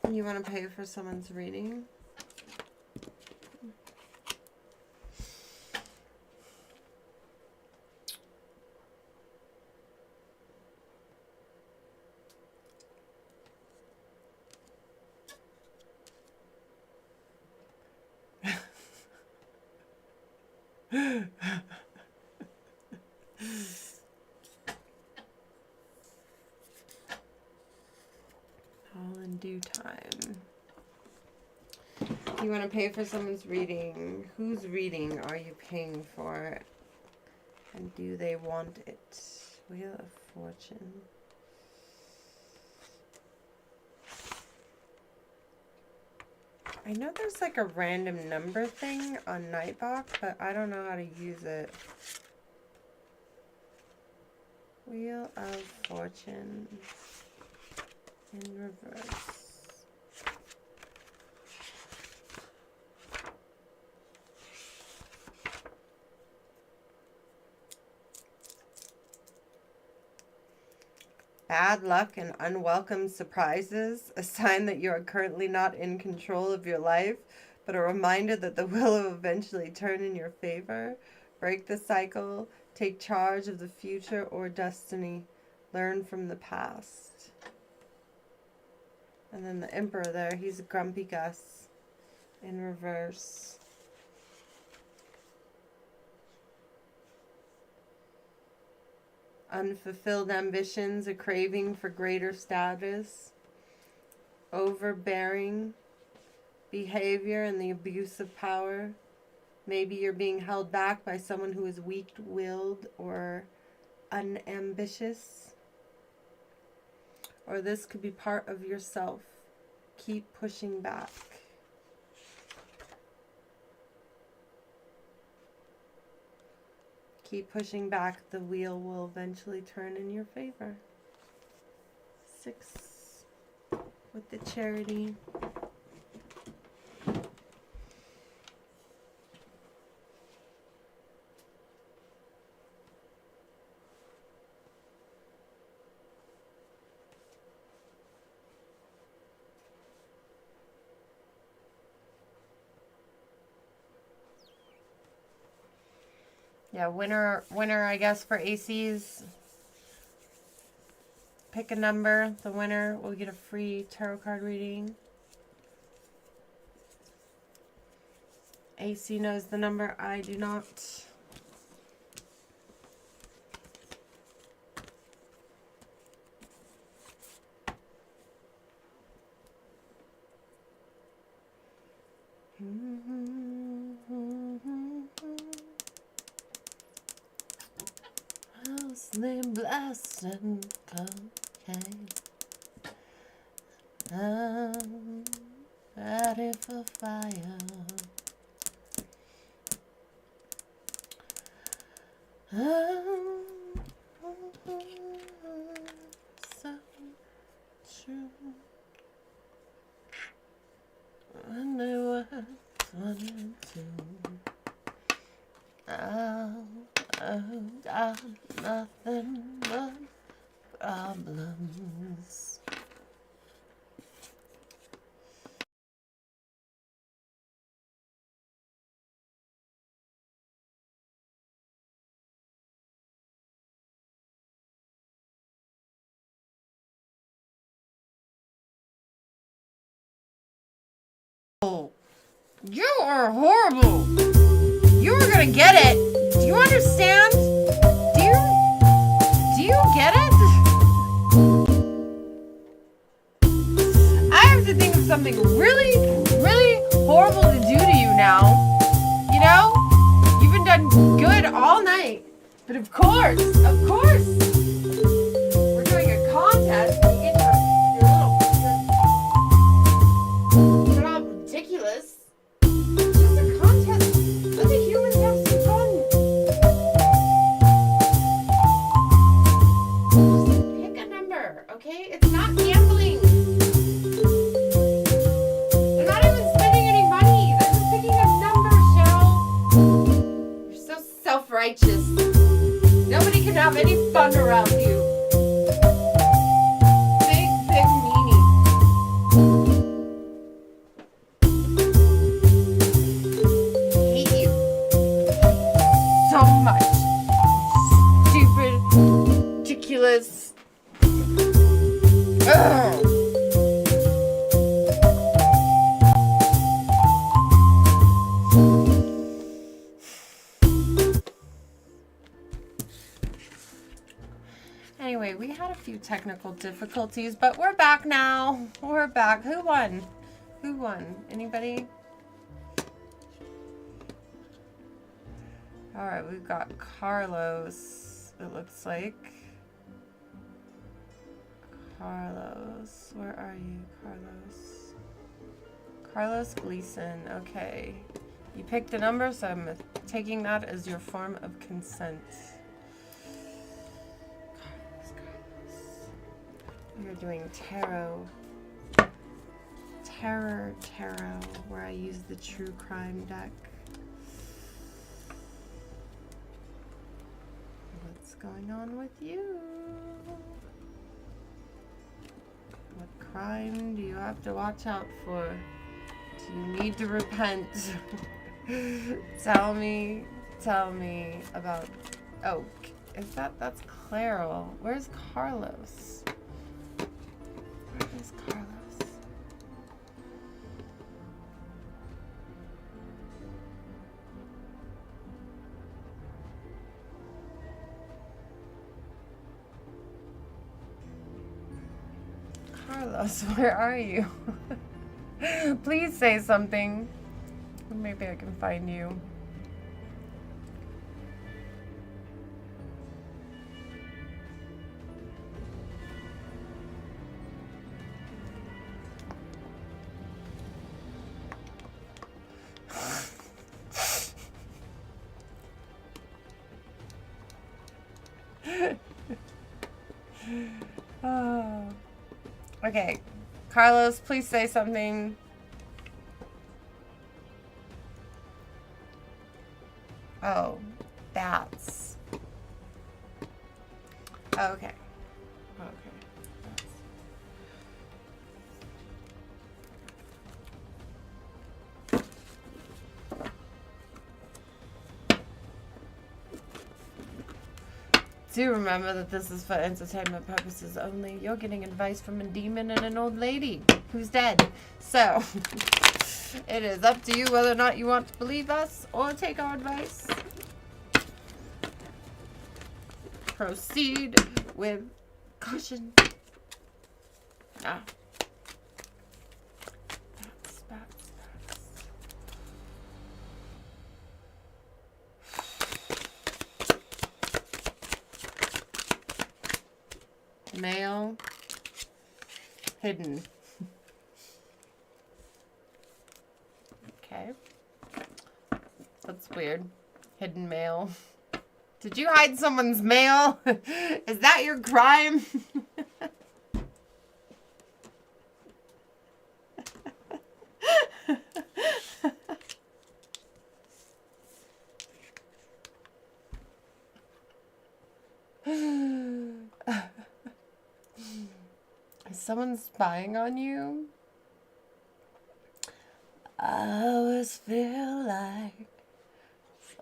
You want to pay for someone's reading? All in due time. You want to pay for someone's reading? Whose reading are you paying for? And do they want it? Wheel of Fortune. I know there's like a random number thing on Nightbox, but I don't know how to use it. Wheel of Fortune in reverse. Bad luck and unwelcome surprises, a sign that you are currently not in control of your life, but a reminder that the will eventually turn in your favor. Break the cycle, take charge of the future or destiny, learn from the past. And then the Emperor there, he's a grumpy Gus in reverse. Unfulfilled ambitions, a craving for greater status, overbearing behavior and the abuse of power. Maybe you're being held back by someone who is weak-willed or unambitious. Or this could be part of yourself. Keep pushing back. Keep pushing back. The wheel will eventually turn in your favor. 6 with the Charity. Yeah, winner, I guess, for ACs. Pick a number. The winner will get a free tarot card reading. AC knows the number. I do not. Slim blast and cocaine. I'm ready for fire. So true. When they were 22. I've got nothing but problems. Oh, you are horrible. You are gonna get it. Do you understand? Do you get it? I have to think of something really, really horrible to do to you now. You know? You've been done good all night. But of course, we're doing a contest. You get your little... You're all ridiculous. It's just a contest. Let the humans have some fun. Just pick a number, okay? It's not gambling. They're not even spending any money. They're just picking a number, Cheryl. You're so self-righteous. Nobody can have any fun around you. Big meanie. Hate you so much. Stupid, ridiculous. Ugh. Anyway, we had a few technical difficulties, but we're back now. We're back. Who won? Who won? Anybody? All right, we've got Carlos, it looks like. Carlos, where are you, Carlos? Carlos Gleason, okay. You picked a number, so I'm taking that as your form of consent. We're doing Terr0r, where I use the true crime deck. What's going on with you? What crime do you have to watch out for? Do you need to repent? Tell me about... Oh, is that's Clairol. Where's Carlos? Where is Carlos? Carlos, where are you? Please say something. Maybe I can find you. Oh. Okay, Carlos, please say something. Oh, bats. Okay. Okay. Do remember that this is for entertainment purposes only. You're getting advice from a demon and an old lady who's dead. So, it is up to you whether or not you want to believe us or take our advice. Proceed with caution. Ah. Bats. Male. Hidden. Okay. That's weird. Hidden mail. Did you hide someone's mail? Is that your crime? Is someone spying on you? I always feel like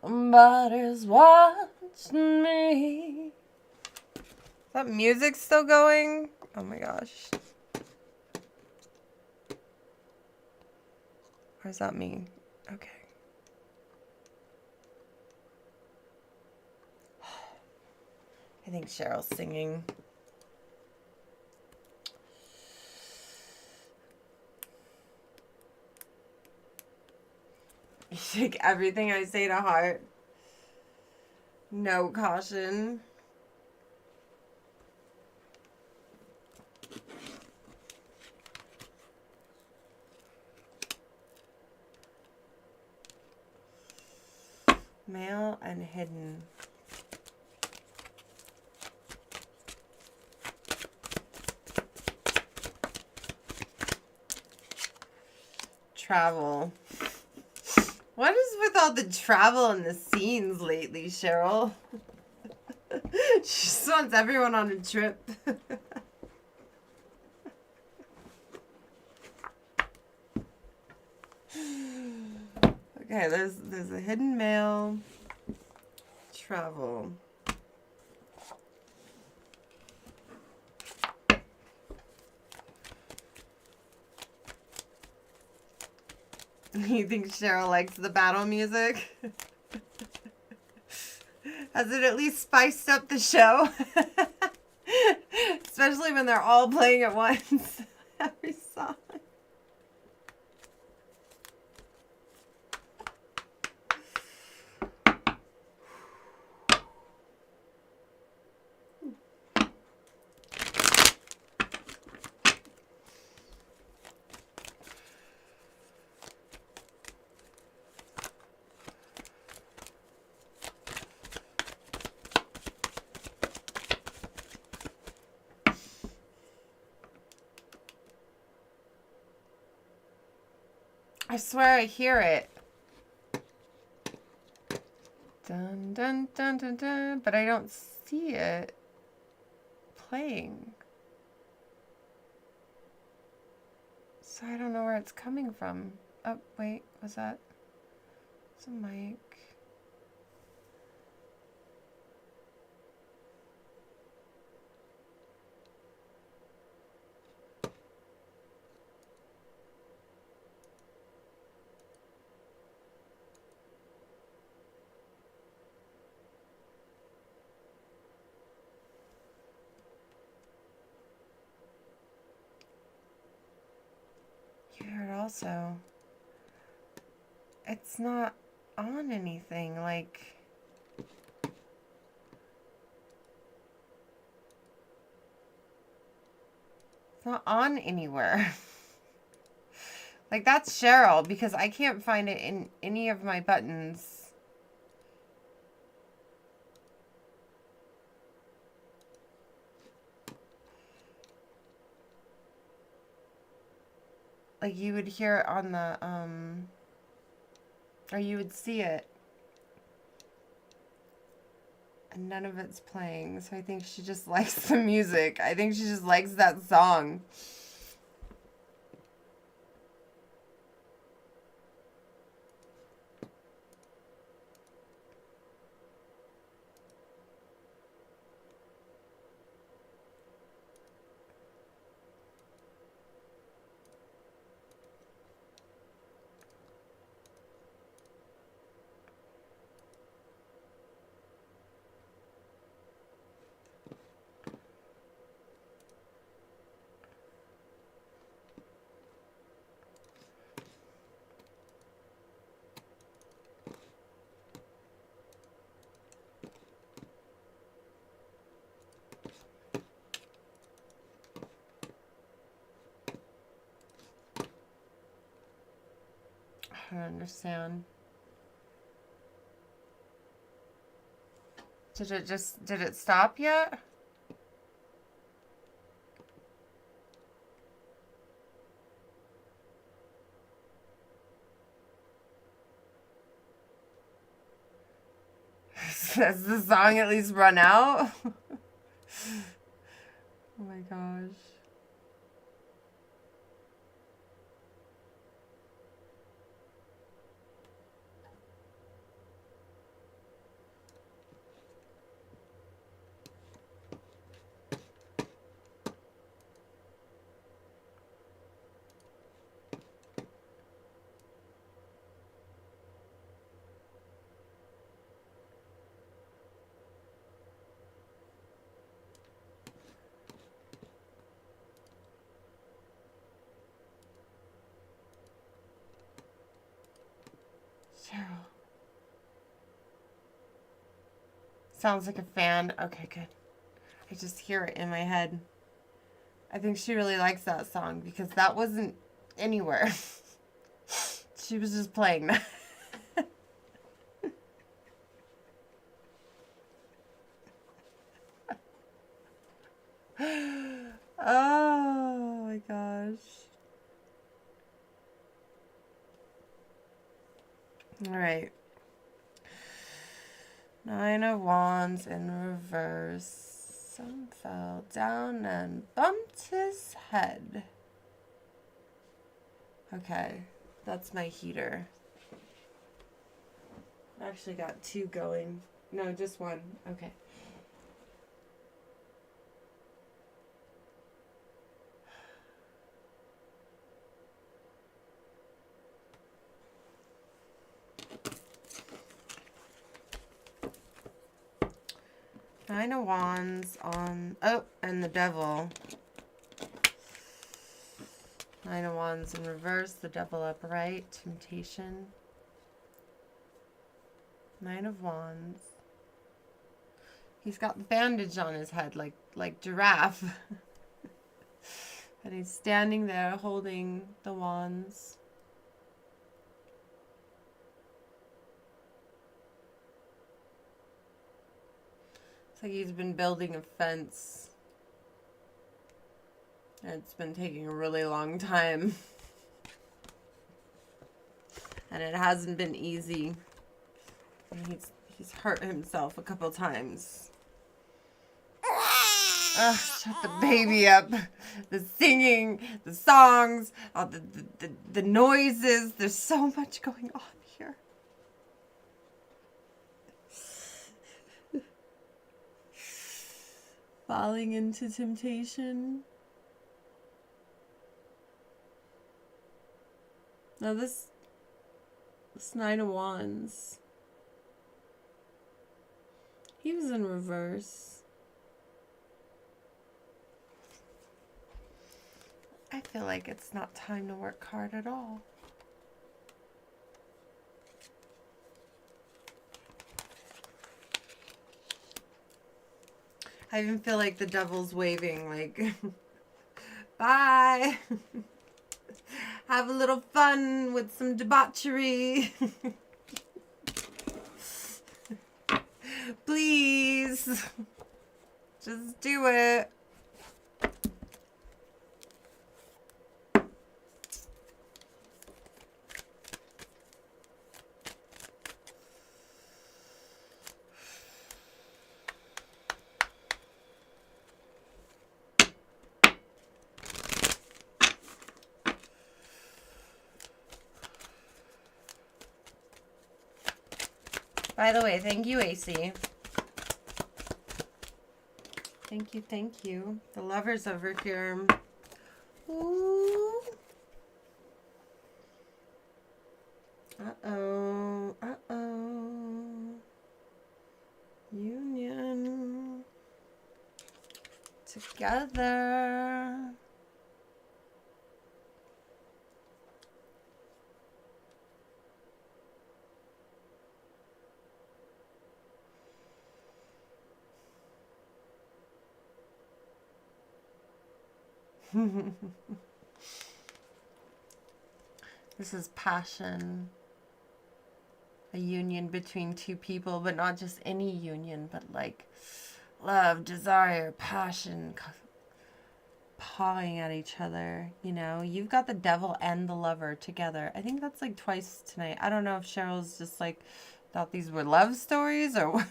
somebody's watching me. Is that music still going? Oh my gosh. Or is that me? Okay. I think Cheryl's singing. You take everything I say to heart. No caution. Male and hidden. Travel. What is with all the travel and the scenes lately, Cheryl? She just wants everyone on a trip. Okay, there's a hidden mail. Travel. You think Cheryl likes the battle music? Has it at least spiced up the show? Especially when they're all playing at once. Every song. I swear I hear it. Dun dun dun dun dun, but I don't see it playing. So I don't know where it's coming from. Oh, wait, was that? It's a mic. You heard also. It's not on anything, like... It's not on anywhere. Like, that's Cheryl, because I can't find it in any of my buttons. Like, you would hear it on the, or you would see it. And none of it's playing, so I think she just likes the music. I think she just likes that song. I don't understand. Did it stop yet? Has the song at least run out? Oh my gosh. Cheryl. Sounds like a fan. Okay, good. I just hear it in my head. I think she really likes that song because that wasn't anywhere. She was just playing that. Oh my gosh. All right. 9 of Wands in reverse. Some fell down and bumped his head. Okay, that's my heater. I actually got 2 going. No, just 1. Okay. Nine of Wands on... Oh, and the Devil. 9 of Wands in reverse, the Devil upright, Temptation. 9 of Wands. He's got the bandage on his head like Giraffe. And he's standing there holding the wands. It's like he's been building a fence. And it's been taking a really long time. And it hasn't been easy. And he's hurt himself a couple times. Ugh, shut the baby up. The singing, the songs, all the noises. There's so much going on here. Falling into temptation. Now this 9 of Wands. He was in reverse. I feel like it's not time to work hard at all. I even feel like the devil's waving, like, bye. Have a little fun with some debauchery. Please. Just do it. By the way, thank you, AC. Thank you, thank you. The lovers over here. Ooh. Uh-oh. Uh-oh. Union. Together. This is passion. A union between two people, but not just any union, but like love, desire, passion, pawing at each other. You know, you've got the devil and the lover together. I think that's like twice tonight. I don't know if Cheryl's just like thought these were love stories or what.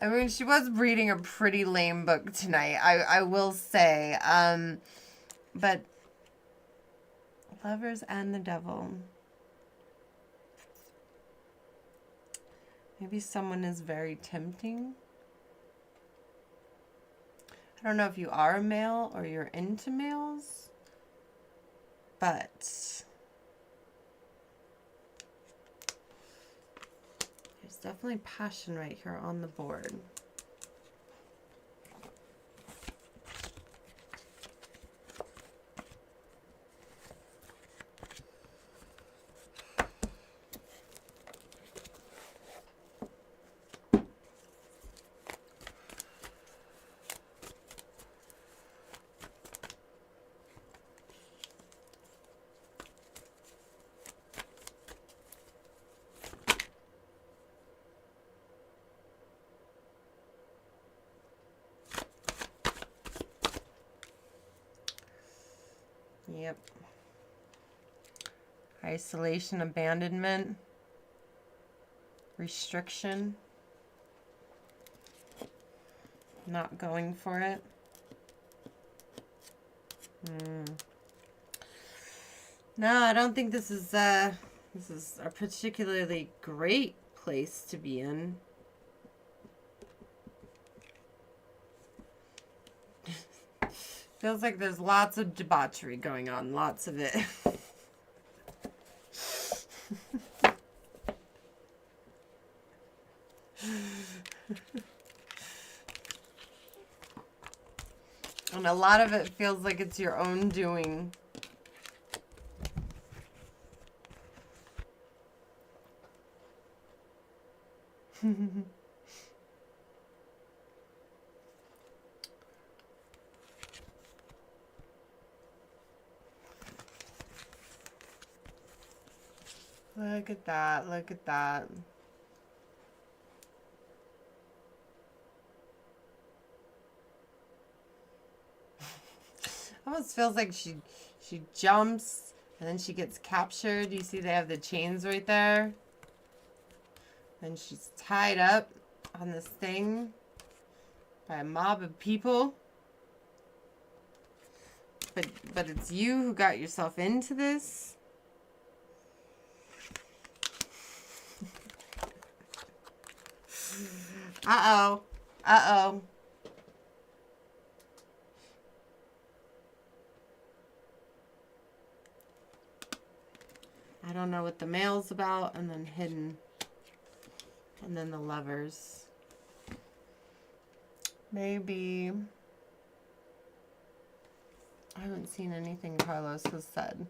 I mean, she was reading a pretty lame book tonight, I will say. But lovers and the devil. Maybe someone is very tempting. I don't know if you are a male or you're into males, but there's definitely passion right here on the board. Yep. Isolation, abandonment, restriction, not going for it. No, I don't think this is a particularly great place to be in. Feels like there's lots of debauchery going on, lots of it. And a lot of it feels like it's your own doing. Look at that, look at that. Almost feels like she jumps and then she gets captured. You see they have the chains right there. And she's tied up on this thing by a mob of people. But it's you who got yourself into this. Uh-oh. Uh-oh. I don't know what the male's about, and then hidden. And then the lovers. Maybe I haven't seen anything Carlos has said.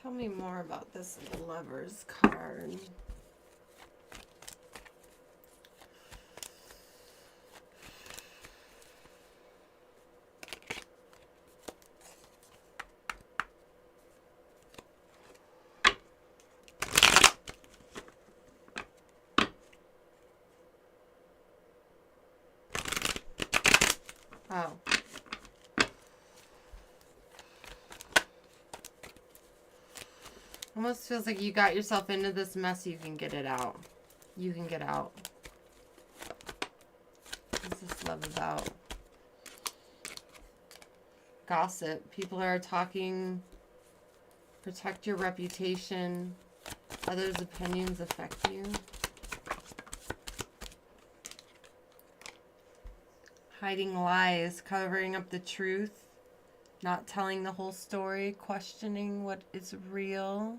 Tell me more about this Lovers card. Oh. Almost feels like you got yourself into this mess, you can get it out. You can get out. What's this love about? Gossip. People are talking. Protect your reputation. Others' opinions affect you. Hiding lies. Covering up the truth. Not telling the whole story. Questioning what is real.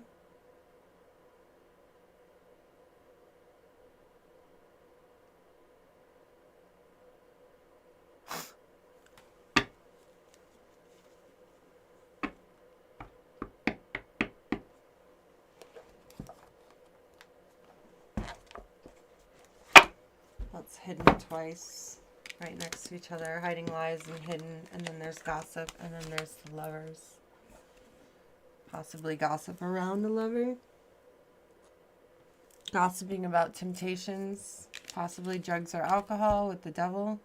That's hidden twice. Right next to each other. Hiding lies and hidden. And then there's gossip. And then there's the lovers. Possibly gossip around the lover. Gossiping about temptations. Possibly drugs or alcohol with the devil.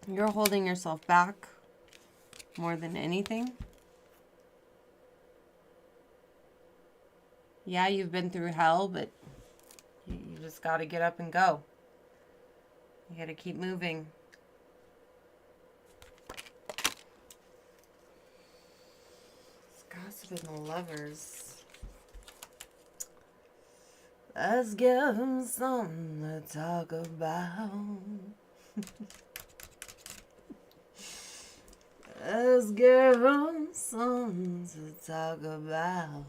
You're holding yourself back more than anything. Yeah, you've been through hell, but you just got to get up and go. You got to keep moving. Gossiping the lovers. Let's give them something to talk about. Let's give them something to talk about.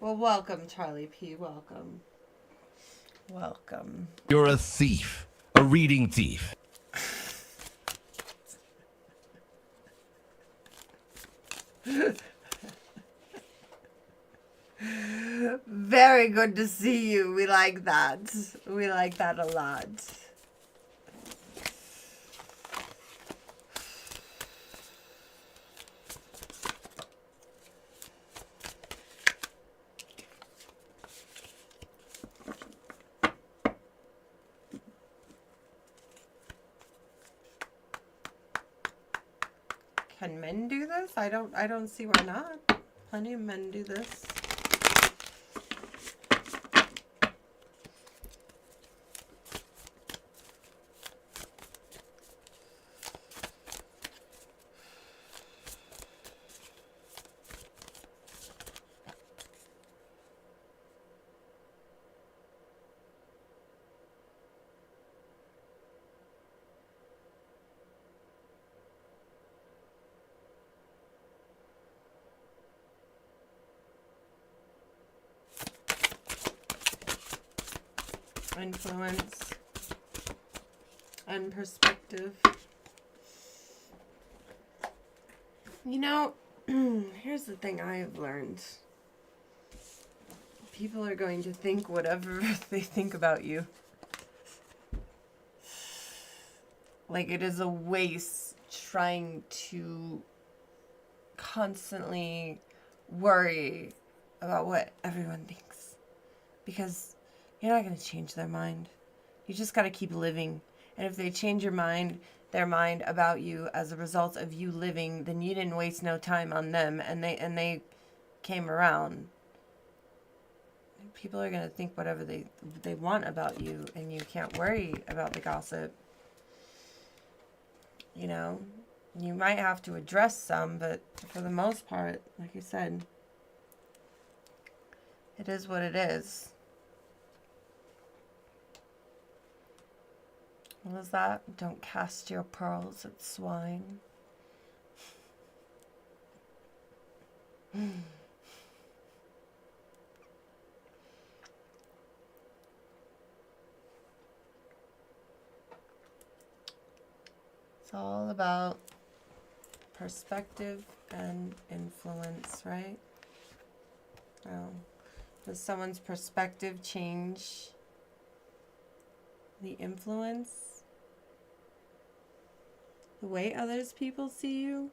Well, welcome, Charlie P. Welcome. Welcome. You're a thief. A reading thief. Very good to see you. We like that. We like that a lot. Can men do this? I don't see why not. Plenty of men do this. influence, and perspective. You know, here's the thing I have learned. People are going to think whatever they think about you. Like, it is a waste trying to constantly worry about what everyone thinks. Because you're not going to change their mind. You just got to keep living. And if they change their mind about you as a result of you living, then you didn't waste no time on them, and they came around. People are going to think whatever they want about you, and you can't worry about the gossip. You know, you might have to address some, but for the most part, like I said, it is what it is. What was that? Don't cast your pearls at swine. It's all about perspective and influence, right? Oh, does someone's perspective change the influence? The way others people see you?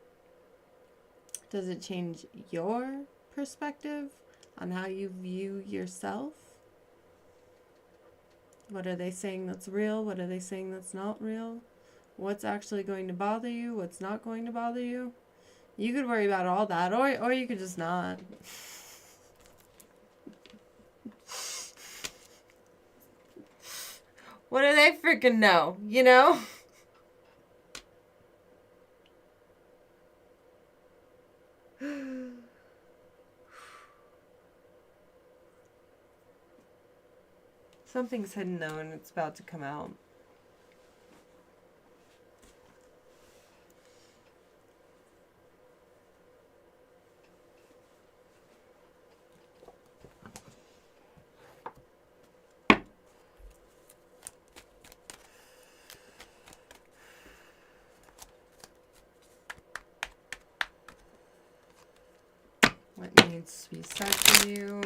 Does it change your perspective on how you view yourself? What are they saying that's real? What are they saying that's not real? What's actually going to bother you? What's not going to bother you? You could worry about all that, or you could just not. What do they freaking know, you know? Something's hidden though, and it's about to come out. What needs to be said to you?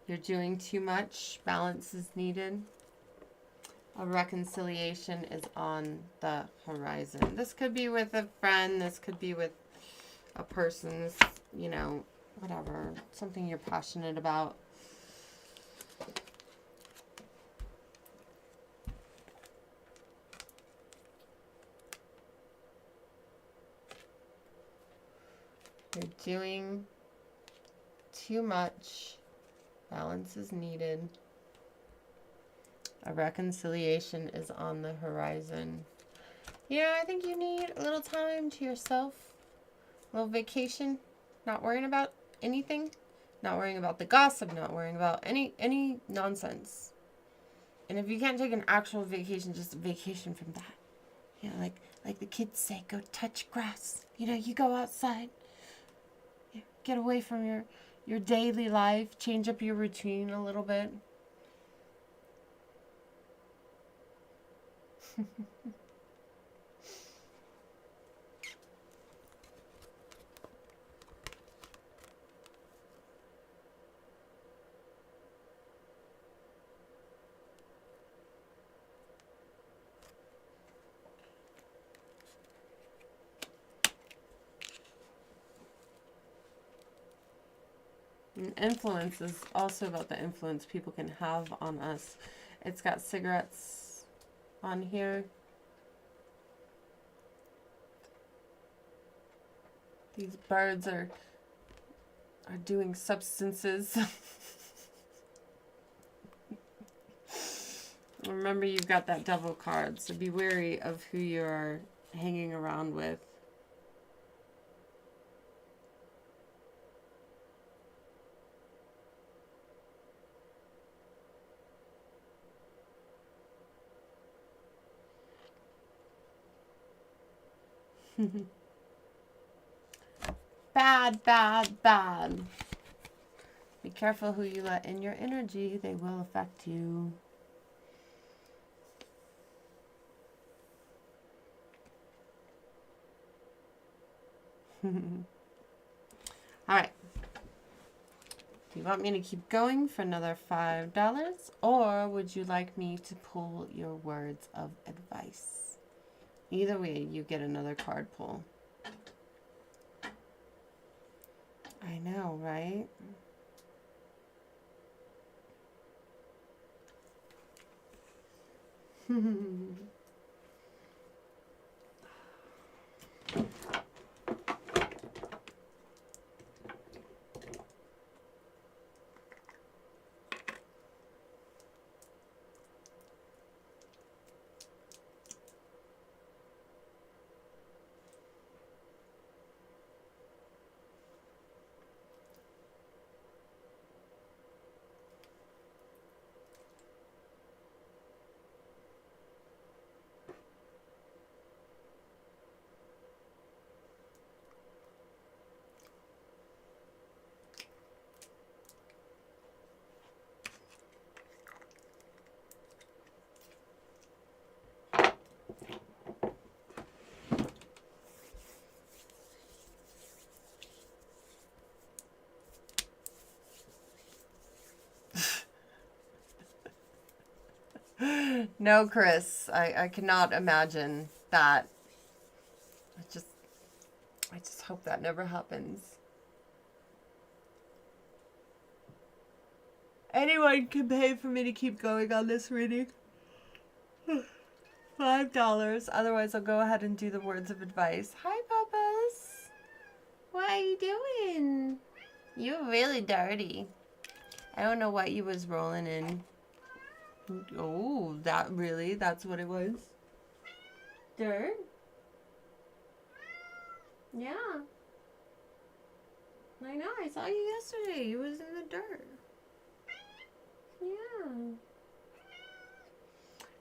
You're doing too much. Balance is needed. A reconciliation is on the horizon. This could be with a friend. This could be with a person. This, you know, whatever. Something you're passionate about. You're doing too much. Balance is needed. A reconciliation is on the horizon. Yeah, I think you need a little time to yourself. A little vacation. Not worrying about anything. Not worrying about the gossip. Not worrying about any nonsense. And if you can't take an actual vacation, just a vacation from that. You know, like the kids say, go touch grass. You know, you go outside. Get away from your daily life. Change up your routine a little bit. And influence is also about the influence people can have on us. It's got cigarettes on here. These birds are doing substances. Remember, you've got that devil card, so be wary of who you are hanging around with. Bad, bad, bad. Be careful who you let in your energy. They will affect you. All right. Do you want me to keep going for another $5? Or would you like me to pull your words of advice? Either way, you get another card pull. I know, right? No, Chris, I cannot imagine that. I just hope that never happens. Anyone can pay for me to keep going on this reading. $5. Otherwise, I'll go ahead and do the words of advice. Hi, Papas. What are you doing? You're really dirty. I don't know what you was rolling in. Oh, that's what it was. Dirt? Yeah. I know, I saw you yesterday. You was in the dirt. Yeah.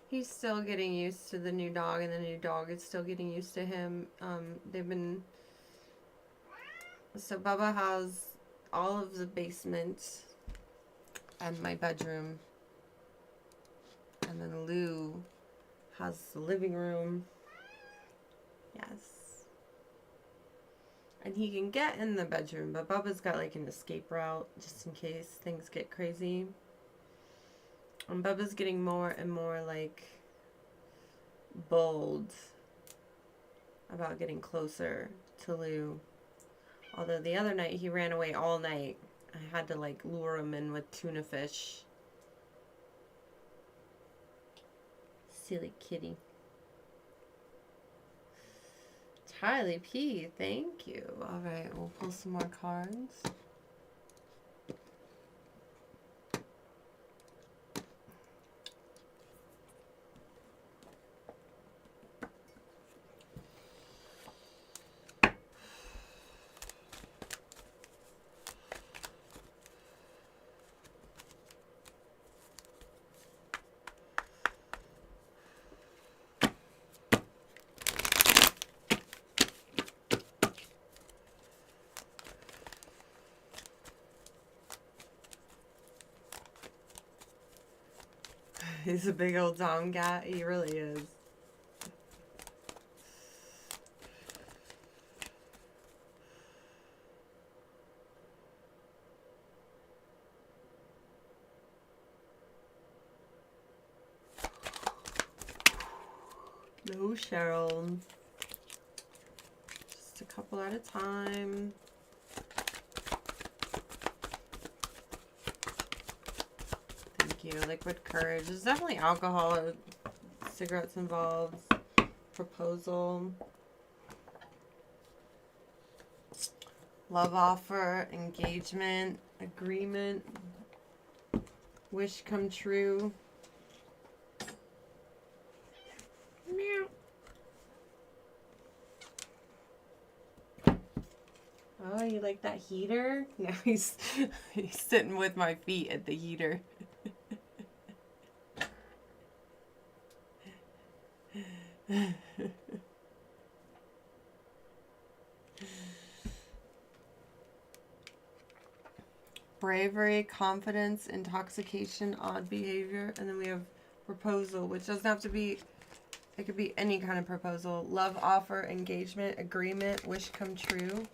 He's still getting used to the new dog, and the new dog is still getting used to him. So Bubba has all of the basement and my bedroom. And then Lou has the living room. Yes. And he can get in the bedroom, but Bubba's got like an escape route just in case things get crazy. And Bubba's getting more and more like bold about getting closer to Lou. Although the other night he ran away all night. I had to like lure him in with tuna fish. Silly kitty. Charlie P, thank you. Alright, we'll pull some more cards. He's a big old tomcat. He really is. No, Cheryl. Just a couple at a time. Liquid courage. There's definitely alcohol, cigarettes involved. Proposal. Love offer. Engagement. Agreement. Wish come true. Meow. Oh, you like that heater? Now he's sitting with my feet at the heater. bravery, confidence, intoxication, odd behavior. And then we have proposal, which doesn't have to be, it could be any kind of proposal. Love offer, engagement, agreement, wish come true.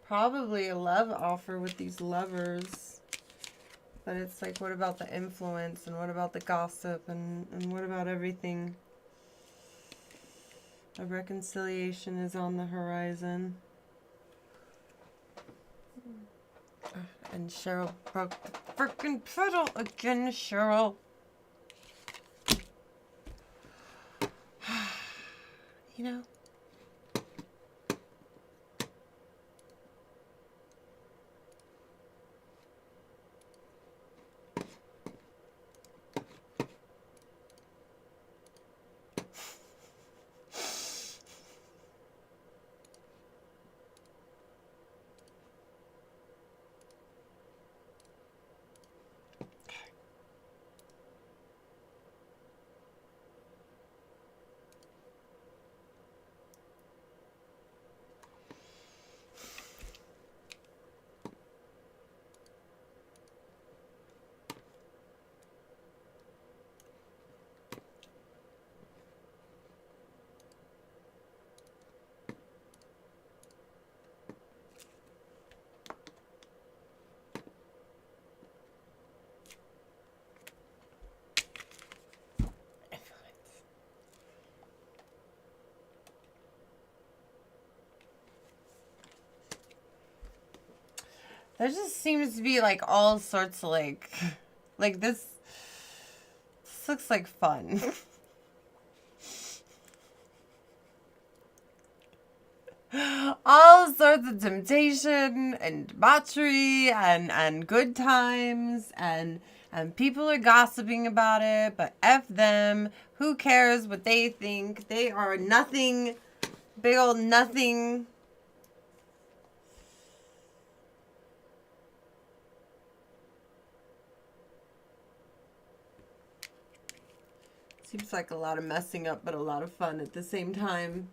Probably a love offer with these lovers. But it's like, what about the influence? And what about the gossip? And what about everything? A reconciliation is on the horizon. And Cheryl broke the frickin' pedal again, Cheryl. You know? There just seems to be like all sorts of like this looks like fun. All sorts of temptation and debauchery and good times and people are gossiping about it, but F them. Who cares what they think? They are nothing, big old nothing. Seems like a lot of messing up, but a lot of fun at the same time.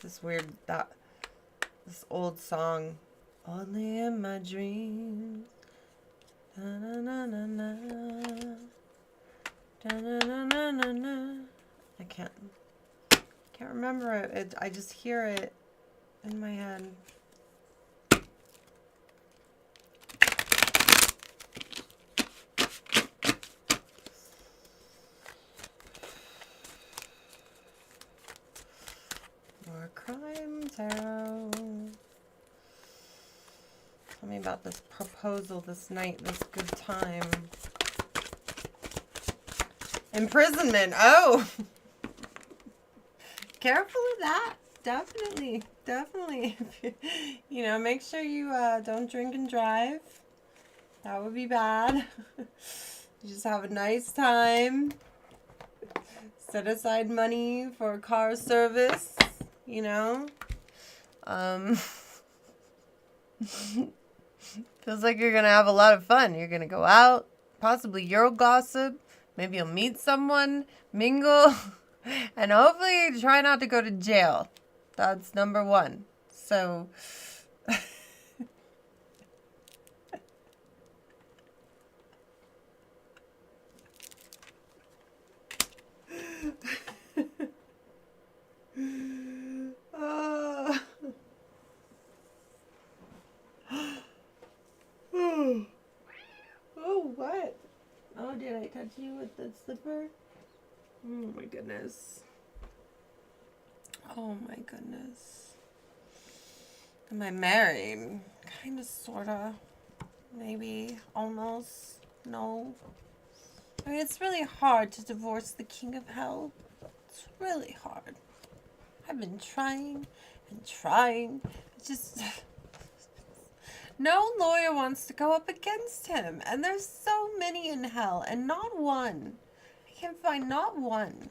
This weird, this old song. Only in my dreams. Da, na, na, na, na. Da, na, na, na, na, na. I can't remember it. I just hear it in my head. More crime, Terr0r. Tell me about this proposal, this night, this good time. Imprisonment. Oh! Careful with that. Definitely. Definitely. You know, make sure you don't drink and drive. That would be bad. You just have a nice time. Set aside money for car service. You know? Feels like you're going to have a lot of fun. You're going to go out, possibly Euro gossip. Maybe you'll meet someone, mingle, and hopefully try not to go to jail. That's number one. So, oh, what? Oh, did I touch you with the slipper? Oh my goodness. Oh my goodness. Am I married? Kinda, sorta. Maybe. Almost. No. I mean, it's really hard to divorce the king of hell. It's really hard. I've been trying and trying. It's just... No lawyer wants to go up against him. And there's so many in hell. And not one. can't find not one.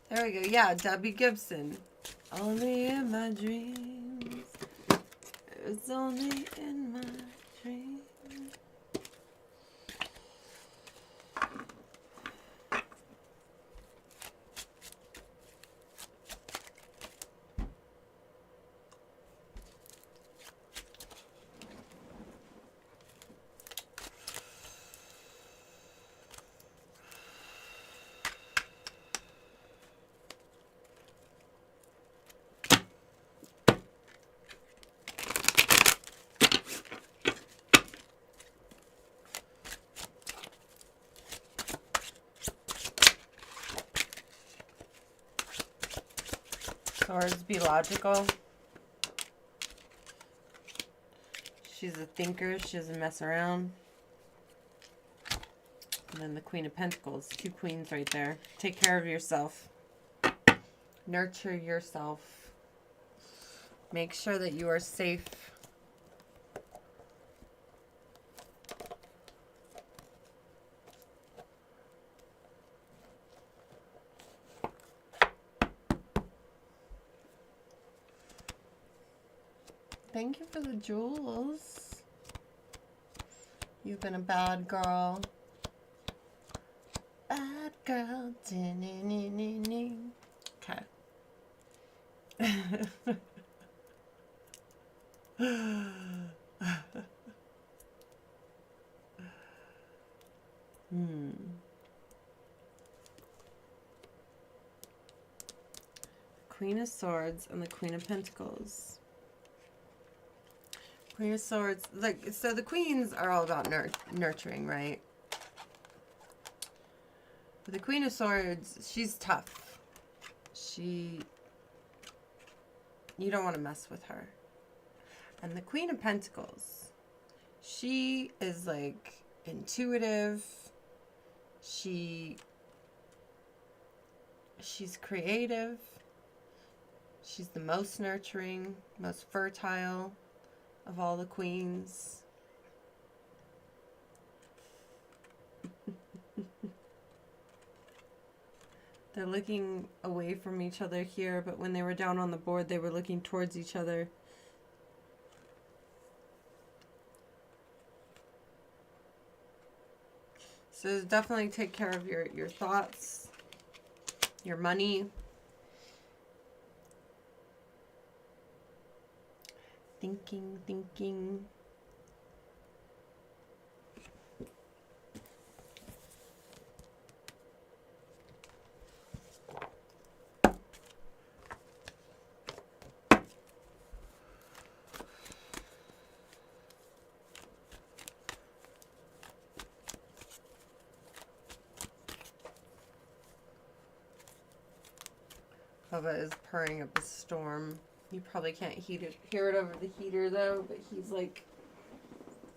There we go. Yeah, Debbie Gibson. Only in my dreams. It's only in my dreams. Swords be logical. She's a thinker. She doesn't mess around. And then the Queen of Pentacles. 2 queens right there. Take care of yourself. Nurture yourself. Make sure that you are safe. Thank you for the jewels. You've been a bad girl. Bad girl. Okay. Queen of Swords and the Queen of Pentacles. Queen of Swords, like, so the queens are all about nurturing, right? But the Queen of Swords, she's tough. You don't want to mess with her. And the Queen of Pentacles, she is like intuitive. She's creative. She's the most nurturing, most fertile of all the queens. They're looking away from each other here, but when they were down on the board, they were looking towards each other. So definitely take care of your thoughts, your money. Thinking. Bubba is purring up a storm. You probably can't hear it over the heater though, but he's like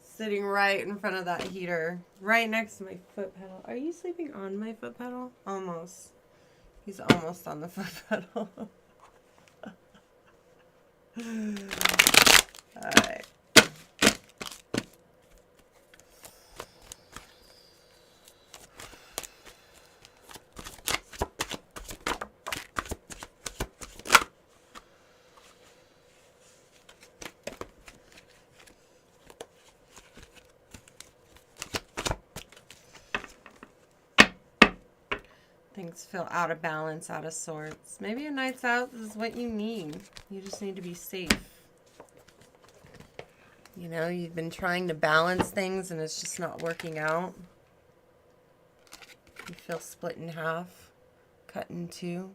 sitting right in front of that heater, right next to my foot pedal. Are you sleeping on my foot pedal? Almost. He's almost on the foot pedal. Alright. Things feel out of balance, out of sorts. Maybe a night's out is what you need. You just need to be safe. You know, you've been trying to balance things and it's just not working out. You feel split in half, cut in two.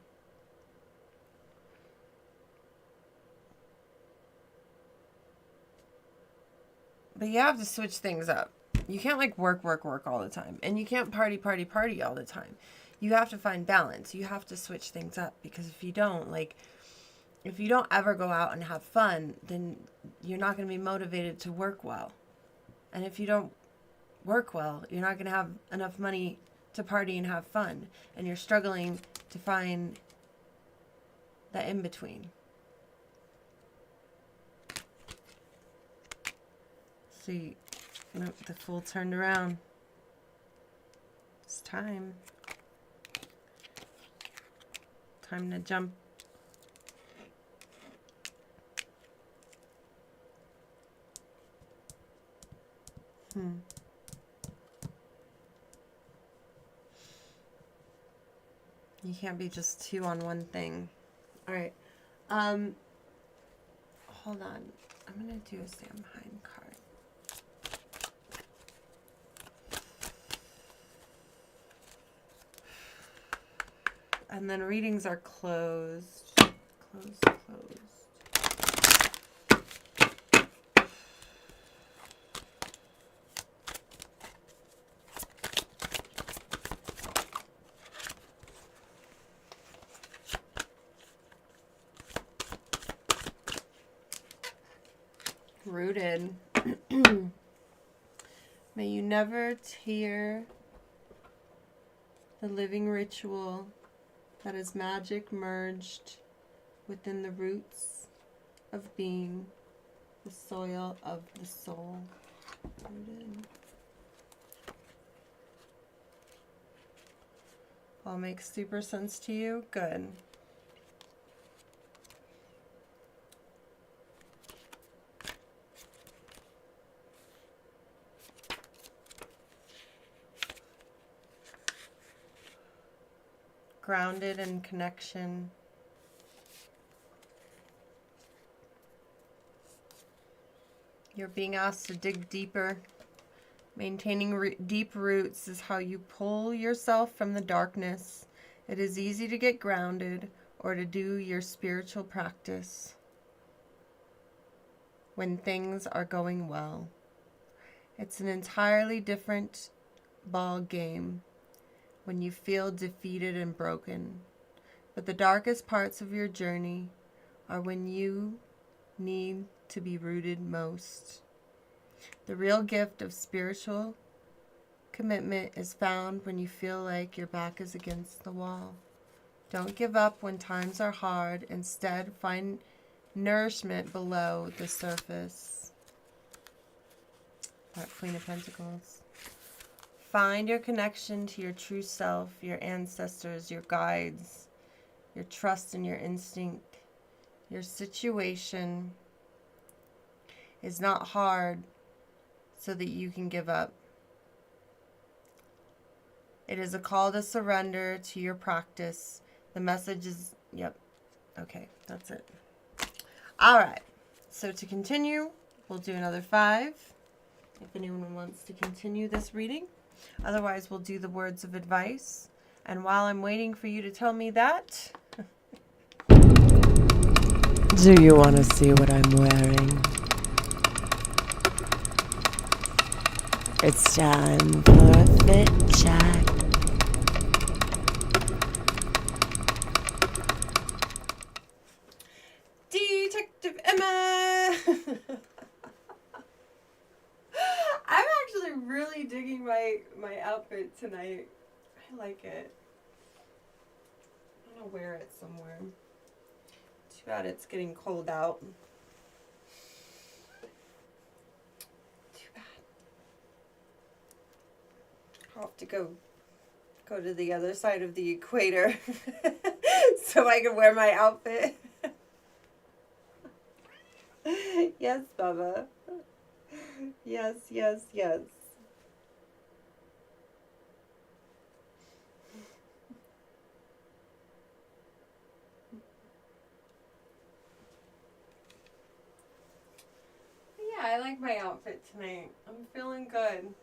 But you have to switch things up. You can't like work all the time. And you can't party all the time. You have to find balance. You have to switch things up, because if you don't, like, if you don't ever go out and have fun, then you're not going to be motivated to work well. And if you don't work well, you're not going to have enough money to party and have fun. And you're struggling to find that in between. See, nope, the Fool turned around. It's time. Time to jump. You can't be just two on one thing. All right. Hold on. I'm gonna do a Samhain card. And then readings are closed. Closed. Rooted. May you never tear the living ritual that is magic merged within the roots of being, the soil of the soul. Rooted. All makes super sense to you? Good. Grounded in connection. You're being asked to dig deeper. Maintaining deep roots is how you pull yourself from the darkness. It is easy to get grounded or to do your spiritual practice when things are going well. It's an entirely different ball game when you feel defeated and broken. But the darkest parts of your journey are when you need to be rooted most. The real gift of spiritual commitment is found when you feel like your back is against the wall. Don't give up when times are hard. Instead, find nourishment below the surface. That Queen of Pentacles. Find your connection to your true self, your ancestors, your guides, your trust and your instinct. Your situation is not hard so that you can give up. It is a call to surrender to your practice. The message is, yep, okay, that's it. All right, so to continue, we'll do another 5, if anyone wants to continue this reading. Otherwise, we'll do the words of advice. And while I'm waiting for you to tell me that... Do you want to see what I'm wearing? It's time for a fit check. Detective Emma! I'm actually really digging my outfit tonight. I like it. I'm gonna wear it somewhere. Too bad it's getting cold out. Too bad. I'll have to go to the other side of the equator so I can wear my outfit. Yes, Bubba. Yes, yes, yes. Yeah, I like my outfit tonight. I'm feeling good.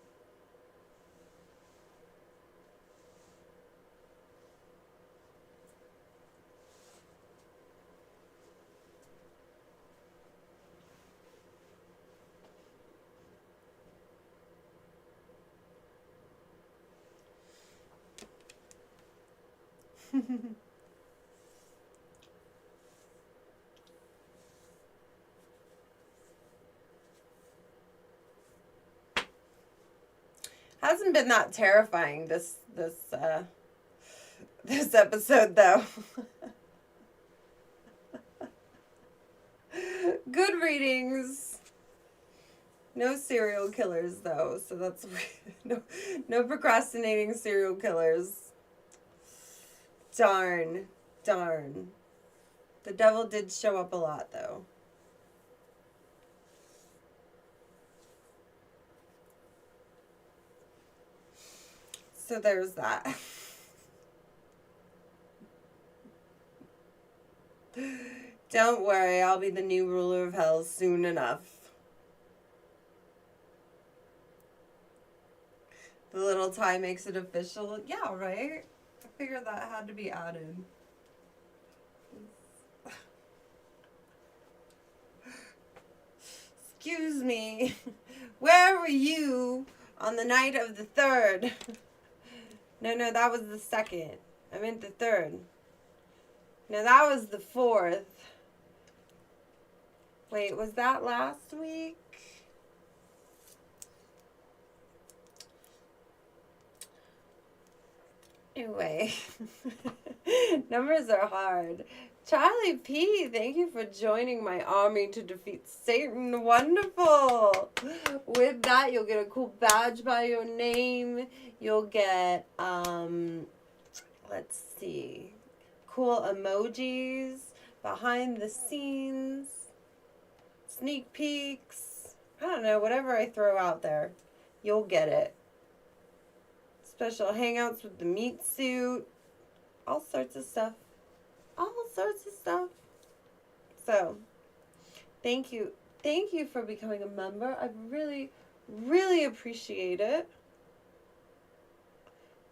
Hasn't been that terrifying this episode though. Good readings. No serial killers, though, so that's no procrastinating serial killers. Darn. The devil did show up a lot, though. So there's that. Don't worry, I'll be the new ruler of hell soon enough. The little tie makes it official. Yeah, right? I figured that had to be added. Excuse me. Where were you on the night of the 3rd? No, that was the 2nd. I meant the 3rd. No, that was the 4th. Wait, was that last week? Anyway, numbers are hard. Charlie P, thank you for joining my army to defeat Satan. Wonderful. With that, you'll get a cool badge by your name. You'll get, let's see, cool emojis, behind the scenes, sneak peeks. I don't know, whatever I throw out there, you'll get it. Special hangouts with the meat suit. All sorts of stuff. All sorts of stuff. So, thank you. Thank you for becoming a member. I really, really appreciate it.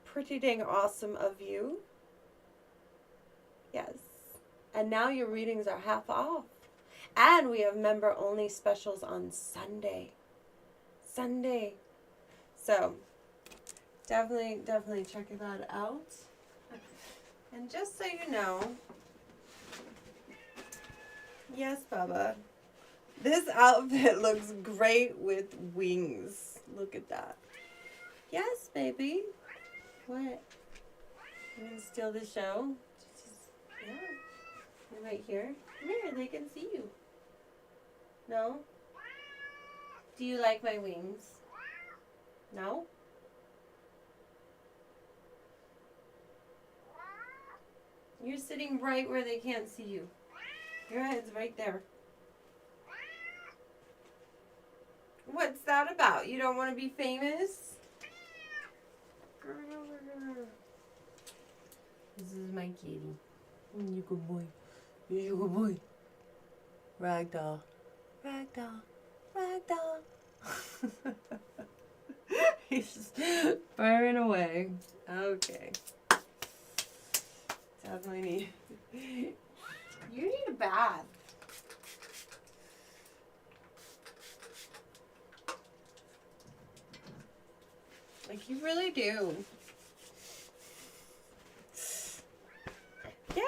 Pretty dang awesome of you. Yes. And now your readings are half off. And we have member-only specials on Sunday. So, definitely check that out. And just so you know, yes, Bubba, this outfit looks great with wings. Look at that. Yes, baby. What? You gonna steal the show? Yeah. You're right here. Come here, they can see you. No? Do you like my wings? No? You're sitting right where they can't see you. Your head's right there. What's that about? You don't want to be famous? This is my kitty. You good boy. You good boy. Ragdoll. He's just firing away. Okay. Definitely need. You need a bath. Like, you really do. Yeah.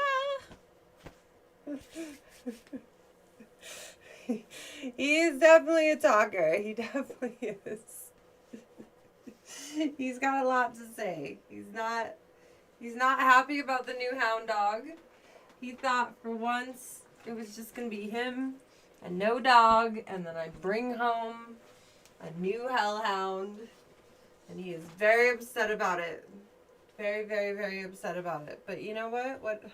He is definitely a talker. He definitely is. He's got a lot to say. He's not happy about the new hound dog. He thought for once it was just going to be him and no dog, and then I'd bring home a new hellhound. And he is very upset about it. Very, very, very upset about it. But you know what? What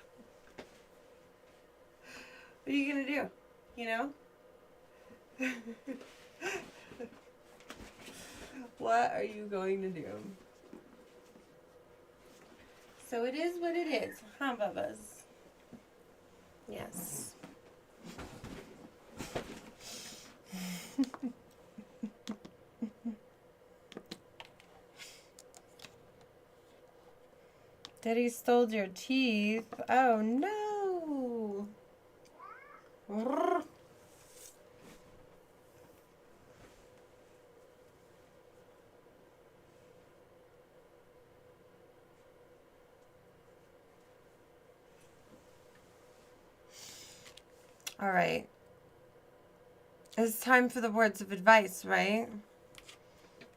are you going to do? You know? What are you going to do? So it is what it is, huh, Bubbas? Yes. Daddy stole your teeth. Oh no. All right. It's time for the words of advice, right?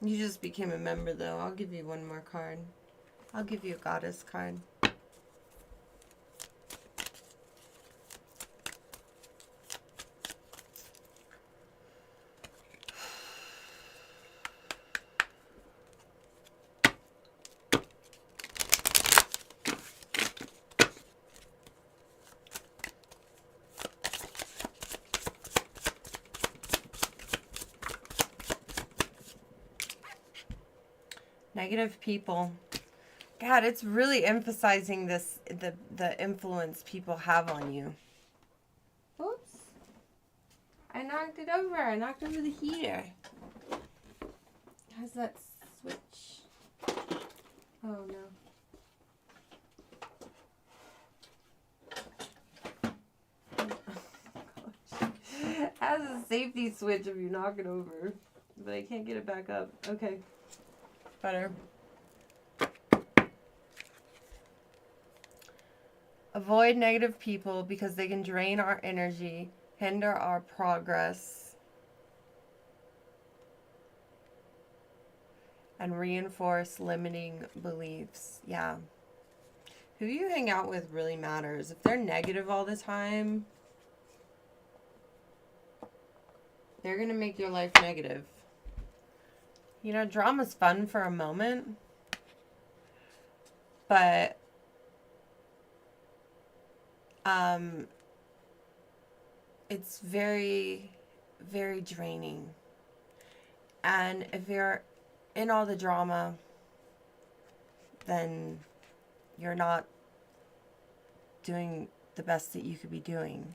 You just became a member, though. I'll give you one more card. I'll give you a goddess card. Negative people. God, it's really emphasizing this, the influence people have on you. Oops. I knocked it over. I knocked over the heater. How's that switch? Oh no. Has a safety switch if you knock it over, but I can't get it back up. Okay, better. Avoid negative people because they can drain our energy, hinder our progress, and reinforce limiting beliefs. Yeah. Who you hang out with really matters. If they're negative all the time, they're going to make your life negative. You know, drama's fun for a moment, but it's very, very draining. And if you're in all the drama, then you're not doing the best that you could be doing.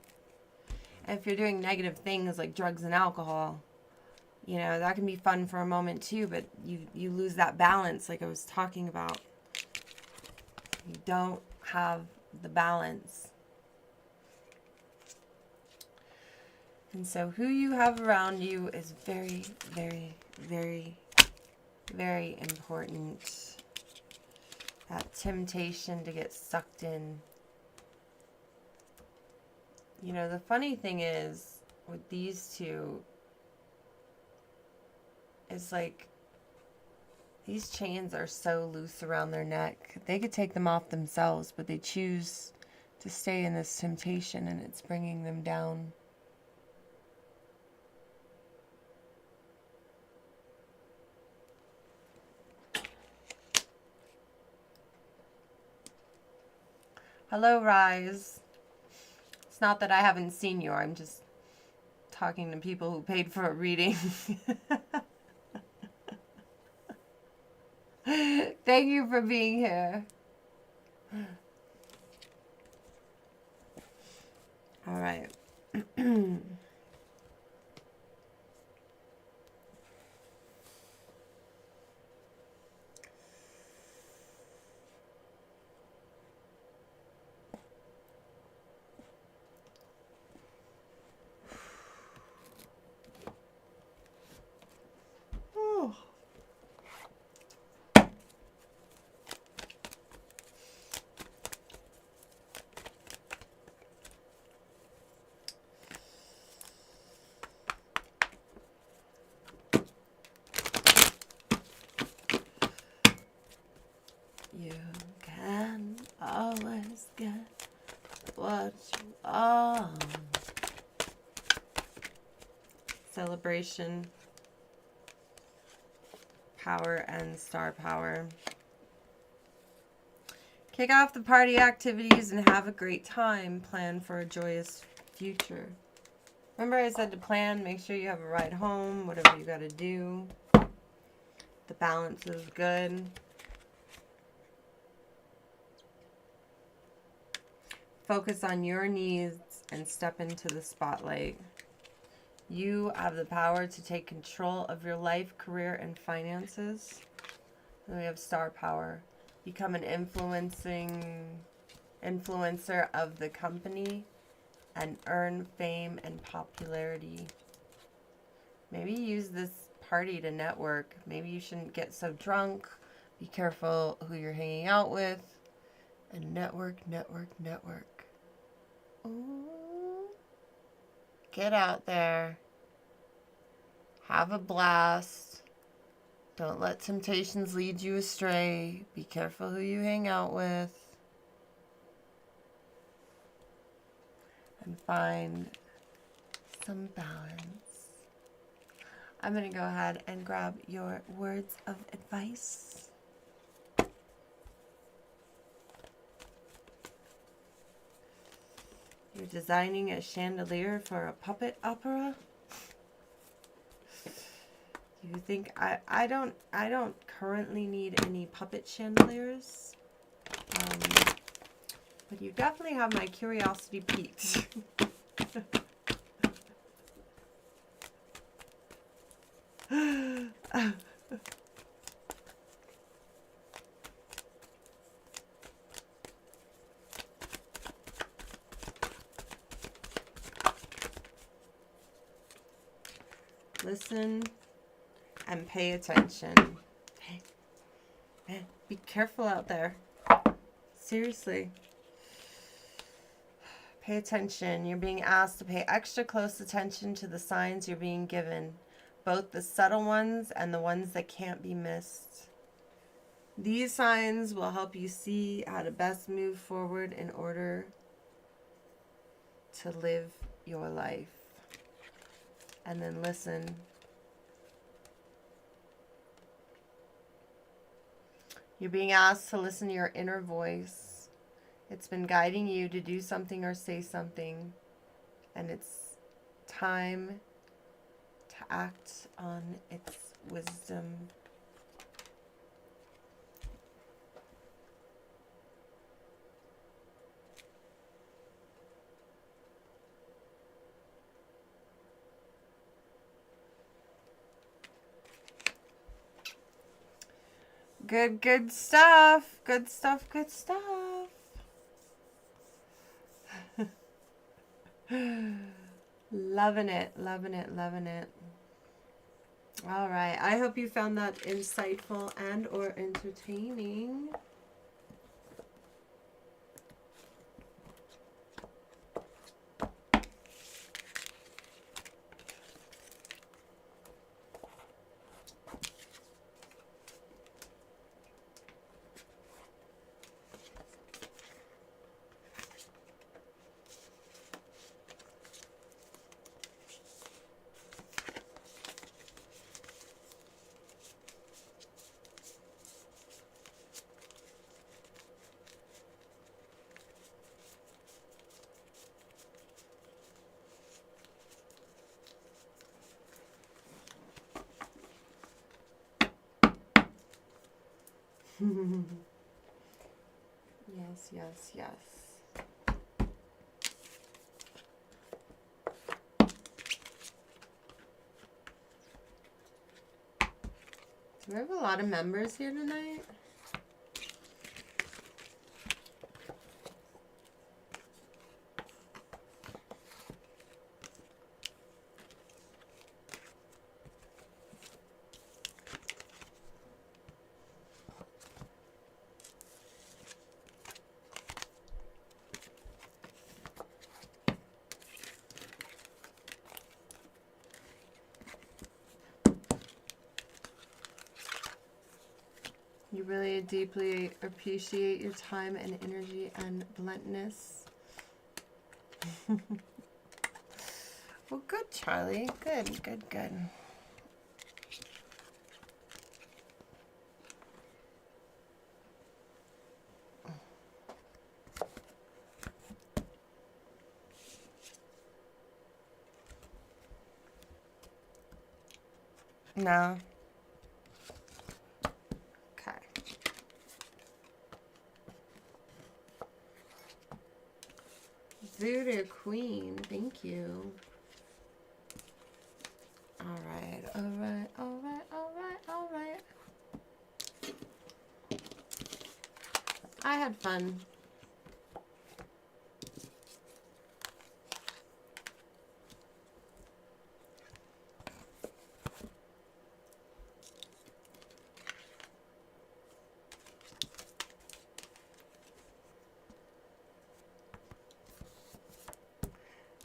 And if you're doing negative things like drugs and alcohol, you know, that can be fun for a moment too, but you lose that balance like I was talking about. You don't have the balance. And so who you have around you is very, very, very, very important. That temptation to get sucked in. You know, the funny thing is, with these two, is like, these chains are so loose around their neck. They could take them off themselves, but they choose to stay in this temptation, and it's bringing them down. Hello, Rise. It's not that I haven't seen you. I'm just talking to people who paid for a reading. Thank you for being here. All right. You can always get what you want. Celebration, power, and star power. Kick off the party activities and have a great time. Plan for a joyous future. Remember I said to plan, make sure you have a ride home, whatever you got to do. The balance is good. Focus on your needs and step into the spotlight. You have the power to take control of your life, career, and finances. And we have star power. Become an influencer of the company and earn fame and popularity. Maybe use this party to network. Maybe you shouldn't get so drunk. Be careful who you're hanging out with. And network. Ooh. Get out there. Have a blast. Don't let temptations lead you astray. Be careful who you hang out with. And find some balance. I'm going to go ahead and grab your words of advice. You're designing a chandelier for a puppet opera? You think I don't currently need any puppet chandeliers. But you definitely have my curiosity piqued. Listen and pay attention. Man, be careful out there. Seriously. Pay attention. You're being asked to pay extra close attention to the signs you're being given, both the subtle ones and the ones that can't be missed. These signs will help you see how to best move forward in order to live your life. And then listen. You're being asked to listen to your inner voice. It's been guiding you to do something or say something. And it's time to act on its wisdom. Good stuff. Good stuff, good stuff. Loving it, loving it, loving it. All right. I hope you found that insightful and or entertaining. Yes, yes, yes. Do we have a lot of members here tonight? You really deeply appreciate your time and energy and bluntness. Well, good, Charlie. Good, good, good. No. Okay. Voodoo Queen, thank you. All right, all right, all right, all right, all right. I had fun.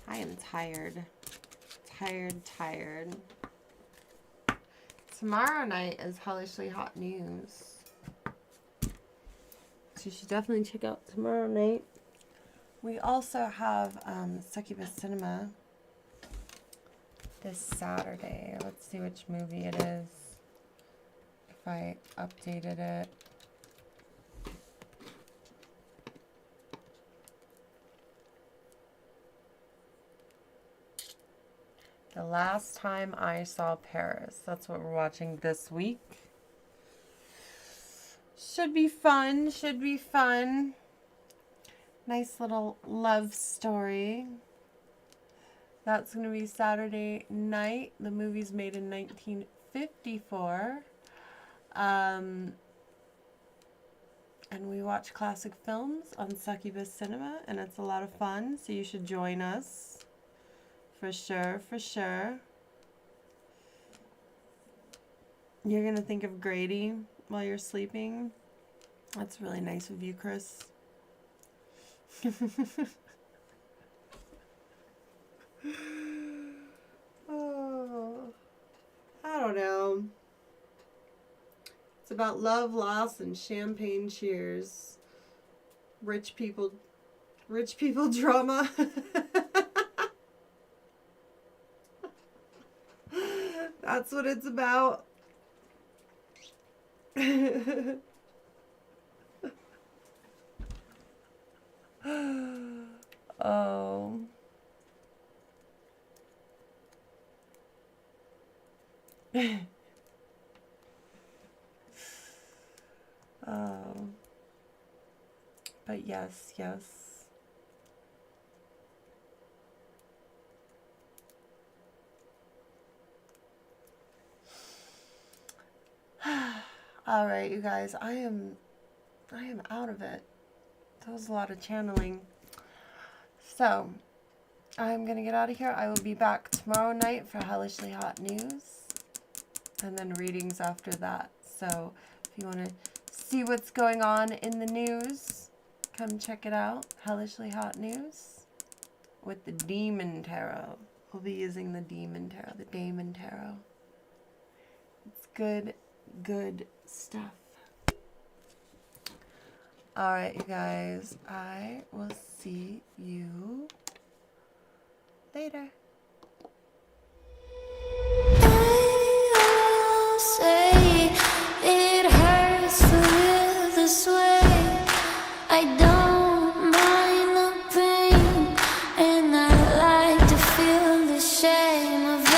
I am tired. Tired. Tomorrow night is Hellishly Hot News. So you should definitely check out tomorrow night. We also have Succubus Cinema this Saturday. Let's see which movie it is. If I updated it. The Last Time I Saw Paris. That's what we're watching this week. Should be fun. Should be fun. Nice little love story. That's going to be Saturday night. The movie's made in 1954. And we watch classic films on Succubus Cinema, and it's a lot of fun, so you should join us. For sure, for sure. You're going to think of Grady while you're sleeping. That's really nice of you, Chris. Oh, I don't know. It's about love, loss, and champagne cheers. Rich people drama. That's what it's about. Oh. Oh. But yes, yes. All right, you guys, I am out of it. That was a lot of channeling. So, I'm going to get out of here. I will be back tomorrow night for Hellishly Hot News. And then readings after that. So, if you want to see what's going on in the news, come check it out. Hellishly Hot News with the Demon Tarot. We'll be using the Demon Tarot, the Damon Tarot. It's good, good stuff. Alright, you guys. I will see you later. I'll say it hurts to live this way. I don't mind the pain, and I like to feel the shame of it.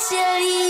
Tell you